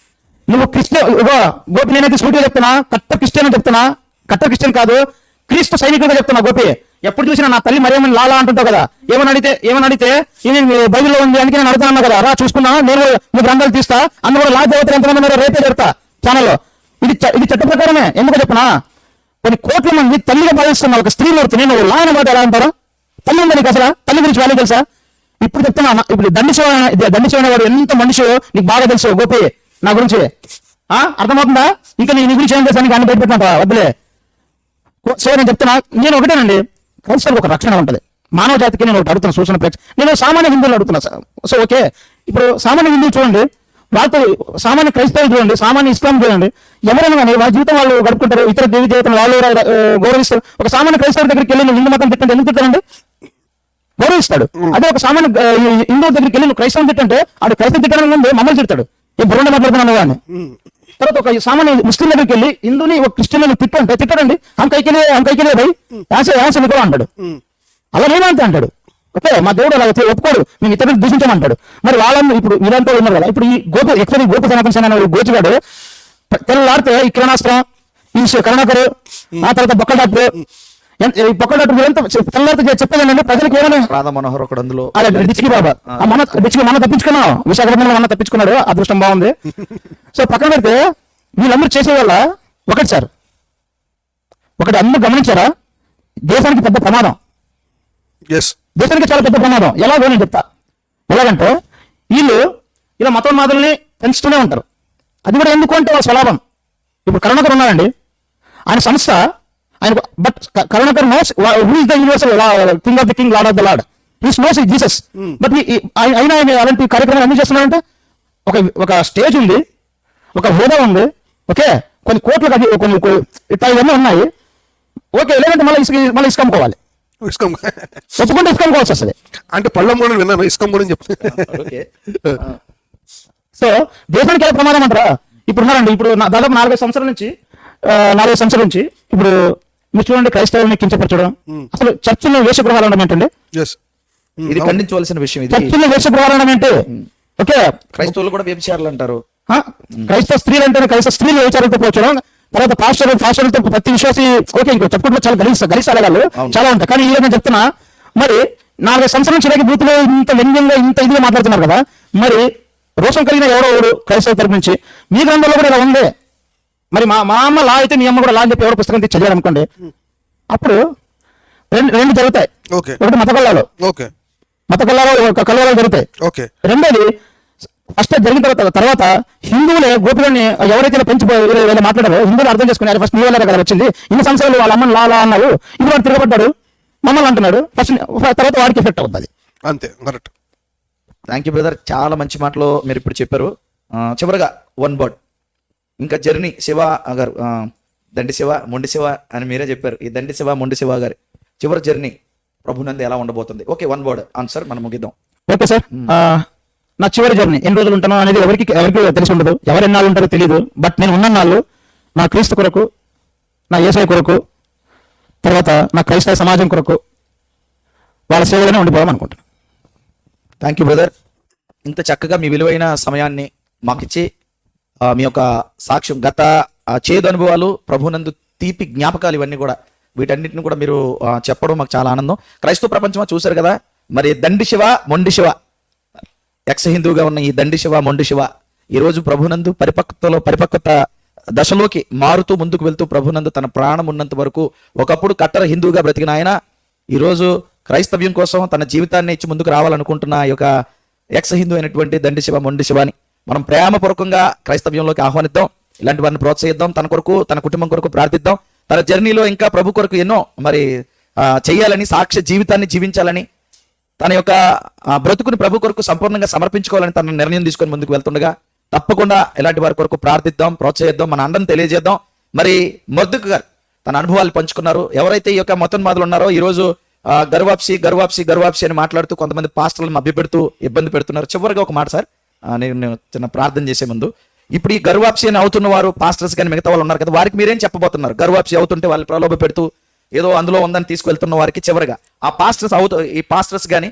నువ్వు క్రిస్టియన్ గోపి, నేనైతే స్కూటీగా చెప్తున్నా, కట్టర్ క్రిస్టియన్ అని చెప్తున్నా. కట్టర్ క్రిస్టియన్ కాదు, క్రీస్తు సైనికుడిగా చెప్తున్నా గోపి. ఎప్పుడు చూసినా నా తల్లి మరేమని లాలా అంటుంటావు కదా, ఏమని అడిగితే ఇది బైబిల్లో ఉంది అందుకే నేను అడుగుతున్నాను కదా, రా చూసుకున్నా నేను మీ గ్రంథాలు తీస్తా, అందులో లా దేవతలు ఎంతమంది ఉన్నారో రేపే చెప్తా ఛానల్లో. ఇది చట్ట ప్రకారమే. ఎందుకు చెప్పనా, కొన్ని కోట్ల మంది తల్లిగా భావిస్తున్న ఒక స్త్రీ మూర్తిని నువ్వు లా అనే మాట ఎలా అంటారా? తల్లి ఉందా నీకు అసలు? తల్లి గురించి వాళ్ళే తెలుసా? ఇప్పుడు చెప్తున్నా, ఇప్పుడు దండిశివ వాడు ఎంత మనిషి నీకు బాగా తెలుసు గోపి నా గురించి. అర్థమవుతుందా? ఇంకా నీ గురించి ఏం తెలుసా? నీకు అన్ని బయటపెట్టినంటావా? వద్దులే. సో నేను చెప్తున్నా, నేను ఒకటేనండి, క్రైస్తవులకు ఒక రక్షణ ఉంటుంది. మానవ జాతికి నేను ఒకటి అడుగుతున్నా సూచన ప్రేక్ష, నేను సామాన్య హిందువులు అడుగుతున్నా. సో ఓకే, ఇప్పుడు సామాన్య హిందువులు చూడండి, వాళ్ళతో సామాన్య క్రైస్తవులు చూడండి, సామాన్య ఇస్లాం చూడండి, ఎవరైనా కానీ వాళ్ళ జీవితం వాళ్ళు గడుపుకుంటారు, ఇతర దేవి దేవతలు వాళ్ళు గౌరవిస్తారు. ఒక సామాన్య క్రైస్తవుల దగ్గరికి వెళ్ళి హిందూ మతం తిట్టంటే ఎందుకు తిట్టారండి? గౌరవిస్తాడు. అదే ఒక సామాన్య హిందువుల దగ్గరికి వెళ్ళి నువ్వు క్రైస్తవం తిట్టంటే ఆడు క్రైస్తవం తిట్టడం ముందు మమ్మల్ని తిడతాడు, ఈ బుర్రండ మాట్లాడుతున్నాను కానీ. తర్వాత ఒక సామాన్య ముస్లిం దగ్గరికి వెళ్ళి హిందూని ఒక క్రిస్టియన్ తిట్టండి, హమ్ కైకిలే భయ్ యాస నికో అంటాడు. అలా నేనంతే అంటాడు. ఓకే, మా దేవుడు అలా ఒప్పుకోడు, మేము ఇతరులను దూషించమంటాడు. మరి వాళ్ళని ఇప్పుడు ఇలాంటి వాళ్ళు ఉన్నారు కదా, ఇప్పుడు ఈ గోపి సనాతన సేన గోచిగాడు తెల్లాడితే ఈ కిరణాస్త్రం, ఈ కరుణాకరు, ఆ తర్వాత బొక్క డాక్టర్, ఈ బొక్క డాక్టర్ ఎంత తెల్లాడితే చెప్పేదండి ప్రజలకు ఏమైనా రాధా మనోహర్ ఒకడు అందులో. అదే డిచ్కి బాబా మన తప్పించుకున్నాం, విశాఖపట్నంలో మన తప్పించుకున్నాడు, అదృష్టం బాగుంది. సో పక్కన పెడితే వీళ్ళందరూ చేసే వల్ల ఒకటి అందరూ గమనించారా, దేశానికి పెద్ద ప్రమాదం, దేశానికి చాలా పెద్ద ప్రమాదం. ఎలాగో నేను చెప్తా. ఎలాగంటే వీళ్ళు ఇలా మతోన్మాదుల్ని పెంచుతూనే ఉంటారు. అది కూడా ఎందుకు అంటే వాళ్ళ స్వలాభం. ఇప్పుడు కరుణాకర్ ఉన్నారండి, ఆయన సంస్థ, ఆయన but Karunakar knows who is the universal king of the king, lord of the lord, he's knows is Jesus. But అయినా ఆయన అలాంటి కార్యక్రమాలు అన్ని చేస్తున్నారంటే ఒక స్టేజ్ ఉంది, ఒక హోదా ఉంది, ఓకే, కొన్ని కోట్లకు అది కొన్ని ఇట్లా ఇవన్నీ ఉన్నాయి. ఓకే, లేదంటే మళ్ళీ ఇసుకమ్ముకోవాలి, ఒప్పుకుంటే ఇసుకమ్ముకోవాల్సి వస్తుంది. అంటే పళ్ళం కూడా విన్నాను, ఇసుకం కూడా చెప్తే. సో దేశానికి ఎలా ప్రమాదం అంటారా? ఇప్పుడు ఉన్నారండి, ఇప్పుడు దాదాపు 45 సంవత్సరాల నుంచి ఇప్పుడు మీరు చూడండి, క్రైస్తవుల్ని కించపరచడం, అసలు చర్చిలో వేషగృహాలు ఉండడం ఏంటండి? ఇది ఖండించవలసిన విషయం. ఇది చర్చిలో వేషగృహాలు ఉండడం ఏంటి? ఓకే, క్రైస్తవులు కూడా వ్యభిచారులు అంటారు. క్రైస్తవ స్త్రీలు అంటే క్రైస్తవ స్త్రీలు వ్యభిచారంతో పోల్చడం, తర్వాత పాస్టర్లతో ప్రతి విశ్వాసి, ఓకే, ఇంకో చెప్పుకుంటే చాలా గలిసాలగాళ్ళు చాలా ఉంటాయి. కానీ ఈ నేను చెప్తున్నా, మరి 40 సంవత్సరాల నుంచి ఇలాగే బూతులు ఇంత వ్యంగ్యంగా ఇంత ఇదిగా మాట్లాడుతున్నారు కదా, మరి రోషం కలిగిన ఎవరు క్రైస్తవ తరపు నుంచి మీ గ్రంథంలో కూడా ఇలా ఉంది. మరి మా అమ్మ లా అయితే మీ అమ్మ కూడా లా అని చెప్పి ఎవరు పుస్తకం తీసి చదివారు అనుకోండి, అప్పుడు రెండు జరుగుతాయి. ఒకటి మత కళ్ళాలో కలవరాలు జరుగుతాయి. రెండోది ఫస్ట్ జరిగిన తర్వాత హిందువులే గోపికల్ని ఎవరైతే పెంచి మాట్లాడారో హిందువులు అర్థం చేసుకున్నారు, ఫస్ట్ నీ వల్ల కదా వచ్చింది, ఇన్ని సంవత్సరాలు వాళ్ళ అమ్మని లా అన్నావు, ఇది వాడు తిరగబడ్డాడు మమ్మల్ని అంటున్నాడు, ఫస్ట్ తర్వాత వాడికి ఎఫెక్ట్ అవుతుంది. అంతే, కరెక్ట్. థ్యాంక్ యూ బ్రదర్, చాలా మంచి మాటలు మీరు ఇప్పుడు చెప్పారు. చివరిగా వన్ వర్డ్, ఇంకా జర్నీ శివ గారు, దండి శివ మొండి శివ అని మీరే చెప్పారు. ఈ దండి శివ మొండి శివ గారి చివరి జర్నీ ప్రభునందు ఎలా ఉండబోతుంది? ఓకే, వన్ వర్డ్ ఆన్సర్ మనం ముగిద్దాం. ఓకే సార్, నా చివరి జర్నీ ఎన్ని రోజులు ఉంటానో అనేది ఎవరికి తెలిసి ఉండదు, ఎవరు ఎన్నాళ్ళు ఉంటారో తెలియదు. బట్ నేను ఉన్న నాళ్ళు నా క్రీస్తు కొరకు, నా యేసయ్య కొరకు, తర్వాత నా క్రైస్తవ సమాజం కొరకు వాళ్ళ సేవలోనే ఉండిపోదాం అనుకుంటున్నాను. థ్యాంక్ యూ బ్రదర్, ఇంత చక్కగా మీ విలువైన సమయాన్ని మాకిచ్చి మీ యొక్క సాక్ష్యం, గత చేదు అనుభవాలు, ప్రభునందు తీపి జ్ఞాపకాలు, ఇవన్నీ కూడా వీటన్నిటిని కూడా మీరు చెప్పడం మాకు చాలా ఆనందం. క్రైస్తవ ప్రపంచమా చూశారు కదా, మరి దండి శివ మొండి శివ, ఎక్స్ హిందువుగా ఉన్న ఈ దండి శివ మొండి శివ ఈరోజు ప్రభునందు పరిపక్వత దశలోకి మారుతూ ముందుకు వెళ్తూ ప్రభునందు తన ప్రాణం ఉన్నంత వరకు ఒకప్పుడు కట్టర హిందువుగా బ్రతికిన ఆయన ఈరోజు క్రైస్తవ్యం కోసం తన జీవితాన్ని ఇచ్చి ముందుకు రావాలనుకుంటున్న ఈ యొక్క ఎక్స్ హిందూ అయినటువంటి దండి శివ మొండి శివాని మనం ప్రేమపూర్వకంగా క్రైస్తవ్యంలోకి ఆహ్వానిద్దాం, ఇలాంటి వారిని ప్రోత్సహిద్దాం, తన కొరకు తన కుటుంబం కొరకు ప్రార్థిద్దాం, తన జర్నీలో ఇంకా ప్రభు కొరకు ఎన్నో మరి చేయాలని, సాక్ష్య జీవితాన్ని జీవించాలని, తన యొక్క బ్రతుకుని ప్రభు కొరకు సంపూర్ణంగా సమర్పించుకోవాలని తన నిర్ణయం తీసుకొని ముందుకు వెళ్తుండగా తప్పకుండా ఇలాంటి వారి కొరకు ప్రార్థిద్దాం, ప్రోత్సహిద్దాం, మన అందరం తెలియజేద్దాం. మరి మొద్దుకు గారు తన అనుభవాలు పంచుకున్నారు. ఎవరైతే ఈ యొక్క మతోన్మాదులు ఉన్నారో ఈరోజు గర్వాప్సి అని మాట్లాడుతూ కొంతమంది పాస్టర్లను మభ్యపెడుతూ ఇబ్బంది పెడుతున్నారు. చివరిగా ఒక మాట సార్, నేను చిన్న ప్రార్థన చేసే ముందు, ఇప్పుడు ఈ గర్వాప్సి అని అవుతున్న వారు పాస్టర్స్ కానీ మిగతా వాళ్ళు ఉన్నారు కదా, వారికి మీరేం చెప్పబోతున్నారు? గర్వాప్సి అవుతుంటే వాళ్ళు ప్రలోభ పెడుతూ ఏదో అందులో ఉందని తీసుకెళ్తున్న వారికి చివరిగా ఆ పాస్టర్స్ కానీ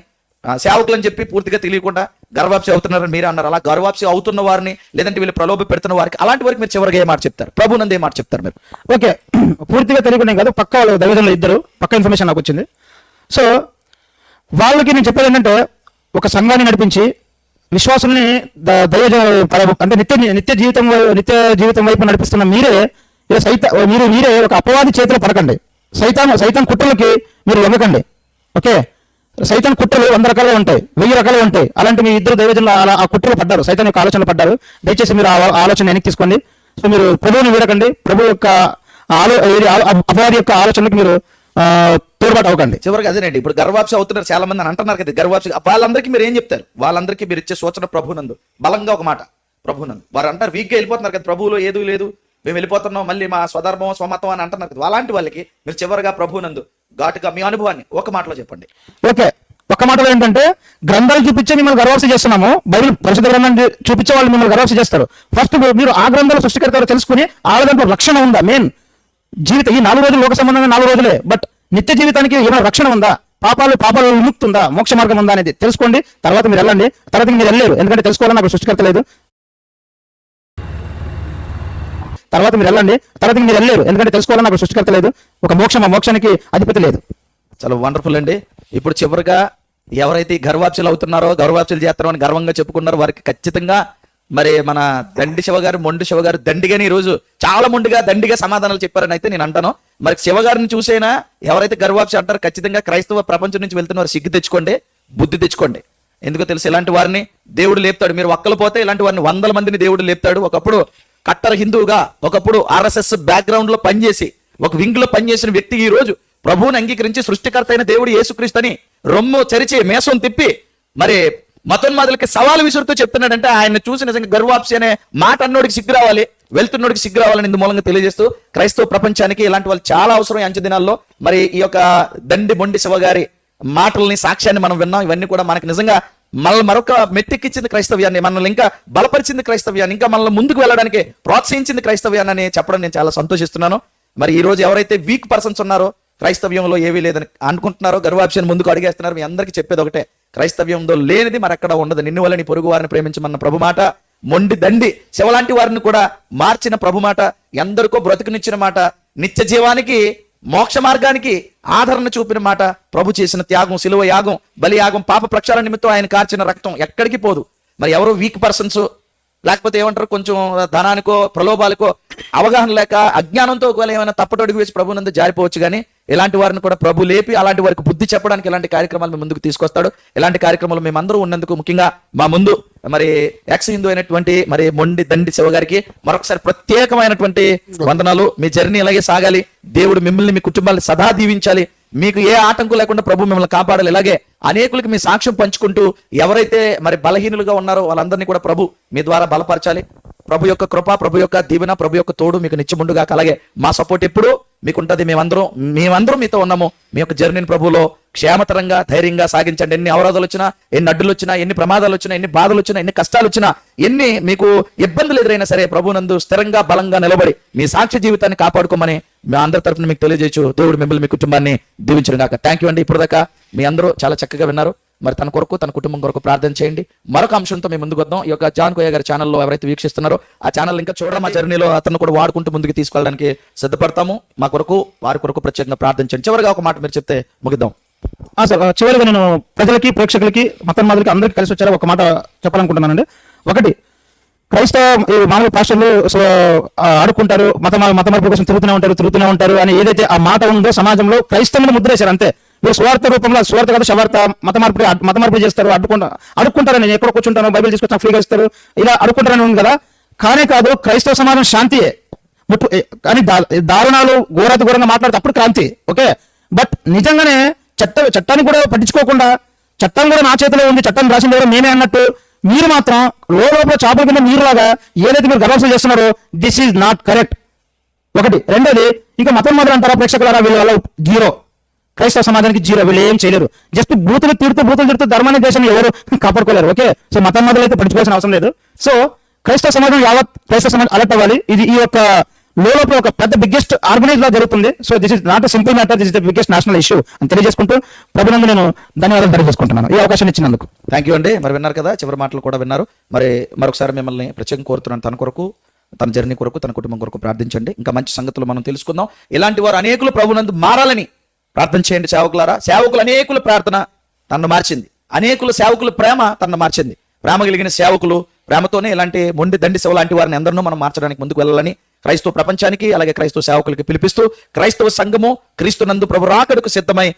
సేవకులు అని చెప్పి పూర్తిగా తెలియకుండా గర్వాప్సి అవుతున్నారని మీరు అన్నారు. అలా గర్వాప్సి అవుతున్న వారిని లేదంటే వీళ్ళు ప్రలోభ పెడుతున్న వారికి అలాంటి వారికి మీరు చివరిగా ఏ మాట చెప్తారు? ప్రభునందు ఏ మాట చెప్తారు మీరు? ఓకే, పూర్తిగా తెలియకుండా కాదు, పక్క వాళ్ళు దైవజనులు ఇద్దరు పక్క ఇన్ఫర్మేషన్ నాకు వచ్చింది. సో వాళ్ళకి నేను చెప్పేది ఏంటంటే, ఒక సంఘాన్ని నడిపించి విశ్వాసుల్ని అంటే నిత్య జీవితం వైపు నడిపిస్తున్న మీరే మీరే ఒక అపవాది చేతిలో పడకండి. సైతాన్ కుట్రలకి మీరు ఇవ్వకండి. ఓకే, సైతాన్ కుట్రలు 100 రకాలుగా ఉంటాయి, 1000 రకాలుగా ఉంటాయి. అలాంటి మీ ఇద్దరు దైవజనులు ఆ కుట్రలు పడ్డారు, సైతాన్ యొక్క ఆలోచనలు పడ్డారు. దయచేసి మీరు ఆ ఆలోచన వెనక్కి తీసుకోండి. సో మీరు ప్రభువుని వీడకండి, ప్రభు యొక్క అపవాది యొక్క ఆలోచనలకు మీరు తోడ్పాటు అవ్వకండి. చివరికి అదేనండి, ఇప్పుడు గర్వాప్సి అవుతున్నారు చాలా మంది అని అంటున్నారు కదా, గర్వాప్సి వాళ్ళందరికీ మీరు ఏం చెప్తారు? వాళ్ళందరికీ మీరు ఇచ్చే సూచన ప్రభునందు బలంగా ఒక మాట, ప్రభునందు. వారు అంటారు వీక్గా వెళ్ళిపోతున్నారు కదా, ప్రభువులో ఏదూ లేదు, మేము వెళ్ళిపోతున్నాం, మళ్ళీ మా స్వధర్మం స్వమతం అని అంటున్నారు కదా. అలాంటి వాళ్ళకి మీరు చివరిగా ప్రభునందు ఘాటుగా మీ అనుభవాన్ని ఒక మాటలో చెప్పండి. ఓకే, ఒక మాటలో ఏంటంటే, గ్రంథాలు చూపించే మిమ్మల్ని గర్వాప్సి చేస్తున్నాము, బైబిల్ పరిశుద్ధ గ్రంథాన్ని చూపించే వాళ్ళు మిమ్మల్ని గర్వాప్సి చేస్తారు. ఫస్ట్ మీరు ఆ గ్రంథాలు సృష్టికర్త తెలుసుకుని ఆ దాంట్లో రక్షణ ఉందా, మెయిన్ జీవితం ఈ 4 రోజులు లోక సంబంధంగా 4 రోజులే, బట్ నిత్య జీవితానికి ఏమైనా రక్షణ ఉందా, పాపాలు విముక్తి ఉందా, మోక్ష మార్గం ఉందా అనేది తెలుసుకోండి. తర్వాత మీరు వెళ్ళండి. తర్వాత మీరు వెళ్ళలేరు, ఎందుకంటే తెలుసుకోవాలని నాకు సృష్టికర్త లేదు. తర్వాత మీరు వెళ్ళలేరు, ఎందుకంటే తెలుసుకోవాలని నాకు సృష్టికర్త లేదు. ఒక మోక్షానికి అధిపతి లేదు. చాలా వండర్ఫుల్ అండి. ఇప్పుడు చివరిగా ఎవరైతే గర్వాప్సులు అవుతున్నారో, గర్వాప్సులు చేస్తారో అని గర్వంగా చెప్పుకున్నారో వారికి ఖచ్చితంగా మరి మన దండి శివ గారు, మొండి శివ గారు దండిగానే ఈ రోజు చాలా దండిగా సమాధానాలు చెప్పారని అయితే నేను అంటాను. మరి శివ గారిని చూసైనా ఎవరైతే గర్వాప్సి అంటారో ఖచ్చితంగా క్రైస్తవ ప్రపంచం నుంచి వెళ్తున్న వారు సిగ్గు తెచ్చుకోండి, బుద్ధి తెచ్చుకోండి. ఎందుకో తెలుసు, ఇలాంటి వారిని దేవుడు లేపుతాడు. మీరు ఒక్కలు పోతే ఇలాంటి వారిని 100 మందిని దేవుడు లేపుతాడు. ఒకప్పుడు కట్టర్ హిందువుగా, ఒకప్పుడు RSS బ్యాక్గ్రౌండ్ లో పనిచేసి ఒక వింగ్ లో పనిచేసిన వ్యక్తి ఈ రోజు ప్రభువుని అంగీకరించి సృష్టికర్త అయిన దేవుడు యేసుక్రీస్తు అని రొమ్ము చరిచి మేసం తిప్పి మరి మతోన్మాదులకి సవాలు విసురుతూ చెప్తున్నాడంటే ఆయన చూసి నిజంగా గర్వాప్సి అనే మాట అన్నోడికి సిగ్గు రావాలి, వెళ్తున్నోడికి సిగ్గు రావాలని ఇందు మూలంగా తెలియజేస్తూ క్రైస్తవ ప్రపంచానికి ఇలాంటి వాళ్ళు చాలా అవసరం. అంచె దినాల్లో మరి ఈ యొక్క దండి మొండి శివ గారి మాటల్ని, సాక్ష్యాన్ని మనం విన్నాం. ఇవన్నీ కూడా మనకి నిజంగా మనల్ని మరొక మెట్టెక్కించింది క్రైస్తవ్యాన్ని, మనల్ని ఇంకా బలపరిచింది క్రైస్తవ్యాన్ని, ఇంకా మనల్ని ముందుకు వెళ్ళడానికి ప్రోత్సహించింది క్రైస్తవ్యాన్ని అని చెప్పడం నేను చాలా సంతోషిస్తున్నాను. మరి ఈ రోజు ఎవరైతే వీక్ పర్సన్స్ ఉన్నారో, క్రైస్తవ్యంలో ఏవీ లేదని అనుకుంటున్నారో, గర్వాప్సిని ముందుకు అడిగేస్తున్నారు, మీ అందరికీ చెప్పేది ఒకటే, క్రైస్తవ్యంలో లేనిది మరెక్కడ ఉండదు. నిన్ను వలని పొరుగు వారిని ప్రేమించమన్న ప్రభు మాట, మొండి దండి శివలాంటి వారిని కూడా మార్చిన ప్రభు మాట, ఎందరికో బ్రతుకునిచ్చిన మాట, నిత్య జీవానికి మోక్ష మార్గానికి ఆదరణ చూపిన మాట, ప్రభు చేసిన త్యాగం, శిలువ యాగం, బలి యాగం, పాప ప్రక్షాళన నిమిత్తం ఆయన కార్చిన రక్తం ఎక్కడికి పోదు. మరి ఎవరో వీక్ పర్సన్స్, లేకపోతే ఏమంటారు కొంచెం ధనానికో ప్రలోభాలకో అవగాహన లేక అజ్ఞానంతో ఒకవేళ ఏమైనా తప్పటడుగు వేసి ప్రభునందు జారిపోవచ్చు. కానీ ఇలాంటి వారిని కూడా ప్రభు లేపి అలాంటి వారికి బుద్ధి చెప్పడానికి ఇలాంటి కార్యక్రమాలు మేము ముందుకు తీసుకొస్తాడు. ఇలాంటి కార్యక్రమాలు మేమందరూ ఉన్నందుకు, ముఖ్యంగా మా ముందు మరి ఎక్స్ హిందూ అయినటువంటి మరి మొండి దండి శివ గారికి మరొకసారి ప్రత్యేకమైనటువంటి వందనాలు. మీ జర్నీ ఇలాగే సాగాలి, దేవుడు మిమ్మల్ని మీ కుటుంబాన్ని సదా దీవించాలి, మీకు ఏ ఆటంకం లేకుండా ప్రభు మిమ్మల్ని కాపాడాలి. ఇలాగే అనేకులకి మీ సాక్ష్యం పంచుకుంటూ ఎవరైతే మరి బలహీనులుగా ఉన్నారో వాళ్ళందరినీ కూడా ప్రభు మీ ద్వారా బలపరచాలి. ప్రభు యొక్క కృప, ప్రభు యొక్క దీవెన, ప్రభు యొక్క తోడు మీకు నిత్యముండుగా. అలాగే మా సపోర్ట్ ఎప్పుడు మీకు ఉంటుంది. మేమందరం మీతో ఉన్నాము. మీ యొక్క జర్నీని ప్రభులో క్షేమతరంగా, ధైర్యంగా సాగించండి. ఎన్ని అవరోధాలు వచ్చినా, ఎన్ని అడ్డులు వచ్చినా, ఎన్ని ప్రమాదాలు వచ్చినా, ఎన్ని బాధలు వచ్చినా, ఎన్ని కష్టాలు వచ్చినా, ఎన్ని మీకు ఇబ్బందులు ఎదురైనా సరే ప్రభునందు స్థిరంగా బలంగా నిలబడి మీ సాక్ష్య జీవితాన్ని కాపాడుకోమని మీ అందరి తరఫున మీకు తెలియజేయచ్చు. దేవుడు మిమ్మల్ని, మీ కుటుంబాన్ని దీవించను గాక. థ్యాంక్ యూ అండి. ఇప్పుడు దాకా మీ అందరూ చాలా చక్కగా విన్నారు. మరి తన కొరకు, తన కుటుంబం కొరకు ప్రార్థన చేయండి. మరొక అంశంతో మేము ముందుకు వద్దాం. ఈ యొక్క జాన్ కోయ గారి ఛానల్లో ఎవరైతే వీక్షిస్తున్నారో ఆ ఛానల్ ఇంకా చూడడం, మా జర్నీలో అతను కూడా వాడుకుంటూ ముందుకు తీసుకెళ్ళడానికి సిద్ధపడతాము. మా కొరకు, వారి కొరకు ప్రత్యేకంగా ప్రార్థించండి. చివరిగా ఒక మాట మీరు చెప్తే ముగిద్దాం. సార్, చివరిగా నేను ప్రజలకి, ప్రేక్షకులకి, మతోన్మాదులకి అందరికీ కలిసి వచ్చారా ఒక మాట చెప్పాలనుకుంటున్నానండి. ఒకటి, క్రైస్తవ మామూలు పాస్టర్లు ఆడుకుంటారు, మత మార్పు కోసం తిరుగుతూనే ఉంటారు అని ఏదైతే ఆ మాట ఉందో సమాజంలో క్రైస్తవులు ముద్రేశారు. అంతే. మీరు స్వార్థ రూపంలో, స్వార్థ కాదు శవార్థ, మత మార్పు చేస్తారు, అడుక్కుంటారని. నేను ఎక్కడో కూర్చుంటాను, బైబిల్ తీసుకొచ్చి ఫ్రీగా ఇస్తారు, ఇలా అడుక్కుంటారని ఉంది కదా. కానే కాదు, క్రైస్తవ సమాజం శాంతియే. కానీ దారుణాలు ఘోరంగా మాట్లాడితే అప్పుడు క్రాంతి. ఓకే, బట్ నిజంగానే చట్టాన్ని కూడా పట్టించుకోకుండా, చట్టం కూడా నా చేతిలో ఉంది, చట్టం రాసింది కూడా మేమే అన్నట్టు మీరు మాత్రం లోపల చేపల కింద మీరులాగా ఏదైతే మీరు గర్వాలు చేస్తున్నారో, దిస్ ఈజ్ నాట్ కరెక్ట్. ఒకటి. రెండోది, ఇంకా మతం మొదలు అంటారా ప్రేక్షకులారా, వీళ్ళ వల్ల జీరో, క్రైస్తవ సమాజానికి జీరో. వీళ్ళు ఏం చేయలేరు. జస్ట్ బూతులు తిడుతూ ధర్మాన్ని, దేశాన్ని ఎవరు కాపాడుకోలేరు. ఓకే, సో మతం మొదలు అయితే పట్టించుకోవాల్సిన అవసరం లేదు. సో క్రైస్తవ సమాజం, యావత్ క్రైస్తవ సమాజం అలర్ట్ అవ్వాలి. ఇది ఈ యొక్క లోపల ఒక పెద్ద బిగ్గెస్ట్ ఆర్గనైజ్ లా జరుగుతుంది. So this is not simple matter, this is the biggest national issue అని తెలియజేసుకుంటూ ప్రభునందు నేను ధన్యవాదాలు తెలియజేసుకుంటున్నాను ఈ అవకాశం ఇచ్చినందుకు. థ్యాంక్ యూ అండి. మరి విన్నారు కదా, చివరి మాటలు కూడా విన్నారు. మరి మరొకసారి మిమ్మల్ని ప్రత్యేకంగా కోరుతున్నాను, తన కొరకు, తన జర్నీ కొరకు, తన కుటుంబం కొరకు ప్రార్థించండి. ఇంకా మంచి సంగతులు మనం తెలుసుకుందాం. ఇలాంటి వారు అనేకులు ప్రభునందు మారాలని ప్రార్థన చేయండి సేవకులారా. సేవకులు అనేకుల ప్రార్థన తనను మార్చింది, అనేకుల సేవకుల ప్రేమ తనను మార్చింది. ప్రేమ కలిగిన సేవకులు, ప్రేమతోనే ఇలాంటి మొండి దండి సేవ లాంటి వారిని అందరినూ మనం మార్చడానికి ముందుకు వెళ్ళాలని క్రైస్తవ ప్రపంచానికి అలాగే క్రైస్తవ సేవకులకి పిలిపిస్తూ, క్రైస్తవ సంఘము క్రీస్తునందు ప్రభు రాకడకు సిద్ధమై